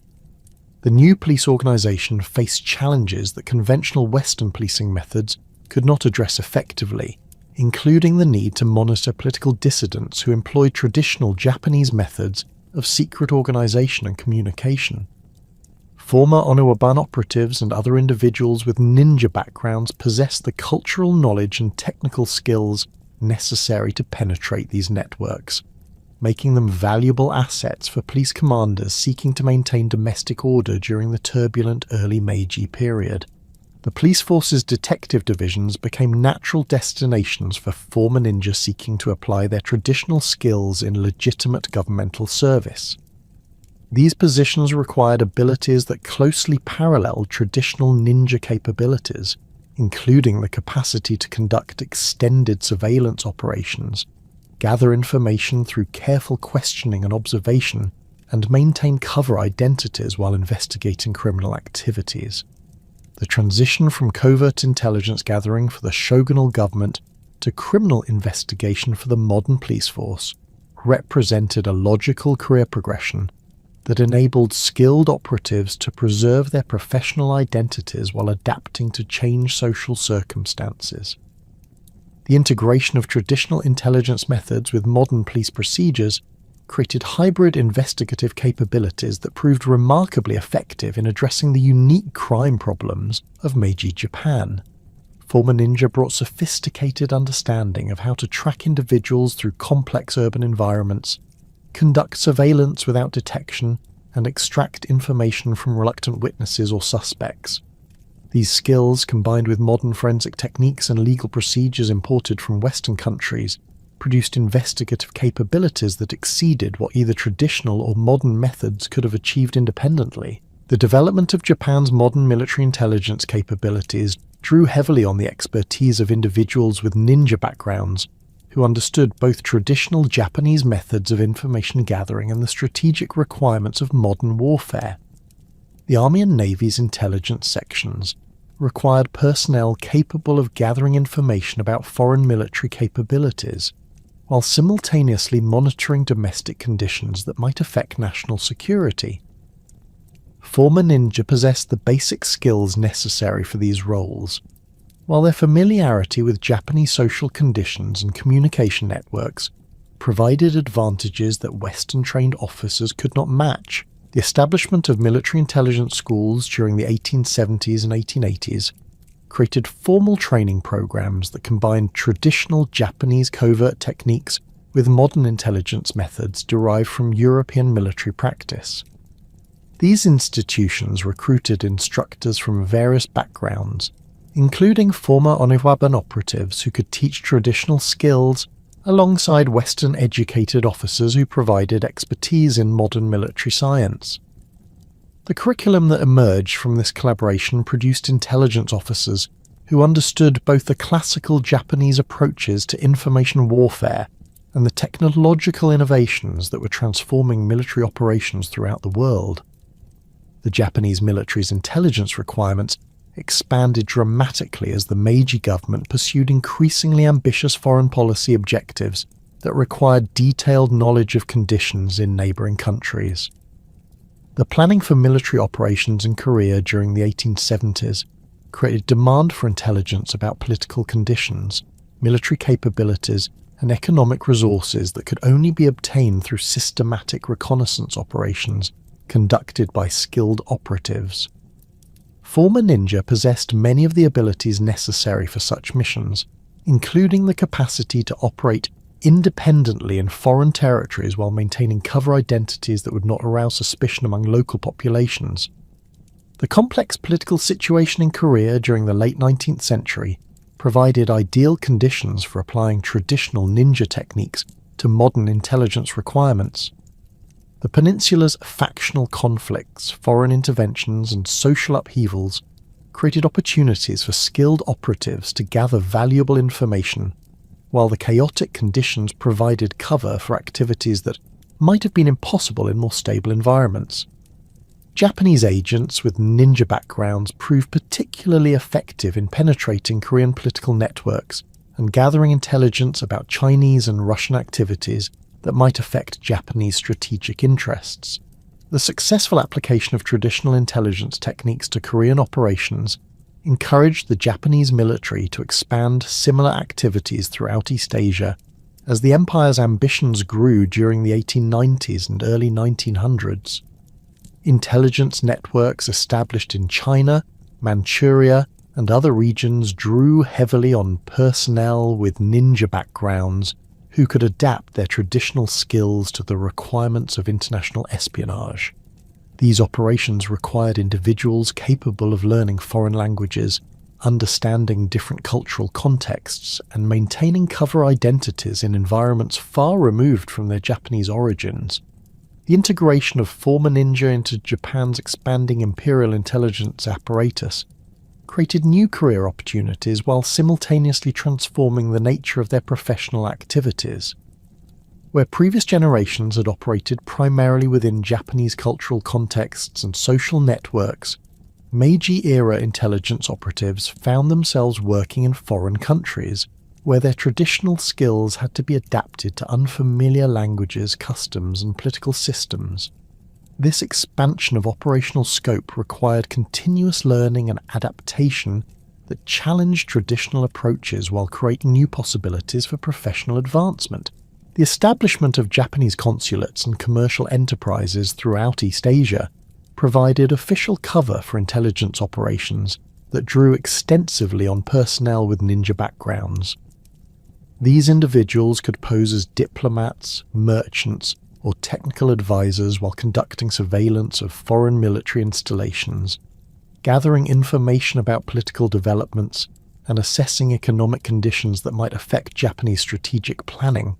The new police organization faced challenges that conventional Western policing methods could not address effectively, including the need to monitor political dissidents who employed traditional Japanese methods of secret organization and communication. Former Oniwaban operatives and other individuals with ninja backgrounds possessed the cultural knowledge and technical skills necessary to penetrate these networks, making them valuable assets for police commanders seeking to maintain domestic order during the turbulent early Meiji period. The police force's detective divisions became natural destinations for former ninja seeking to apply their traditional skills in legitimate governmental service. These positions required abilities that closely paralleled traditional ninja capabilities, including the capacity to conduct extended surveillance operations, gather information through careful questioning and observation, and maintain cover identities while investigating criminal activities. The transition from covert intelligence gathering for the shogunal government to criminal investigation for the modern police force represented a logical career progression that enabled skilled operatives to preserve their professional identities while adapting to changed social circumstances. The integration of traditional intelligence methods with modern police procedures created hybrid investigative capabilities that proved remarkably effective in addressing the unique crime problems of Meiji Japan. Former ninja brought sophisticated understanding of how to track individuals through complex urban environments, conduct surveillance without detection, and extract information from reluctant witnesses or suspects. These skills, combined with modern forensic techniques and legal procedures imported from Western countries, produced investigative capabilities that exceeded what either traditional or modern methods could have achieved independently. The development of Japan's modern military intelligence capabilities drew heavily on the expertise of individuals with ninja backgrounds who understood both traditional Japanese methods of information gathering and the strategic requirements of modern warfare. The Army and Navy's intelligence sections required personnel capable of gathering information about foreign military capabilities, while simultaneously monitoring domestic conditions that might affect national security. Former ninja possessed the basic skills necessary for these roles, while their familiarity with Japanese social conditions and communication networks provided advantages that Western-trained officers could not match. The establishment of military intelligence schools during the 1870s and 1880s created formal training programs that combined traditional Japanese covert techniques with modern intelligence methods derived from European military practice. These institutions recruited instructors from various backgrounds, including former Oniwaban operatives who could teach traditional skills alongside Western-educated officers who provided expertise in modern military science. The curriculum that emerged from this collaboration produced intelligence officers who understood both the classical Japanese approaches to information warfare and the technological innovations that were transforming military operations throughout the world. The Japanese military's intelligence requirements expanded dramatically as the Meiji government pursued increasingly ambitious foreign policy objectives that required detailed knowledge of conditions in neighbouring countries. The planning for military operations in Korea during the 1870s created demand for intelligence about political conditions, military capabilities, and economic resources that could only be obtained through systematic reconnaissance operations conducted by skilled operatives. Former ninja possessed many of the abilities necessary for such missions, including the capacity to operate independently in foreign territories while maintaining cover identities that would not arouse suspicion among local populations. The complex political situation in Korea during the late 19th century provided ideal conditions for applying traditional ninja techniques to modern intelligence requirements. The peninsula's factional conflicts, foreign interventions, and social upheavals created opportunities for skilled operatives to gather valuable information, while the chaotic conditions provided cover for activities that might have been impossible in more stable environments. Japanese agents with ninja backgrounds proved particularly effective in penetrating Korean political networks and gathering intelligence about Chinese and Russian activities that might affect Japanese strategic interests. The successful application of traditional intelligence techniques to Korean operations encouraged the Japanese military to expand similar activities throughout East Asia as the empire's ambitions grew during the 1890s and early 1900s. Intelligence networks established in China, Manchuria, and other regions drew heavily on personnel with ninja backgrounds who could adapt their traditional skills to the requirements of international espionage. These operations required individuals capable of learning foreign languages, understanding different cultural contexts, and maintaining cover identities in environments far removed from their Japanese origins. The integration of former ninja into Japan's expanding imperial intelligence apparatus created new career opportunities while simultaneously transforming the nature of their professional activities. Where previous generations had operated primarily within Japanese cultural contexts and social networks, Meiji-era intelligence operatives found themselves working in foreign countries, where their traditional skills had to be adapted to unfamiliar languages, customs, and political systems. This expansion of operational scope required continuous learning and adaptation that challenged traditional approaches while creating new possibilities for professional advancement. The establishment of Japanese consulates and commercial enterprises throughout East Asia provided official cover for intelligence operations that drew extensively on personnel with ninja backgrounds. These individuals could pose as diplomats, merchants, or technical advisors while conducting surveillance of foreign military installations, gathering information about political developments, and assessing economic conditions that might affect Japanese strategic planning.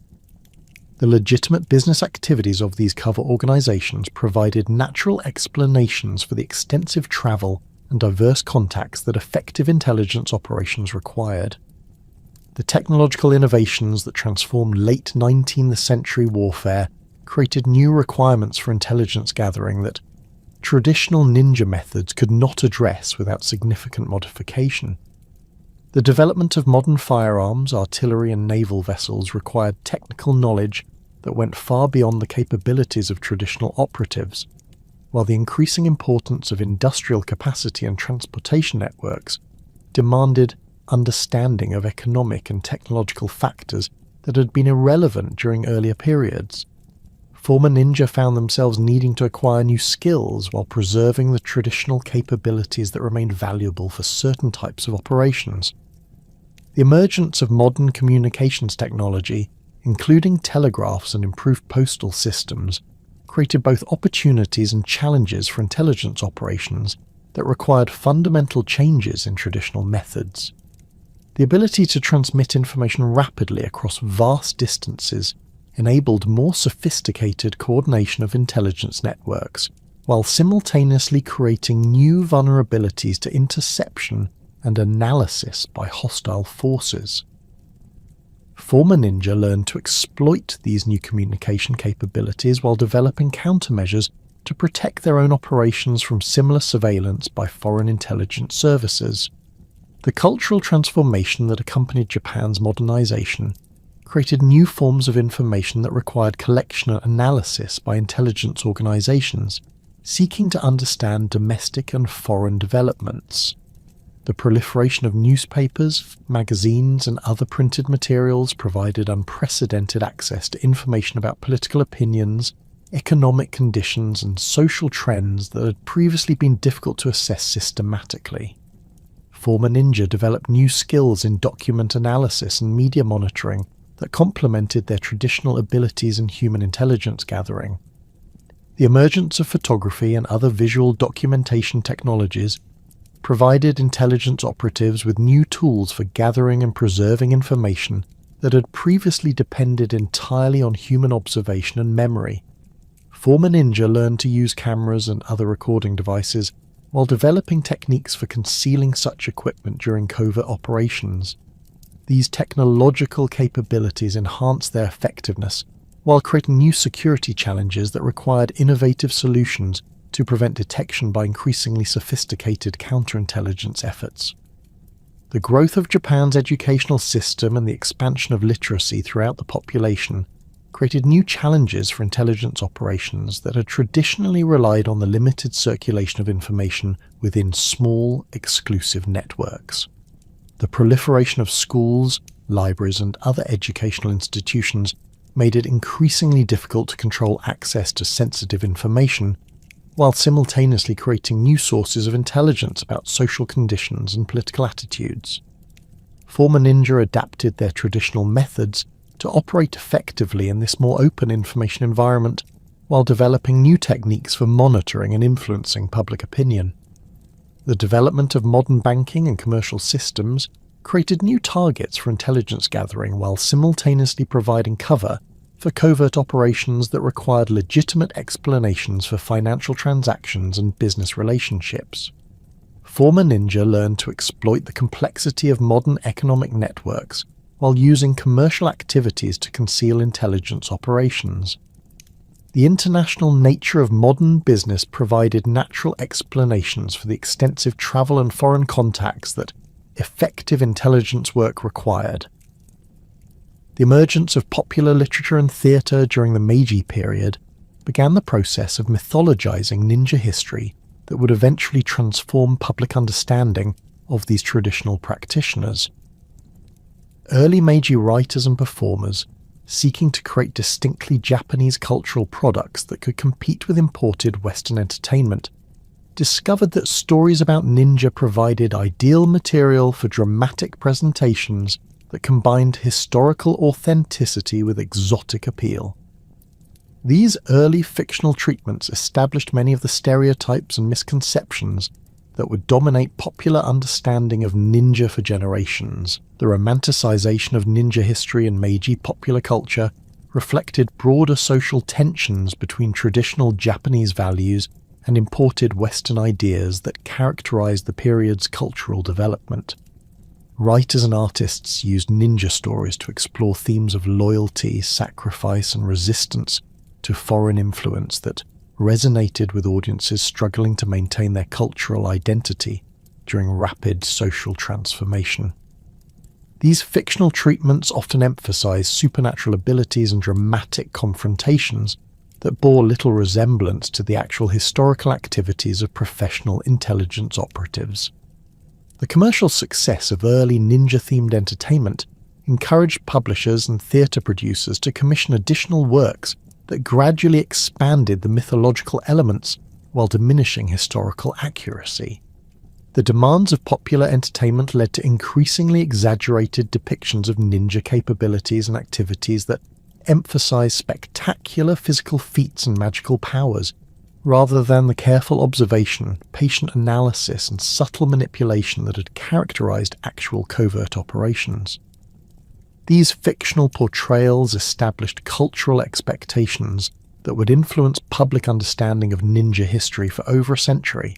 The legitimate business activities of these cover organizations provided natural explanations for the extensive travel and diverse contacts that effective intelligence operations required. The technological innovations that transformed late 19th century warfare created new requirements for intelligence gathering that traditional ninja methods could not address without significant modification. The development of modern firearms, artillery, and naval vessels required technical knowledge that went far beyond the capabilities of traditional operatives, while the increasing importance of industrial capacity and transportation networks demanded understanding of economic and technological factors that had been irrelevant during earlier periods. Former ninja found themselves needing to acquire new skills while preserving the traditional capabilities that remained valuable for certain types of operations. The emergence of modern communications technology, including telegraphs and improved postal systems, created both opportunities and challenges for intelligence operations that required fundamental changes in traditional methods. The ability to transmit information rapidly across vast distances enabled more sophisticated coordination of intelligence networks, while simultaneously creating new vulnerabilities to interception and analysis by hostile forces. Former ninja learned to exploit these new communication capabilities while developing countermeasures to protect their own operations from similar surveillance by foreign intelligence services. The cultural transformation that accompanied Japan's modernization created new forms of information that required collection and analysis by intelligence organizations, seeking to understand domestic and foreign developments. The proliferation of newspapers, magazines, and other printed materials provided unprecedented access to information about political opinions, economic conditions, and social trends that had previously been difficult to assess systematically. Former ninja developed new skills in document analysis and media monitoring that complemented their traditional abilities in human intelligence gathering. The emergence of photography and other visual documentation technologies provided intelligence operatives with new tools for gathering and preserving information that had previously depended entirely on human observation and memory. Former ninja learned to use cameras and other recording devices while developing techniques for concealing such equipment during covert operations. These technological capabilities enhanced their effectiveness while creating new security challenges that required innovative solutions to prevent detection by increasingly sophisticated counterintelligence efforts. The growth of Japan's educational system and the expansion of literacy throughout the population created new challenges for intelligence operations that had traditionally relied on the limited circulation of information within small, exclusive networks. The proliferation of schools, libraries, and other educational institutions made it increasingly difficult to control access to sensitive information, while simultaneously creating new sources of intelligence about social conditions and political attitudes. Former ninja adapted their traditional methods to to operate effectively in this more open information environment while developing new techniques for monitoring and influencing public opinion. The development of modern banking and commercial systems created new targets for intelligence gathering while simultaneously providing cover for covert operations that required legitimate explanations for financial transactions and business relationships. Former ninja learned to exploit the complexity of modern economic networks while using commercial activities to conceal intelligence operations. The international nature of modern business provided natural explanations for the extensive travel and foreign contacts that effective intelligence work required. The emergence of popular literature and theatre during the Meiji period began the process of mythologizing ninja history that would eventually transform public understanding of these traditional practitioners. Early Meiji writers and performers, seeking to create distinctly Japanese cultural products that could compete with imported Western entertainment, discovered that stories about ninja provided ideal material for dramatic presentations that combined historical authenticity with exotic appeal. These early fictional treatments established many of the stereotypes and misconceptions that would dominate popular understanding of ninja for generations. The romanticization of ninja history in Meiji popular culture reflected broader social tensions between traditional Japanese values and imported Western ideas that characterized the period's cultural development. Writers and artists used ninja stories to explore themes of loyalty, sacrifice, and resistance to foreign influence that resonated with audiences struggling to maintain their cultural identity during rapid social transformation. These fictional treatments often emphasized supernatural abilities and dramatic confrontations that bore little resemblance to the actual historical activities of professional intelligence operatives. The commercial success of early ninja-themed entertainment encouraged publishers and theatre producers to commission additional works that gradually expanded the mythological elements while diminishing historical accuracy. The demands of popular entertainment led to increasingly exaggerated depictions of ninja capabilities and activities that emphasized spectacular physical feats and magical powers, rather than the careful observation, patient analysis, and subtle manipulation that had characterized actual covert operations. These fictional portrayals established cultural expectations that would influence public understanding of ninja history for over a century.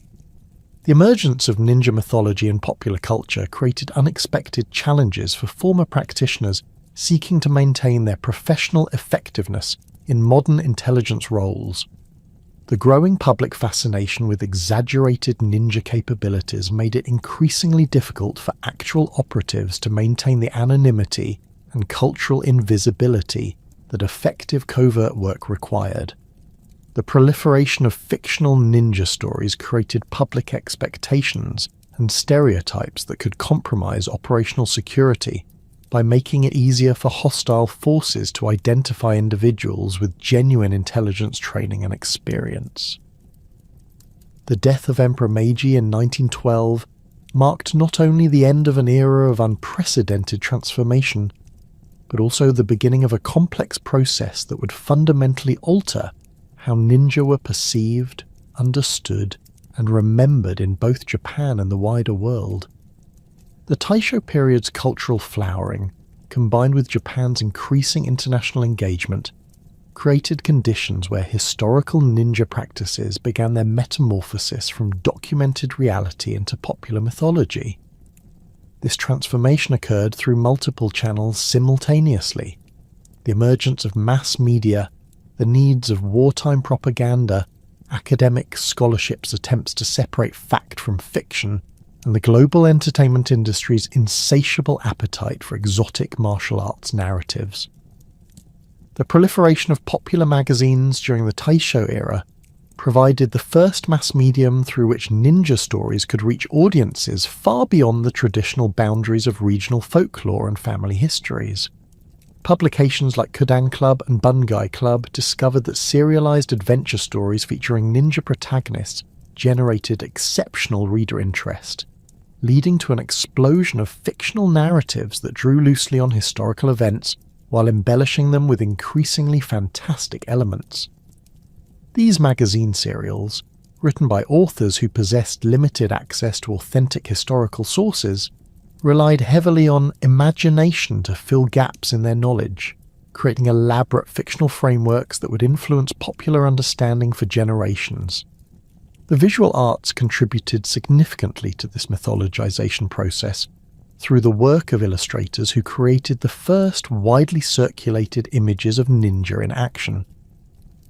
The emergence of ninja mythology in popular culture created unexpected challenges for former practitioners seeking to maintain their professional effectiveness in modern intelligence roles. The growing public fascination with exaggerated ninja capabilities made it increasingly difficult for actual operatives to maintain the anonymity and cultural invisibility that effective covert work required. The proliferation of fictional ninja stories created public expectations and stereotypes that could compromise operational security by making it easier for hostile forces to identify individuals with genuine intelligence training and experience. The death of Emperor Meiji in 1912 marked not only the end of an era of unprecedented transformation, but also the beginning of a complex process that would fundamentally alter how ninja were perceived, understood, and remembered in both Japan and the wider world. The Taisho period's cultural flowering, combined with Japan's increasing international engagement, created conditions where historical ninja practices began their metamorphosis from documented reality into popular mythology. This transformation occurred through multiple channels simultaneously: the emergence of mass media, the needs of wartime propaganda, academic scholarship's attempts to separate fact from fiction, and the global entertainment industry's insatiable appetite for exotic martial arts narratives. The proliferation of popular magazines during the Taisho era provided the first mass medium through which ninja stories could reach audiences far beyond the traditional boundaries of regional folklore and family histories. Publications like Kodan Club and Bungai Club discovered that serialized adventure stories featuring ninja protagonists generated exceptional reader interest, leading to an explosion of fictional narratives that drew loosely on historical events while embellishing them with increasingly fantastic elements. These magazine serials, written by authors who possessed limited access to authentic historical sources, relied heavily on imagination to fill gaps in their knowledge, creating elaborate fictional frameworks that would influence popular understanding for generations. The visual arts contributed significantly to this mythologization process through the work of illustrators who created the first widely circulated images of ninja in action.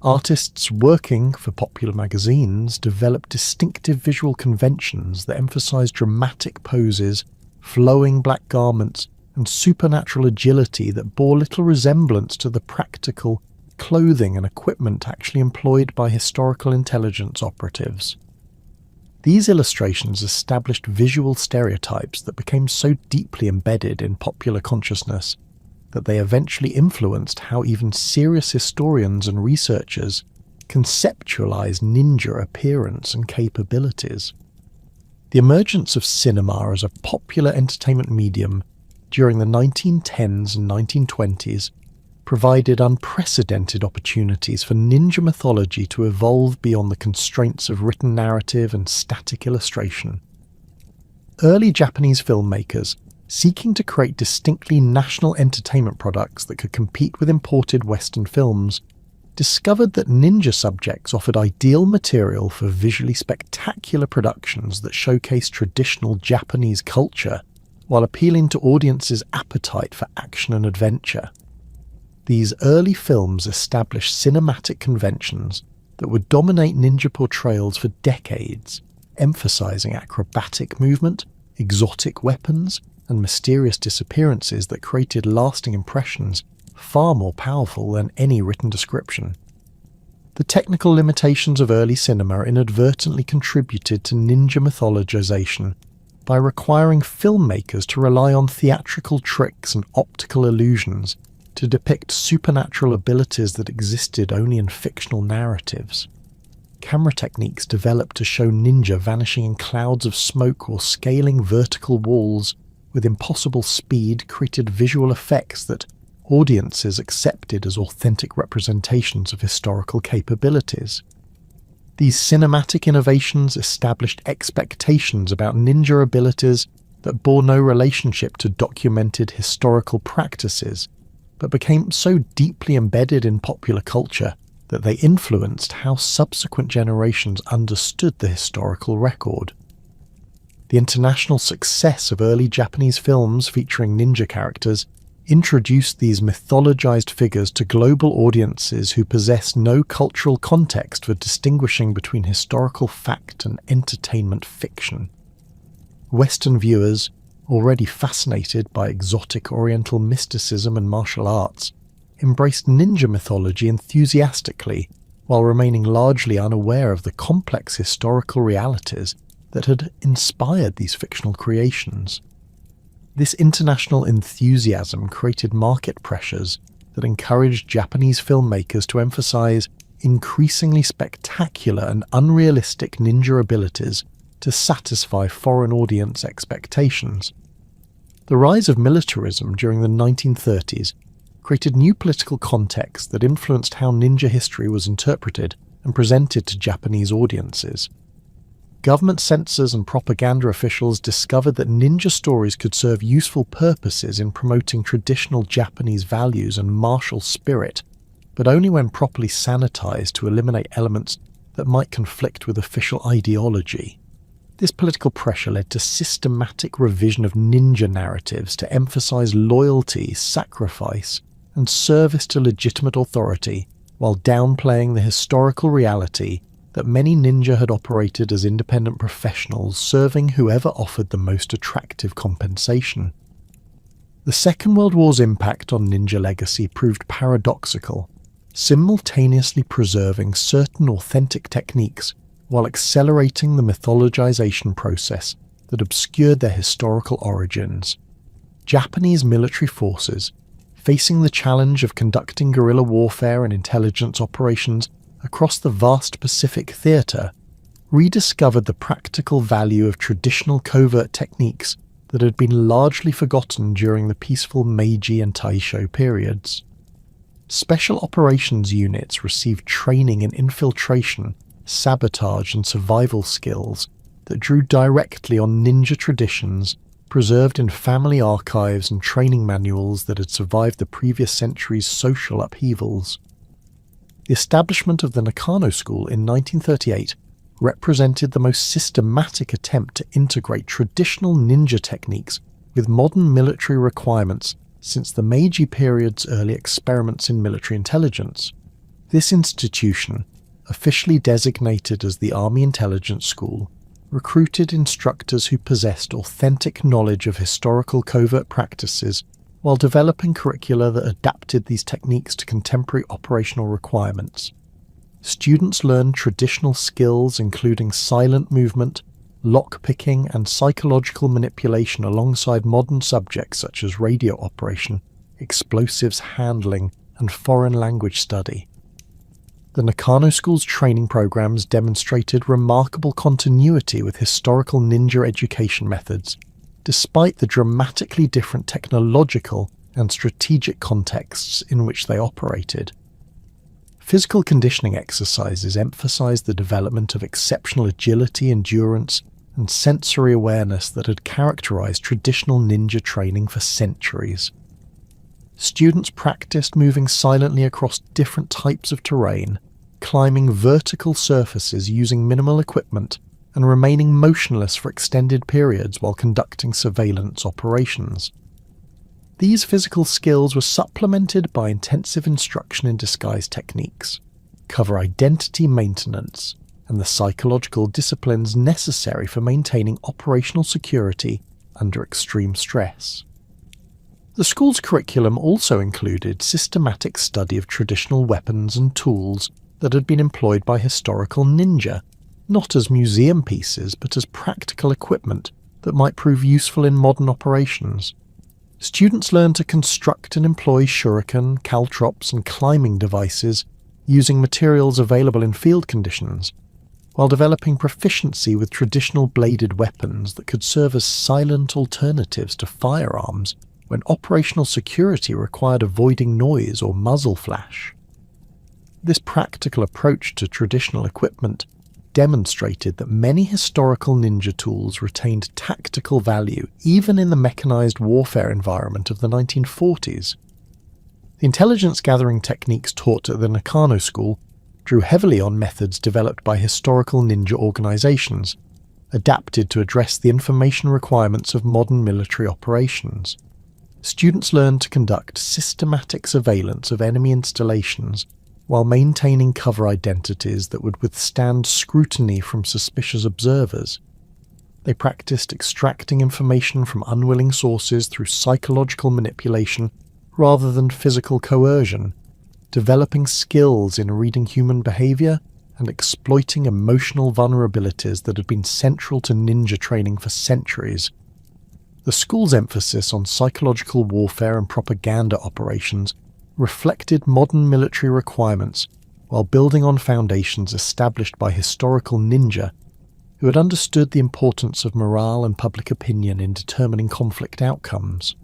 Artists working for popular magazines developed distinctive visual conventions that emphasized dramatic poses, flowing black garments, and supernatural agility that bore little resemblance to the practical clothing and equipment actually employed by historical intelligence operatives. These illustrations established visual stereotypes that became so deeply embedded in popular consciousness that they eventually influenced how even serious historians and researchers conceptualize ninja appearance and capabilities. The emergence of cinema as a popular entertainment medium during the 1910s and 1920s provided unprecedented opportunities for ninja mythology to evolve beyond the constraints of written narrative and static illustration. Early Japanese filmmakers, seeking to create distinctly national entertainment products that could compete with imported Western films, discovered that ninja subjects offered ideal material for visually spectacular productions that showcased traditional Japanese culture while appealing to audiences' appetite for action and adventure. These early films established cinematic conventions that would dominate ninja portrayals for decades, emphasizing acrobatic movement, exotic weapons, and mysterious disappearances that created lasting impressions far more powerful than any written description. The technical limitations of early cinema inadvertently contributed to ninja mythologization by requiring filmmakers to rely on theatrical tricks and optical illusions to depict supernatural abilities that existed only in fictional narratives. Camera techniques developed to show ninja vanishing in clouds of smoke or scaling vertical walls with impossible speed created visual effects that audiences accepted as authentic representations of historical capabilities. These cinematic innovations established expectations about ninja abilities that bore no relationship to documented historical practices, but became so deeply embedded in popular culture that they influenced how subsequent generations understood the historical record. The international success of early Japanese films featuring ninja characters introduced these mythologized figures to global audiences who possess no cultural context for distinguishing between historical fact and entertainment fiction. Western viewers, already fascinated by exotic Oriental mysticism and martial arts, embraced ninja mythology enthusiastically while remaining largely unaware of the complex historical realities that had inspired these fictional creations. This international enthusiasm created market pressures that encouraged Japanese filmmakers to emphasize increasingly spectacular and unrealistic ninja abilities to satisfy foreign audience expectations. The rise of militarism during the 1930s created new political contexts that influenced how ninja history was interpreted and presented to Japanese audiences. Government censors and propaganda officials discovered that ninja stories could serve useful purposes in promoting traditional Japanese values and martial spirit, but only when properly sanitized to eliminate elements that might conflict with official ideology. This political pressure led to systematic revision of ninja narratives to emphasize loyalty, sacrifice, and service to legitimate authority, while downplaying the historical reality that many ninja had operated as independent professionals serving whoever offered the most attractive compensation. The Second World War's impact on ninja legacy proved paradoxical, simultaneously preserving certain authentic techniques while accelerating the mythologization process that obscured their historical origins. Japanese military forces, facing the challenge of conducting guerrilla warfare and intelligence operations across the vast Pacific theater, rediscovered the practical value of traditional covert techniques that had been largely forgotten during the peaceful Meiji and Taisho periods. Special operations units received training in infiltration, sabotage and survival skills that drew directly on ninja traditions preserved in family archives and training manuals that had survived the previous century's social upheavals. The establishment of the Nakano School in 1938 represented the most systematic attempt to integrate traditional ninja techniques with modern military requirements since the Meiji period's early experiments in military intelligence. This institution, officially designated as the Army Intelligence School, recruited instructors who possessed authentic knowledge of historical covert practices while developing curricula that adapted these techniques to contemporary operational requirements. Students learned traditional skills including silent movement, lock-picking and psychological manipulation alongside modern subjects such as radio operation, explosives handling, and foreign language study. The Nakano School's training programs demonstrated remarkable continuity with historical ninja education methods, despite the dramatically different technological and strategic contexts in which they operated. Physical conditioning exercises emphasized the development of exceptional agility, endurance, and sensory awareness that had characterized traditional ninja training for centuries. Students practiced moving silently across different types of terrain, climbing vertical surfaces using minimal equipment, and remaining motionless for extended periods while conducting surveillance operations. These physical skills were supplemented by intensive instruction in disguise techniques, cover identity maintenance, and the psychological disciplines necessary for maintaining operational security under extreme stress. The school's curriculum also included systematic study of traditional weapons and tools that had been employed by historical ninja, not as museum pieces but as practical equipment that might prove useful in modern operations. Students learned to construct and employ shuriken, caltrops and climbing devices using materials available in field conditions, while developing proficiency with traditional bladed weapons that could serve as silent alternatives to firearms when operational security required avoiding noise or muzzle flash. This practical approach to traditional equipment demonstrated that many historical ninja tools retained tactical value even in the mechanized warfare environment of the 1940s. The intelligence gathering techniques taught at the Nakano School drew heavily on methods developed by historical ninja organizations, adapted to address the information requirements of modern military operations. Students learned to conduct systematic surveillance of enemy installations while maintaining cover identities that would withstand scrutiny from suspicious observers. They practiced extracting information from unwilling sources through psychological manipulation rather than physical coercion, developing skills in reading human behavior and exploiting emotional vulnerabilities that had been central to ninja training for centuries. The school's emphasis on psychological warfare and propaganda operations reflected modern military requirements while building on foundations established by historical ninja who had understood the importance of morale and public opinion in determining conflict outcomes.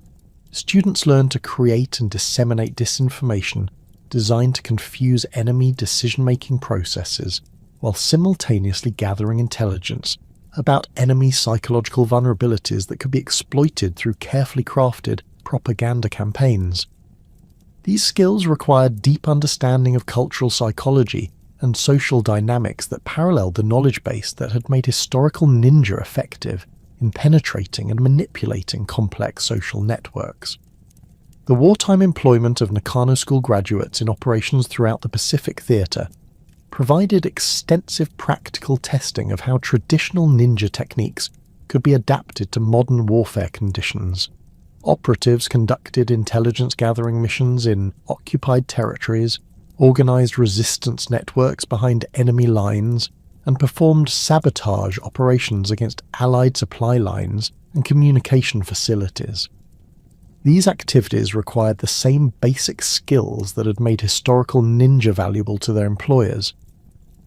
Students learned to create and disseminate disinformation designed to confuse enemy decision-making processes while simultaneously gathering intelligence about enemy psychological vulnerabilities that could be exploited through carefully crafted propaganda campaigns. These skills required deep understanding of cultural psychology and social dynamics that paralleled the knowledge base that had made historical ninja effective in penetrating and manipulating complex social networks. The wartime employment of Nakano School graduates in operations throughout the Pacific Theater provided extensive practical testing of how traditional ninja techniques could be adapted to modern warfare conditions. Operatives conducted intelligence-gathering missions in occupied territories, organized resistance networks behind enemy lines, and performed sabotage operations against Allied supply lines and communication facilities. These activities required the same basic skills that had made historical ninja valuable to their employers: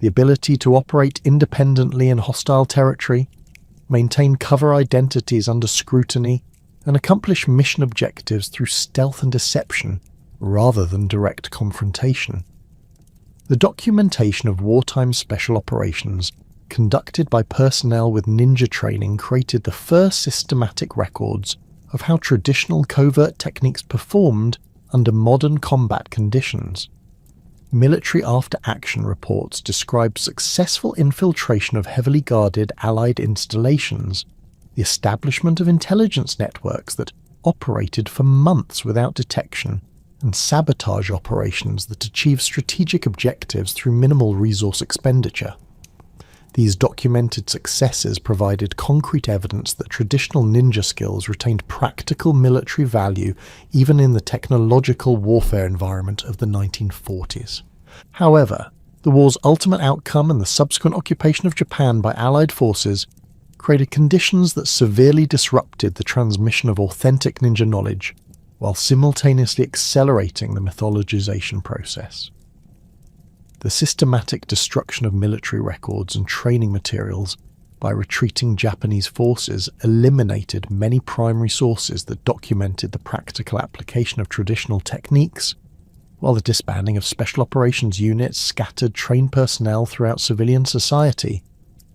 the ability to operate independently in hostile territory, maintain cover identities under scrutiny, and accomplish mission objectives through stealth and deception rather than direct confrontation. The documentation of wartime special operations conducted by personnel with ninja training created the first systematic records of how traditional covert techniques performed under modern combat conditions. Military after-action reports describe successful infiltration of heavily guarded Allied installations, the establishment of intelligence networks that operated for months without detection, and sabotage operations that achieve strategic objectives through minimal resource expenditure. These documented successes provided concrete evidence that traditional ninja skills retained practical military value even in the technological warfare environment of the 1940s. However, the war's ultimate outcome and the subsequent occupation of Japan by Allied forces created conditions that severely disrupted the transmission of authentic ninja knowledge, while simultaneously accelerating the mythologization process. The systematic destruction of military records and training materials by retreating Japanese forces eliminated many primary sources that documented the practical application of traditional techniques, while the disbanding of special operations units scattered trained personnel throughout civilian society,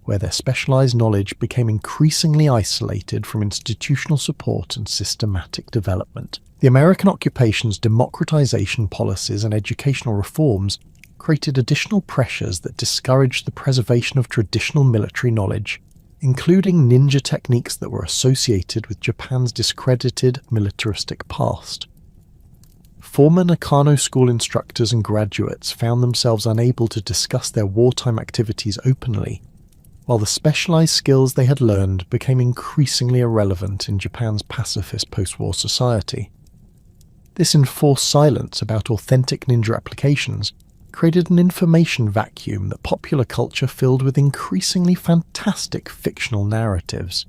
where their specialized knowledge became increasingly isolated from institutional support and systematic development. The American occupation's democratization policies and educational reforms created additional pressures that discouraged the preservation of traditional military knowledge, including ninja techniques that were associated with Japan's discredited militaristic past. Former Nakano School instructors and graduates found themselves unable to discuss their wartime activities openly, while the specialized skills they had learned became increasingly irrelevant in Japan's pacifist post-war society. This enforced silence about authentic ninja applications created an information vacuum that popular culture filled with increasingly fantastic fictional narratives.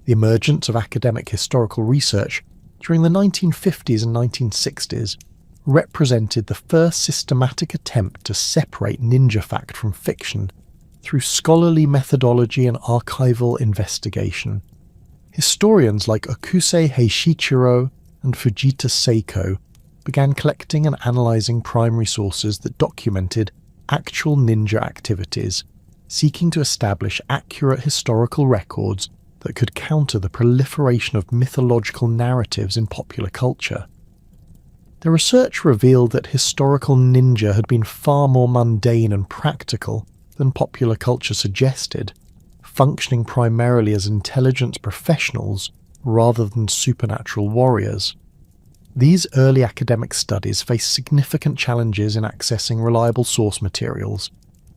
The emergence of academic historical research during the 1950s and 1960s represented the first systematic attempt to separate ninja fact from fiction through scholarly methodology and archival investigation. Historians like Okusei Heishichiro and Fujita Seiko began collecting and analysing primary sources that documented actual ninja activities, seeking to establish accurate historical records that could counter the proliferation of mythological narratives in popular culture. Their research revealed that historical ninja had been far more mundane and practical than popular culture suggested, functioning primarily as intelligence professionals rather than supernatural warriors. These early academic studies faced significant challenges in accessing reliable source materials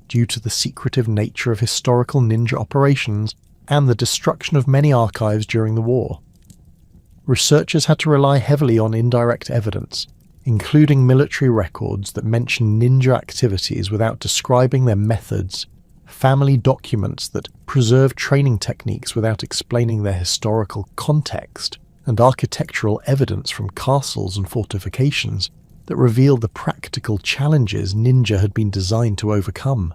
due to the secretive nature of historical ninja operations and the destruction of many archives during the war. Researchers had to rely heavily on indirect evidence, including military records that mention ninja activities without describing their methods, family documents that preserve training techniques without explaining their historical context, and architectural evidence from castles and fortifications that revealed the practical challenges ninja had been designed to overcome.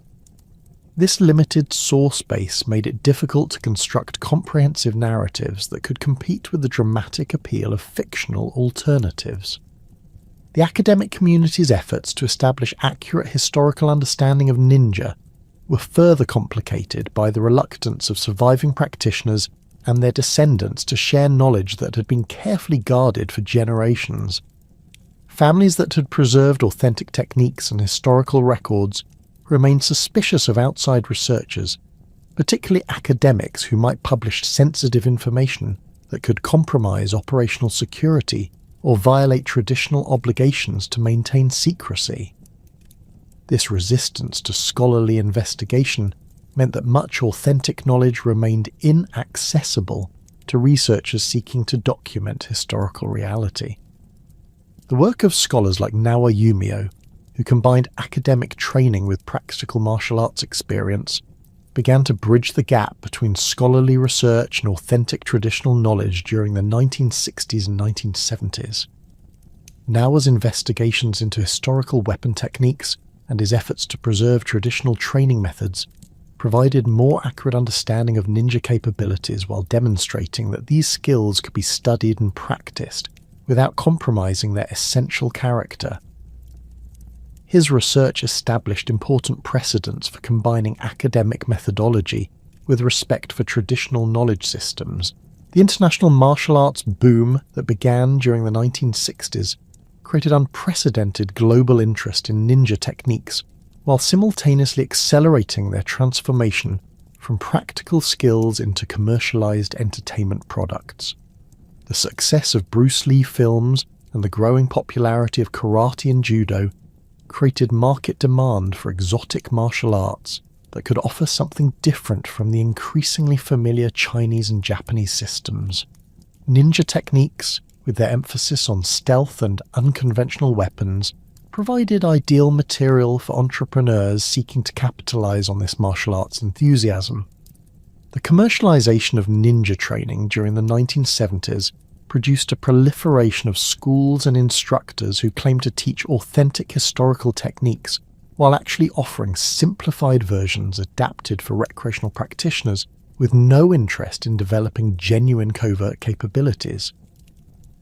This limited source base made it difficult to construct comprehensive narratives that could compete with the dramatic appeal of fictional alternatives. The academic community's efforts to establish accurate historical understanding of ninja were further complicated by the reluctance of surviving practitioners and their descendants to share knowledge that had been carefully guarded for generations. Families that had preserved authentic techniques and historical records remained suspicious of outside researchers, particularly academics who might publish sensitive information that could compromise operational security or violate traditional obligations to maintain secrecy. This resistance to scholarly investigation meant that much authentic knowledge remained inaccessible to researchers seeking to document historical reality. The work of scholars like Nawa Yumio, who combined academic training with practical martial arts experience, began to bridge the gap between scholarly research and authentic traditional knowledge during the 1960s and 1970s. Nawa's investigations into historical weapon techniques and his efforts to preserve traditional training methods provided more accurate understanding of ninja capabilities while demonstrating that these skills could be studied and practiced without compromising their essential character. His research established important precedents for combining academic methodology with respect for traditional knowledge systems. The international martial arts boom that began during the 1960s created unprecedented global interest in ninja techniques, while simultaneously accelerating their transformation from practical skills into commercialized entertainment products. The success of Bruce Lee films and the growing popularity of karate and judo created market demand for exotic martial arts that could offer something different from the increasingly familiar Chinese and Japanese systems. Ninja techniques, with their emphasis on stealth and unconventional weapons, provided ideal material for entrepreneurs seeking to capitalize on this martial arts enthusiasm. The commercialization of ninja training during the 1970s produced a proliferation of schools and instructors who claimed to teach authentic historical techniques while actually offering simplified versions adapted for recreational practitioners with no interest in developing genuine covert capabilities.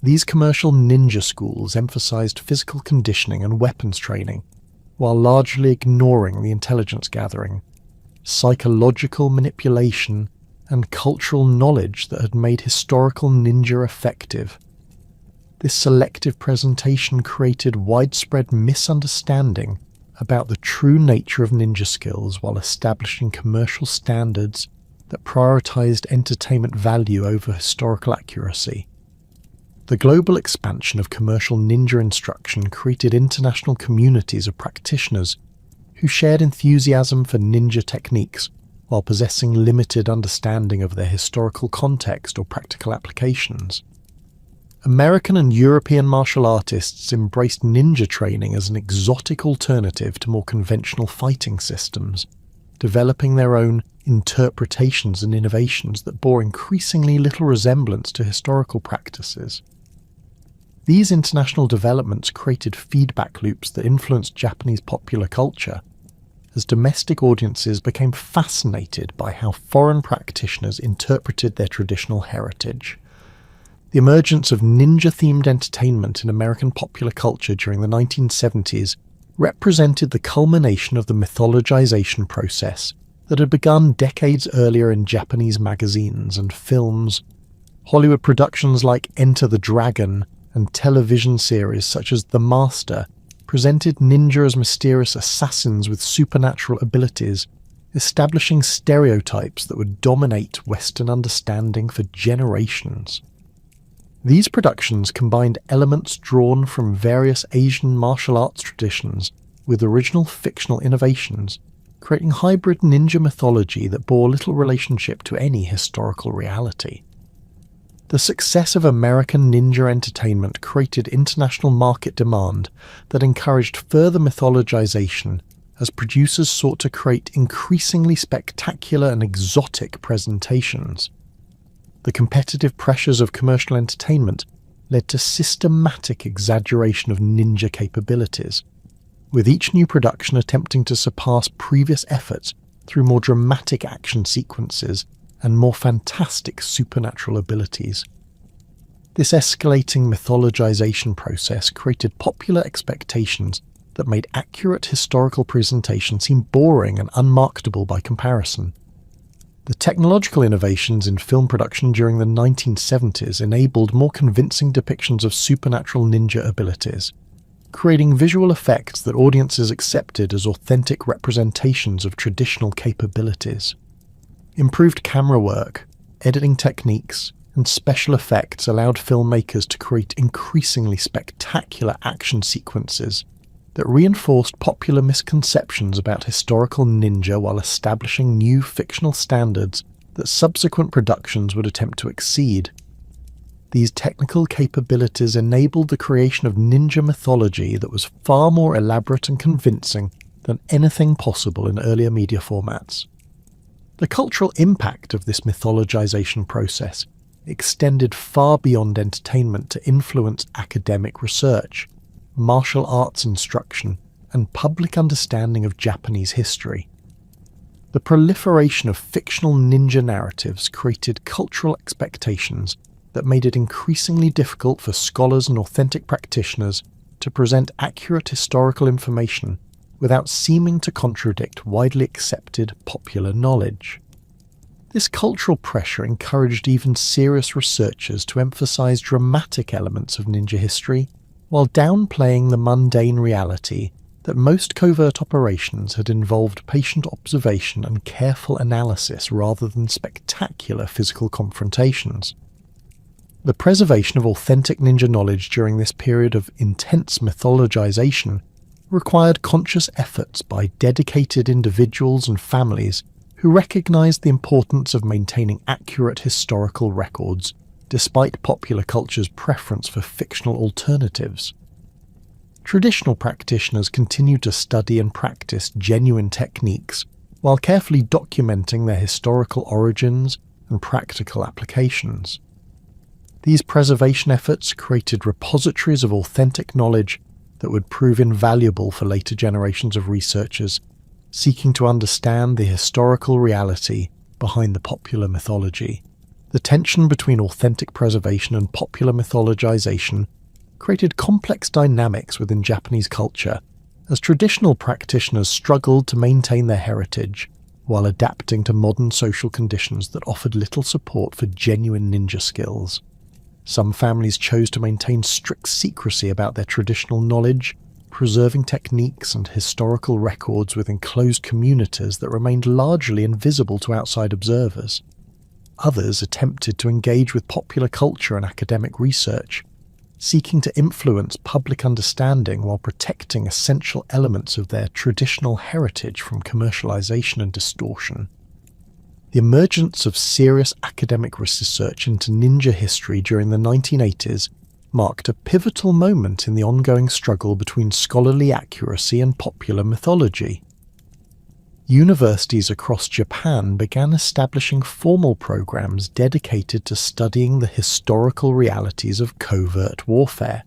These commercial ninja schools emphasized physical conditioning and weapons training, while largely ignoring the intelligence gathering, psychological manipulation, and cultural knowledge that had made historical ninja effective. This selective presentation created widespread misunderstanding about the true nature of ninja skills while establishing commercial standards that prioritized entertainment value over historical accuracy. The global expansion of commercial ninja instruction created international communities of practitioners who shared enthusiasm for ninja techniques while possessing limited understanding of their historical context or practical applications. American and European martial artists embraced ninja training as an exotic alternative to more conventional fighting systems, developing their own interpretations and innovations that bore increasingly little resemblance to historical practices. These international developments created feedback loops that influenced Japanese popular culture, as domestic audiences became fascinated by how foreign practitioners interpreted their traditional heritage. The emergence of ninja-themed entertainment in American popular culture during the 1970s represented the culmination of the mythologization process that had begun decades earlier in Japanese magazines and films. Hollywood productions like Enter the Dragon and television series such as The Master presented ninja as mysterious assassins with supernatural abilities, establishing stereotypes that would dominate Western understanding for generations. These productions combined elements drawn from various Asian martial arts traditions with original fictional innovations, creating hybrid ninja mythology that bore little relationship to any historical reality. The success of American ninja entertainment created international market demand that encouraged further mythologization as producers sought to create increasingly spectacular and exotic presentations. The competitive pressures of commercial entertainment led to systematic exaggeration of ninja capabilities, with each new production attempting to surpass previous efforts through more dramatic action sequences and more fantastic supernatural abilities. This escalating mythologization process created popular expectations that made accurate historical presentation seem boring and unmarketable by comparison. The technological innovations in film production during the 1970s enabled more convincing depictions of supernatural ninja abilities, creating visual effects that audiences accepted as authentic representations of traditional capabilities. Improved camera work, editing techniques, and special effects allowed filmmakers to create increasingly spectacular action sequences that reinforced popular misconceptions about historical ninja while establishing new fictional standards that subsequent productions would attempt to exceed. These technical capabilities enabled the creation of ninja mythology that was far more elaborate and convincing than anything possible in earlier media formats. The cultural impact of this mythologization process extended far beyond entertainment to influence academic research, martial arts instruction, and public understanding of Japanese history. The proliferation of fictional ninja narratives created cultural expectations that made it increasingly difficult for scholars and authentic practitioners to present accurate historical information without seeming to contradict widely accepted popular knowledge. This cultural pressure encouraged even serious researchers to emphasize dramatic elements of ninja history while downplaying the mundane reality that most covert operations had involved patient observation and careful analysis rather than spectacular physical confrontations. The preservation of authentic ninja knowledge during this period of intense mythologization required conscious efforts by dedicated individuals and families who recognized the importance of maintaining accurate historical records despite popular culture's preference for fictional alternatives. Traditional practitioners continued to study and practice genuine techniques while carefully documenting their historical origins and practical applications. These preservation efforts created repositories of authentic knowledge that would prove invaluable for later generations of researchers seeking to understand the historical reality behind the popular mythology. The tension between authentic preservation and popular mythologization created complex dynamics within Japanese culture as traditional practitioners struggled to maintain their heritage while adapting to modern social conditions that offered little support for genuine ninja skills. Some families chose to maintain strict secrecy about their traditional knowledge, preserving techniques and historical records within closed communities that remained largely invisible to outside observers. Others attempted to engage with popular culture and academic research, seeking to influence public understanding while protecting essential elements of their traditional heritage from commercialization and distortion. The emergence of serious academic research into ninja history during the 1980s marked a pivotal moment in the ongoing struggle between scholarly accuracy and popular mythology. Universities across Japan began establishing formal programs dedicated to studying the historical realities of covert warfare,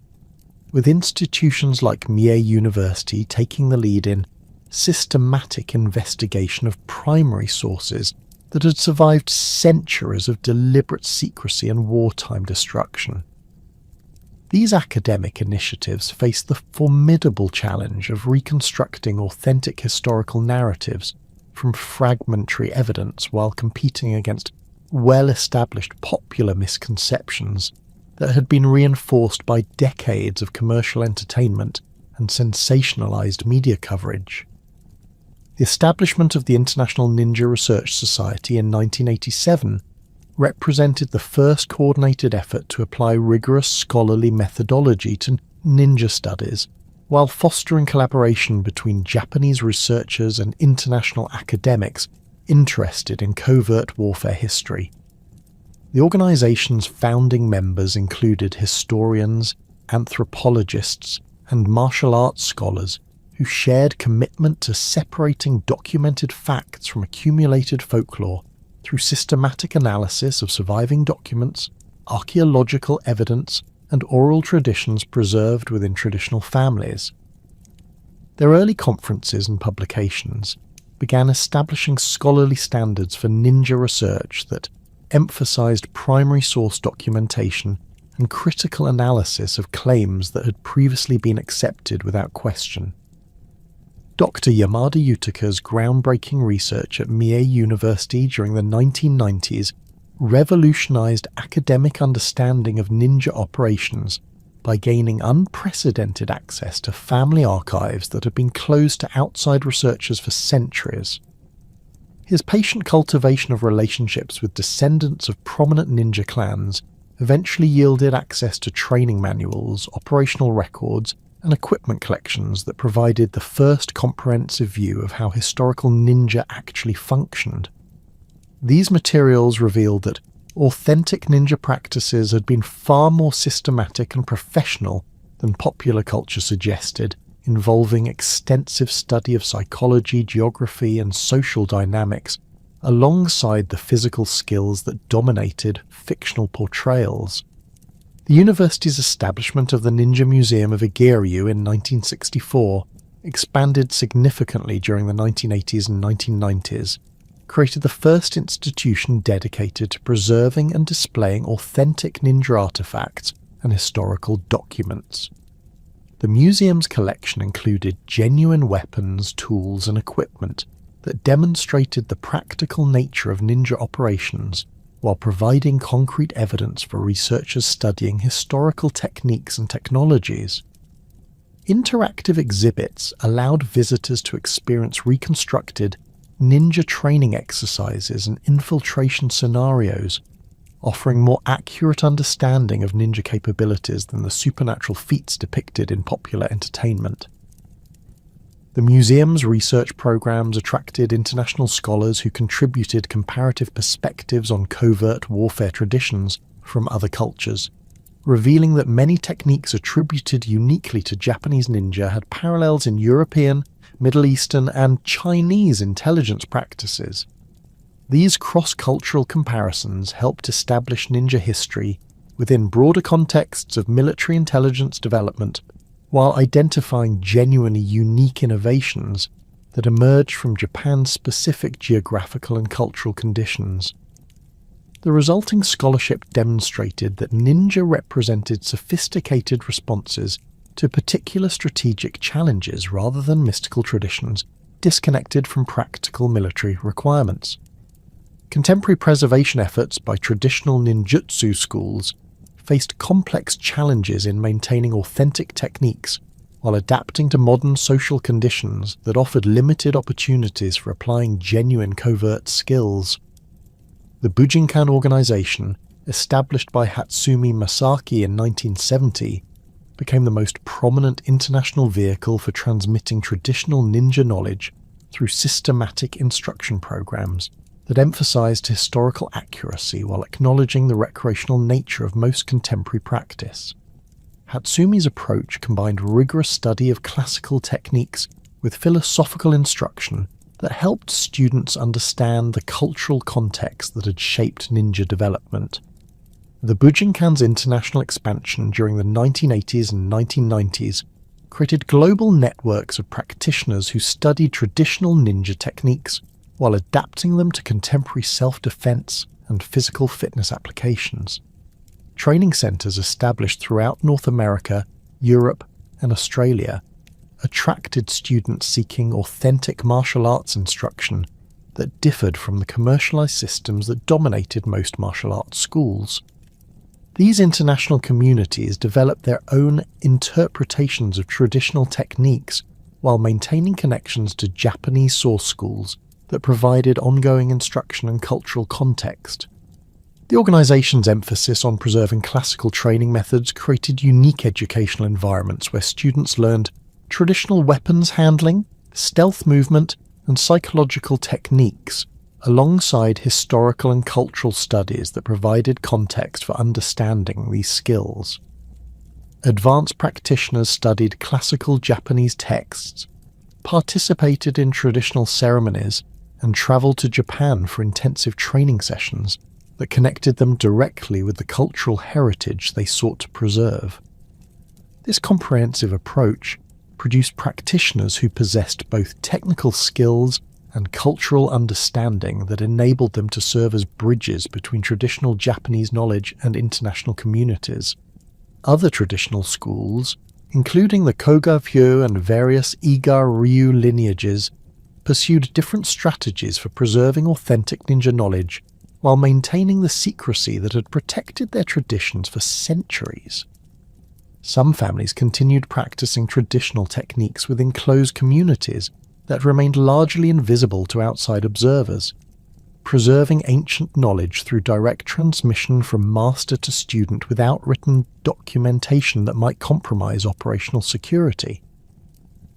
with institutions like Mie University taking the lead in systematic investigation of primary sources that had survived centuries of deliberate secrecy and wartime destruction. These academic initiatives faced the formidable challenge of reconstructing authentic historical narratives from fragmentary evidence while competing against well-established popular misconceptions that had been reinforced by decades of commercial entertainment and sensationalized media coverage. The establishment of the International Ninja Research Society in 1987 represented the first coordinated effort to apply rigorous scholarly methodology to ninja studies, while fostering collaboration between Japanese researchers and international academics interested in covert warfare history. The organization's founding members included historians, anthropologists, and martial arts scholars who shared commitment to separating documented facts from accumulated folklore through systematic analysis of surviving documents, archaeological evidence, and oral traditions preserved within traditional families. Their early conferences and publications began establishing scholarly standards for ninja research that emphasized primary source documentation and critical analysis of claims that had previously been accepted without question. Dr. Yamada Yutaka's groundbreaking research at Mie University during the 1990s revolutionized academic understanding of ninja operations by gaining unprecedented access to family archives that had been closed to outside researchers for centuries. His patient cultivation of relationships with descendants of prominent ninja clans eventually yielded access to training manuals, operational records, and equipment collections that provided the first comprehensive view of how historical ninja actually functioned. These materials revealed that authentic ninja practices had been far more systematic and professional than popular culture suggested, involving extensive study of psychology, geography, and social dynamics, alongside the physical skills that dominated fictional portrayals. The university's establishment of the Ninja Museum of Igiryu in 1964 expanded significantly during the 1980s and 1990s, created the first institution dedicated to preserving and displaying authentic ninja artifacts and historical documents. The museum's collection included genuine weapons, tools, and equipment that demonstrated the practical nature of ninja operations while providing concrete evidence for researchers studying historical techniques and technologies. Interactive exhibits allowed visitors to experience reconstructed ninja training exercises and infiltration scenarios, offering more accurate understanding of ninja capabilities than the supernatural feats depicted in popular entertainment. The museum's research programs attracted international scholars who contributed comparative perspectives on covert warfare traditions from other cultures, revealing that many techniques attributed uniquely to Japanese ninja had parallels in European, Middle Eastern, and Chinese intelligence practices. These cross-cultural comparisons helped establish ninja history within broader contexts of military intelligence development, while identifying genuinely unique innovations that emerged from Japan's specific geographical and cultural conditions. The resulting scholarship demonstrated that ninja represented sophisticated responses to particular strategic challenges rather than mystical traditions disconnected from practical military requirements. Contemporary preservation efforts by traditional ninjutsu schools faced complex challenges in maintaining authentic techniques while adapting to modern social conditions that offered limited opportunities for applying genuine covert skills. The Bujinkan organization, established by Hatsumi Masaki in 1970, became the most prominent international vehicle for transmitting traditional ninja knowledge through systematic instruction programs that emphasized historical accuracy while acknowledging the recreational nature of most contemporary practice. Hatsumi's approach combined rigorous study of classical techniques with philosophical instruction that helped students understand the cultural context that had shaped ninja development. The Bujinkan's international expansion during the 1980s and 1990s created global networks of practitioners who studied traditional ninja techniques while adapting them to contemporary self-defense and physical fitness applications. Training centers established throughout North America, Europe, and Australia attracted students seeking authentic martial arts instruction that differed from the commercialized systems that dominated most martial arts schools. These international communities developed their own interpretations of traditional techniques while maintaining connections to Japanese source schools that provided ongoing instruction and cultural context. The organization's emphasis on preserving classical training methods created unique educational environments where students learned traditional weapons handling, stealth movement, and psychological techniques, alongside historical and cultural studies that provided context for understanding these skills. Advanced practitioners studied classical Japanese texts, participated in traditional ceremonies, and traveled to Japan for intensive training sessions that connected them directly with the cultural heritage they sought to preserve. This comprehensive approach produced practitioners who possessed both technical skills and cultural understanding that enabled them to serve as bridges between traditional Japanese knowledge and international communities. Other traditional schools, including the Kogafyu and various Iga-ryu lineages, pursued different strategies for preserving authentic ninja knowledge while maintaining the secrecy that had protected their traditions for centuries. Some families continued practicing traditional techniques within closed communities that remained largely invisible to outside observers, preserving ancient knowledge through direct transmission from master to student without written documentation that might compromise operational security.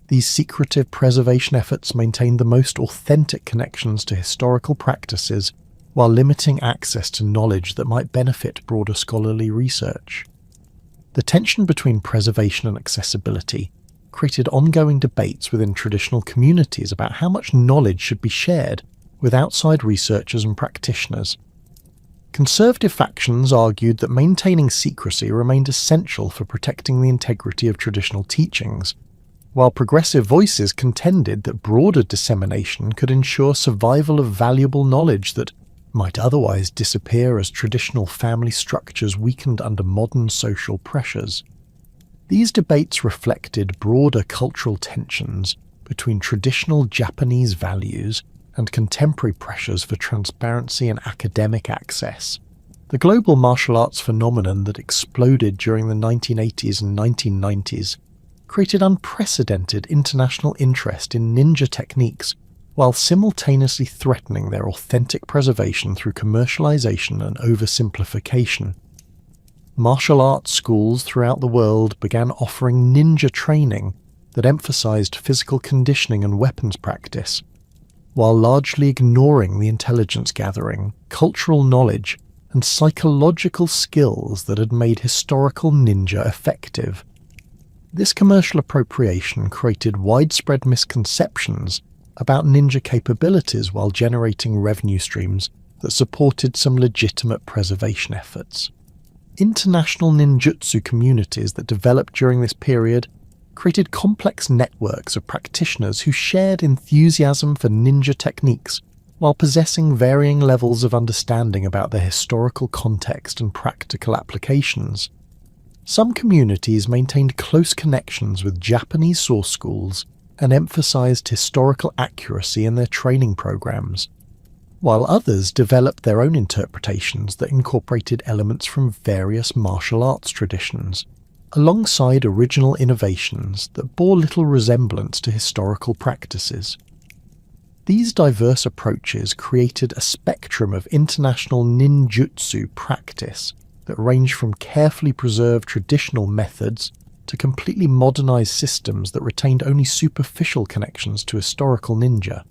These secretive preservation efforts maintained the most authentic connections to historical practices while limiting access to knowledge that might benefit broader scholarly research. The tension between preservation and accessibility created ongoing debates within traditional communities about how much knowledge should be shared with outside researchers and practitioners. Conservative factions argued that maintaining secrecy remained essential for protecting the integrity of traditional teachings, while progressive voices contended that broader dissemination could ensure survival of valuable knowledge that might otherwise disappear as traditional family structures weakened under modern social pressures. These debates reflected broader cultural tensions between traditional Japanese values and contemporary pressures for transparency and academic access. The global martial arts phenomenon that exploded during the 1980s and 1990s created unprecedented international interest in ninja techniques while simultaneously threatening their authentic preservation through commercialization and oversimplification. Martial arts schools throughout the world began offering ninja training that emphasized physical conditioning and weapons practice, while largely ignoring the intelligence gathering, cultural knowledge, and psychological skills that had made historical ninja effective. This commercial appropriation created widespread misconceptions about ninja capabilities while generating revenue streams that supported some legitimate preservation efforts. International ninjutsu communities that developed during this period created complex networks of practitioners who shared enthusiasm for ninja techniques while possessing varying levels of understanding about their historical context and practical applications. Some communities maintained close connections with Japanese source schools and emphasized historical accuracy in their training programs, while others developed their own interpretations that incorporated elements from various martial arts traditions, alongside original innovations that bore little resemblance to historical practices. These diverse approaches created a spectrum of international ninjutsu practice that ranged from carefully preserved traditional methods to completely modernized systems that retained only superficial connections to historical ninja.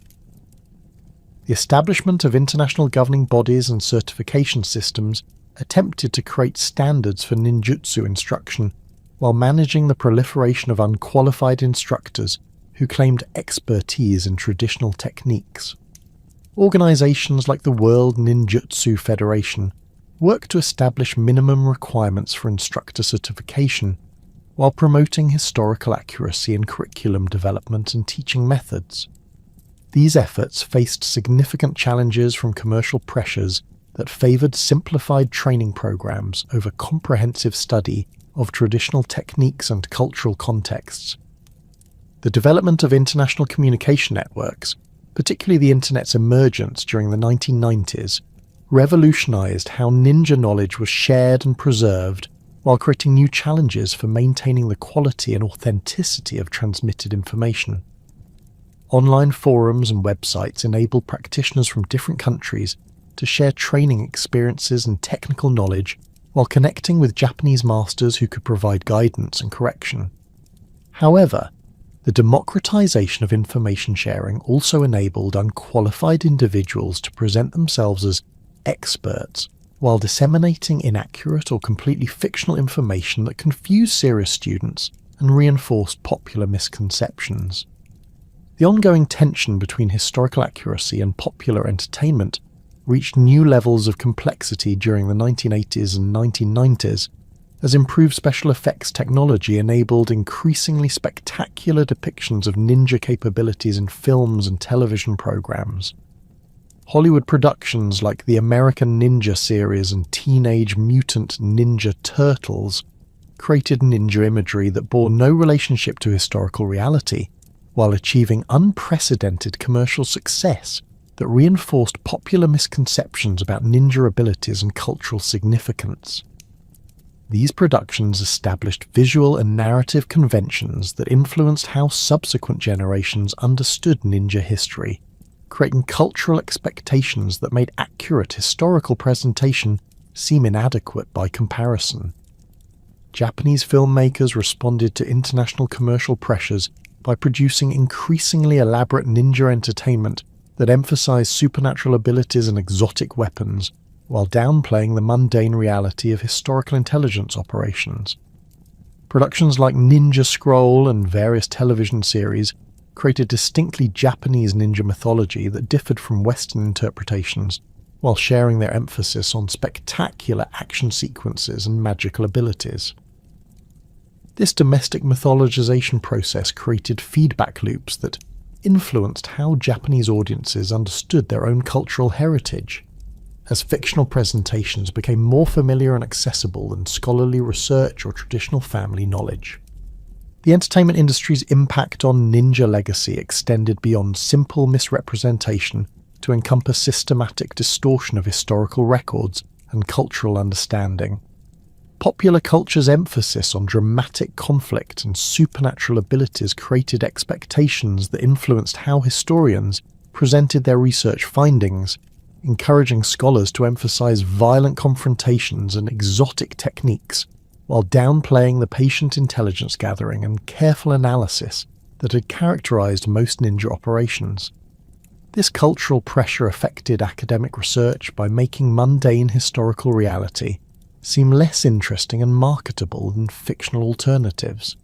The establishment of international governing bodies and certification systems attempted to create standards for ninjutsu instruction while managing the proliferation of unqualified instructors who claimed expertise in traditional techniques. Organizations like the World Ninjutsu Federation worked to establish minimum requirements for instructor certification while promoting historical accuracy in curriculum development and teaching methods. These efforts faced significant challenges from commercial pressures that favored simplified training programs over comprehensive study of traditional techniques and cultural contexts. The development of international communication networks, particularly the Internet's emergence during the 1990s, revolutionized how ninja knowledge was shared and preserved while creating new challenges for maintaining the quality and authenticity of transmitted information. Online forums and websites enabled practitioners from different countries to share training experiences and technical knowledge while connecting with Japanese masters who could provide guidance and correction. However, the democratization of information sharing also enabled unqualified individuals to present themselves as experts while disseminating inaccurate or completely fictional information that confused serious students and reinforced popular misconceptions. The ongoing tension between historical accuracy and popular entertainment reached new levels of complexity during the 1980s and 1990s, as improved special effects technology enabled increasingly spectacular depictions of ninja capabilities in films and television programs. Hollywood productions like the American Ninja series and Teenage Mutant Ninja Turtles created ninja imagery that bore no relationship to historical reality, while achieving unprecedented commercial success that reinforced popular misconceptions about ninja abilities and cultural significance. These productions established visual and narrative conventions that influenced how subsequent generations understood ninja history, creating cultural expectations that made accurate historical presentation seem inadequate by comparison. Japanese filmmakers responded to international commercial pressures by producing increasingly elaborate ninja entertainment that emphasized supernatural abilities and exotic weapons, while downplaying the mundane reality of historical intelligence operations. Productions like Ninja Scroll and various television series created distinctly Japanese ninja mythology that differed from Western interpretations, while sharing their emphasis on spectacular action sequences and magical abilities. This domestic mythologization process created feedback loops that influenced how Japanese audiences understood their own cultural heritage. As fictional presentations became more familiar and accessible than scholarly research or traditional family knowledge. The entertainment industry's impact on ninja legacy extended beyond simple misrepresentation to encompass systematic distortion of historical records and cultural understanding. Popular culture's emphasis on dramatic conflict and supernatural abilities created expectations that influenced how historians presented their research findings, encouraging scholars to emphasize violent confrontations and exotic techniques, while downplaying the patient intelligence gathering and careful analysis that had characterized most ninja operations. This cultural pressure affected academic research by making mundane historical reality seem less interesting and marketable than fictional alternatives.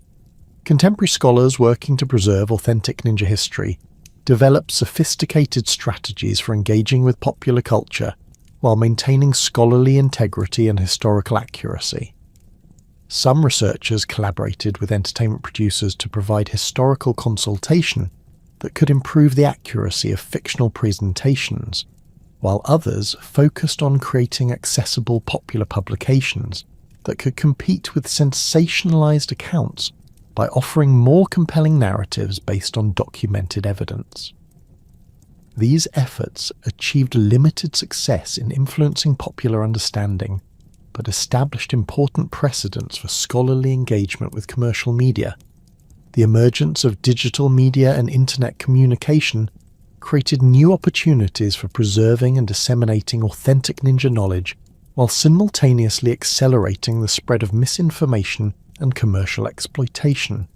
Contemporary scholars working to preserve authentic ninja history developed sophisticated strategies for engaging with popular culture while maintaining scholarly integrity and historical accuracy. Some researchers collaborated with entertainment producers to provide historical consultation that could improve the accuracy of fictional presentations, while others focused on creating accessible popular publications that could compete with sensationalized accounts by offering more compelling narratives based on documented evidence. These efforts achieved limited success in influencing popular understanding, but established important precedents for scholarly engagement with commercial media. The emergence of digital media and internet communication created new opportunities for preserving and disseminating authentic ninja knowledge, while simultaneously accelerating the spread of misinformation and commercial exploitation.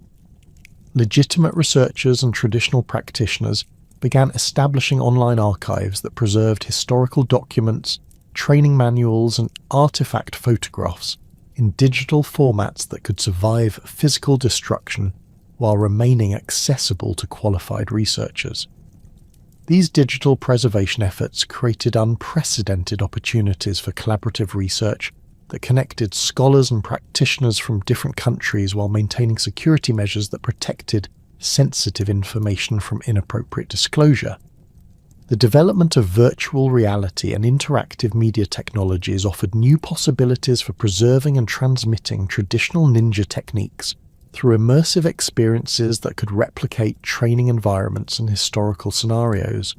Legitimate researchers and traditional practitioners began establishing online archives that preserved historical documents, training manuals, and artifact photographs in digital formats that could survive physical destruction while remaining accessible to qualified researchers. These digital preservation efforts created unprecedented opportunities for collaborative research that connected scholars and practitioners from different countries while maintaining security measures that protected sensitive information from inappropriate disclosure. The development of virtual reality and interactive media technologies offered new possibilities for preserving and transmitting traditional ninja techniques through immersive experiences that could replicate training environments and historical scenarios.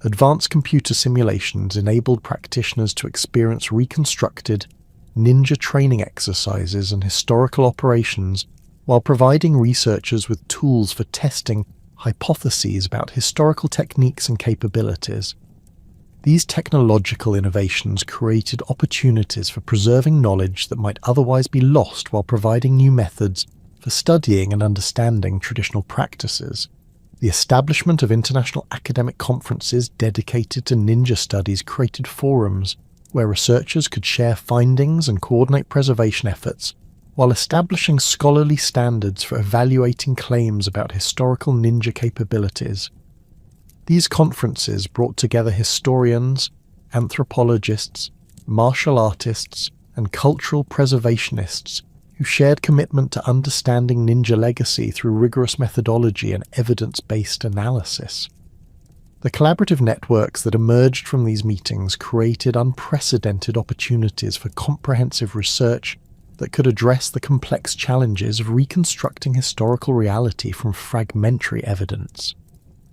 Advanced computer simulations enabled practitioners to experience reconstructed ninja training exercises and historical operations while providing researchers with tools for testing hypotheses about historical techniques and capabilities. These technological innovations created opportunities for preserving knowledge that might otherwise be lost while providing new methods for studying and understanding traditional practices. The establishment of international academic conferences dedicated to ninja studies created forums where researchers could share findings and coordinate preservation efforts, while establishing scholarly standards for evaluating claims about historical ninja capabilities. These conferences brought together historians, anthropologists, martial artists, and cultural preservationists who shared commitment to understanding ninja legacy through rigorous methodology and evidence-based analysis. The collaborative networks that emerged from these meetings created unprecedented opportunities for comprehensive research that could address the complex challenges of reconstructing historical reality from fragmentary evidence.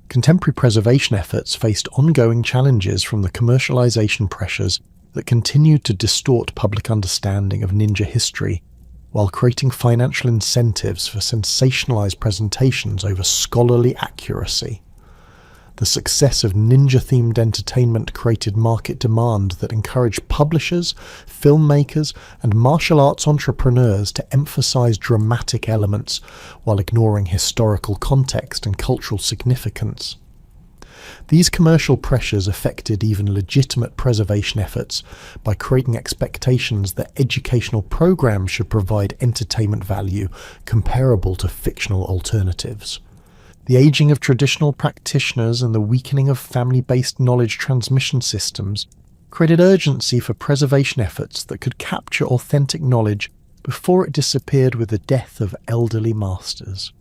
Contemporary preservation efforts faced ongoing challenges from the commercialization pressures that continued to distort public understanding of ninja history, while creating financial incentives for sensationalized presentations over scholarly accuracy. The success of ninja-themed entertainment created market demand that encouraged publishers, filmmakers, and martial arts entrepreneurs to emphasize dramatic elements while ignoring historical context and cultural significance. These commercial pressures affected even legitimate preservation efforts by creating expectations that educational programs should provide entertainment value comparable to fictional alternatives. The aging of traditional practitioners and the weakening of family-based knowledge transmission systems created urgency for preservation efforts that could capture authentic knowledge before it disappeared with the death of elderly masters.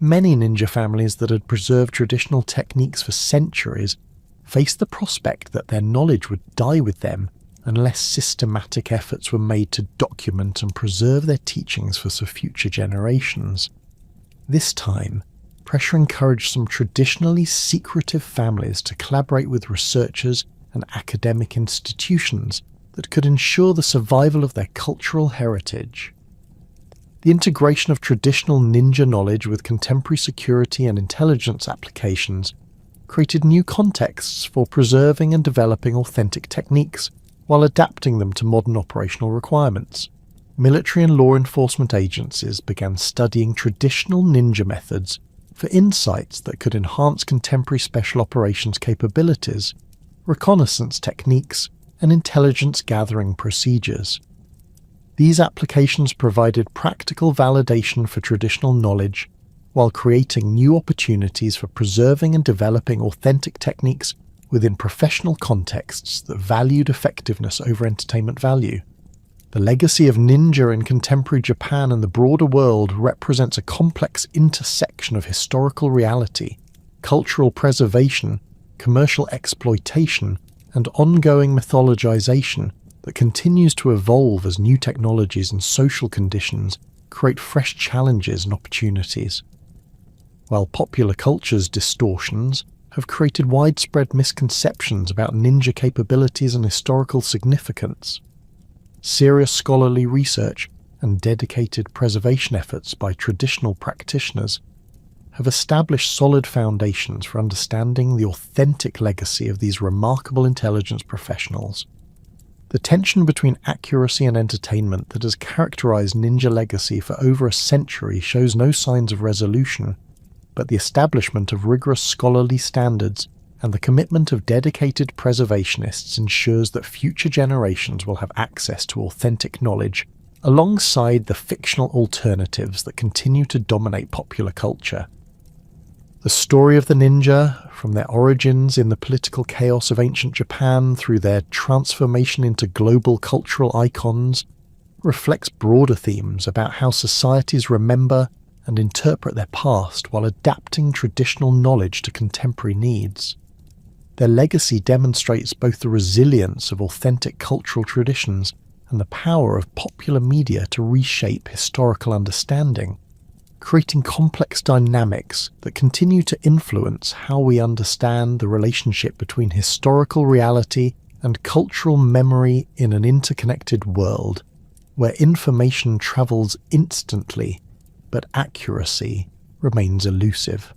Many ninja families that had preserved traditional techniques for centuries faced the prospect that their knowledge would die with them unless systematic efforts were made to document and preserve their teachings for future generations. This time, pressure encouraged some traditionally secretive families to collaborate with researchers and academic institutions that could ensure the survival of their cultural heritage. The integration of traditional ninja knowledge with contemporary security and intelligence applications created new contexts for preserving and developing authentic techniques while adapting them to modern operational requirements. Military and law enforcement agencies began studying traditional ninja methods for insights that could enhance contemporary special operations capabilities, reconnaissance techniques, and intelligence gathering procedures. These applications provided practical validation for traditional knowledge while creating new opportunities for preserving and developing authentic techniques within professional contexts that valued effectiveness over entertainment value. The legacy of ninja in contemporary Japan and the broader world represents a complex intersection of historical reality, cultural preservation, commercial exploitation, and ongoing mythologization that continues to evolve as new technologies and social conditions create fresh challenges and opportunities. While popular culture's distortions have created widespread misconceptions about ninja capabilities and historical significance, serious scholarly research and dedicated preservation efforts by traditional practitioners have established solid foundations for understanding the authentic legacy of these remarkable intelligence professionals. The tension between accuracy and entertainment that has characterized ninja legacy for over a century shows no signs of resolution, but the establishment of rigorous scholarly standards and the commitment of dedicated preservationists ensures that future generations will have access to authentic knowledge alongside the fictional alternatives that continue to dominate popular culture. The story of the ninja, from their origins in the political chaos of ancient Japan through their transformation into global cultural icons, reflects broader themes about how societies remember and interpret their past while adapting traditional knowledge to contemporary needs. Their legacy demonstrates both the resilience of authentic cultural traditions and the power of popular media to reshape historical understanding, creating complex dynamics that continue to influence how we understand the relationship between historical reality and cultural memory in an interconnected world, where information travels instantly, but accuracy remains elusive.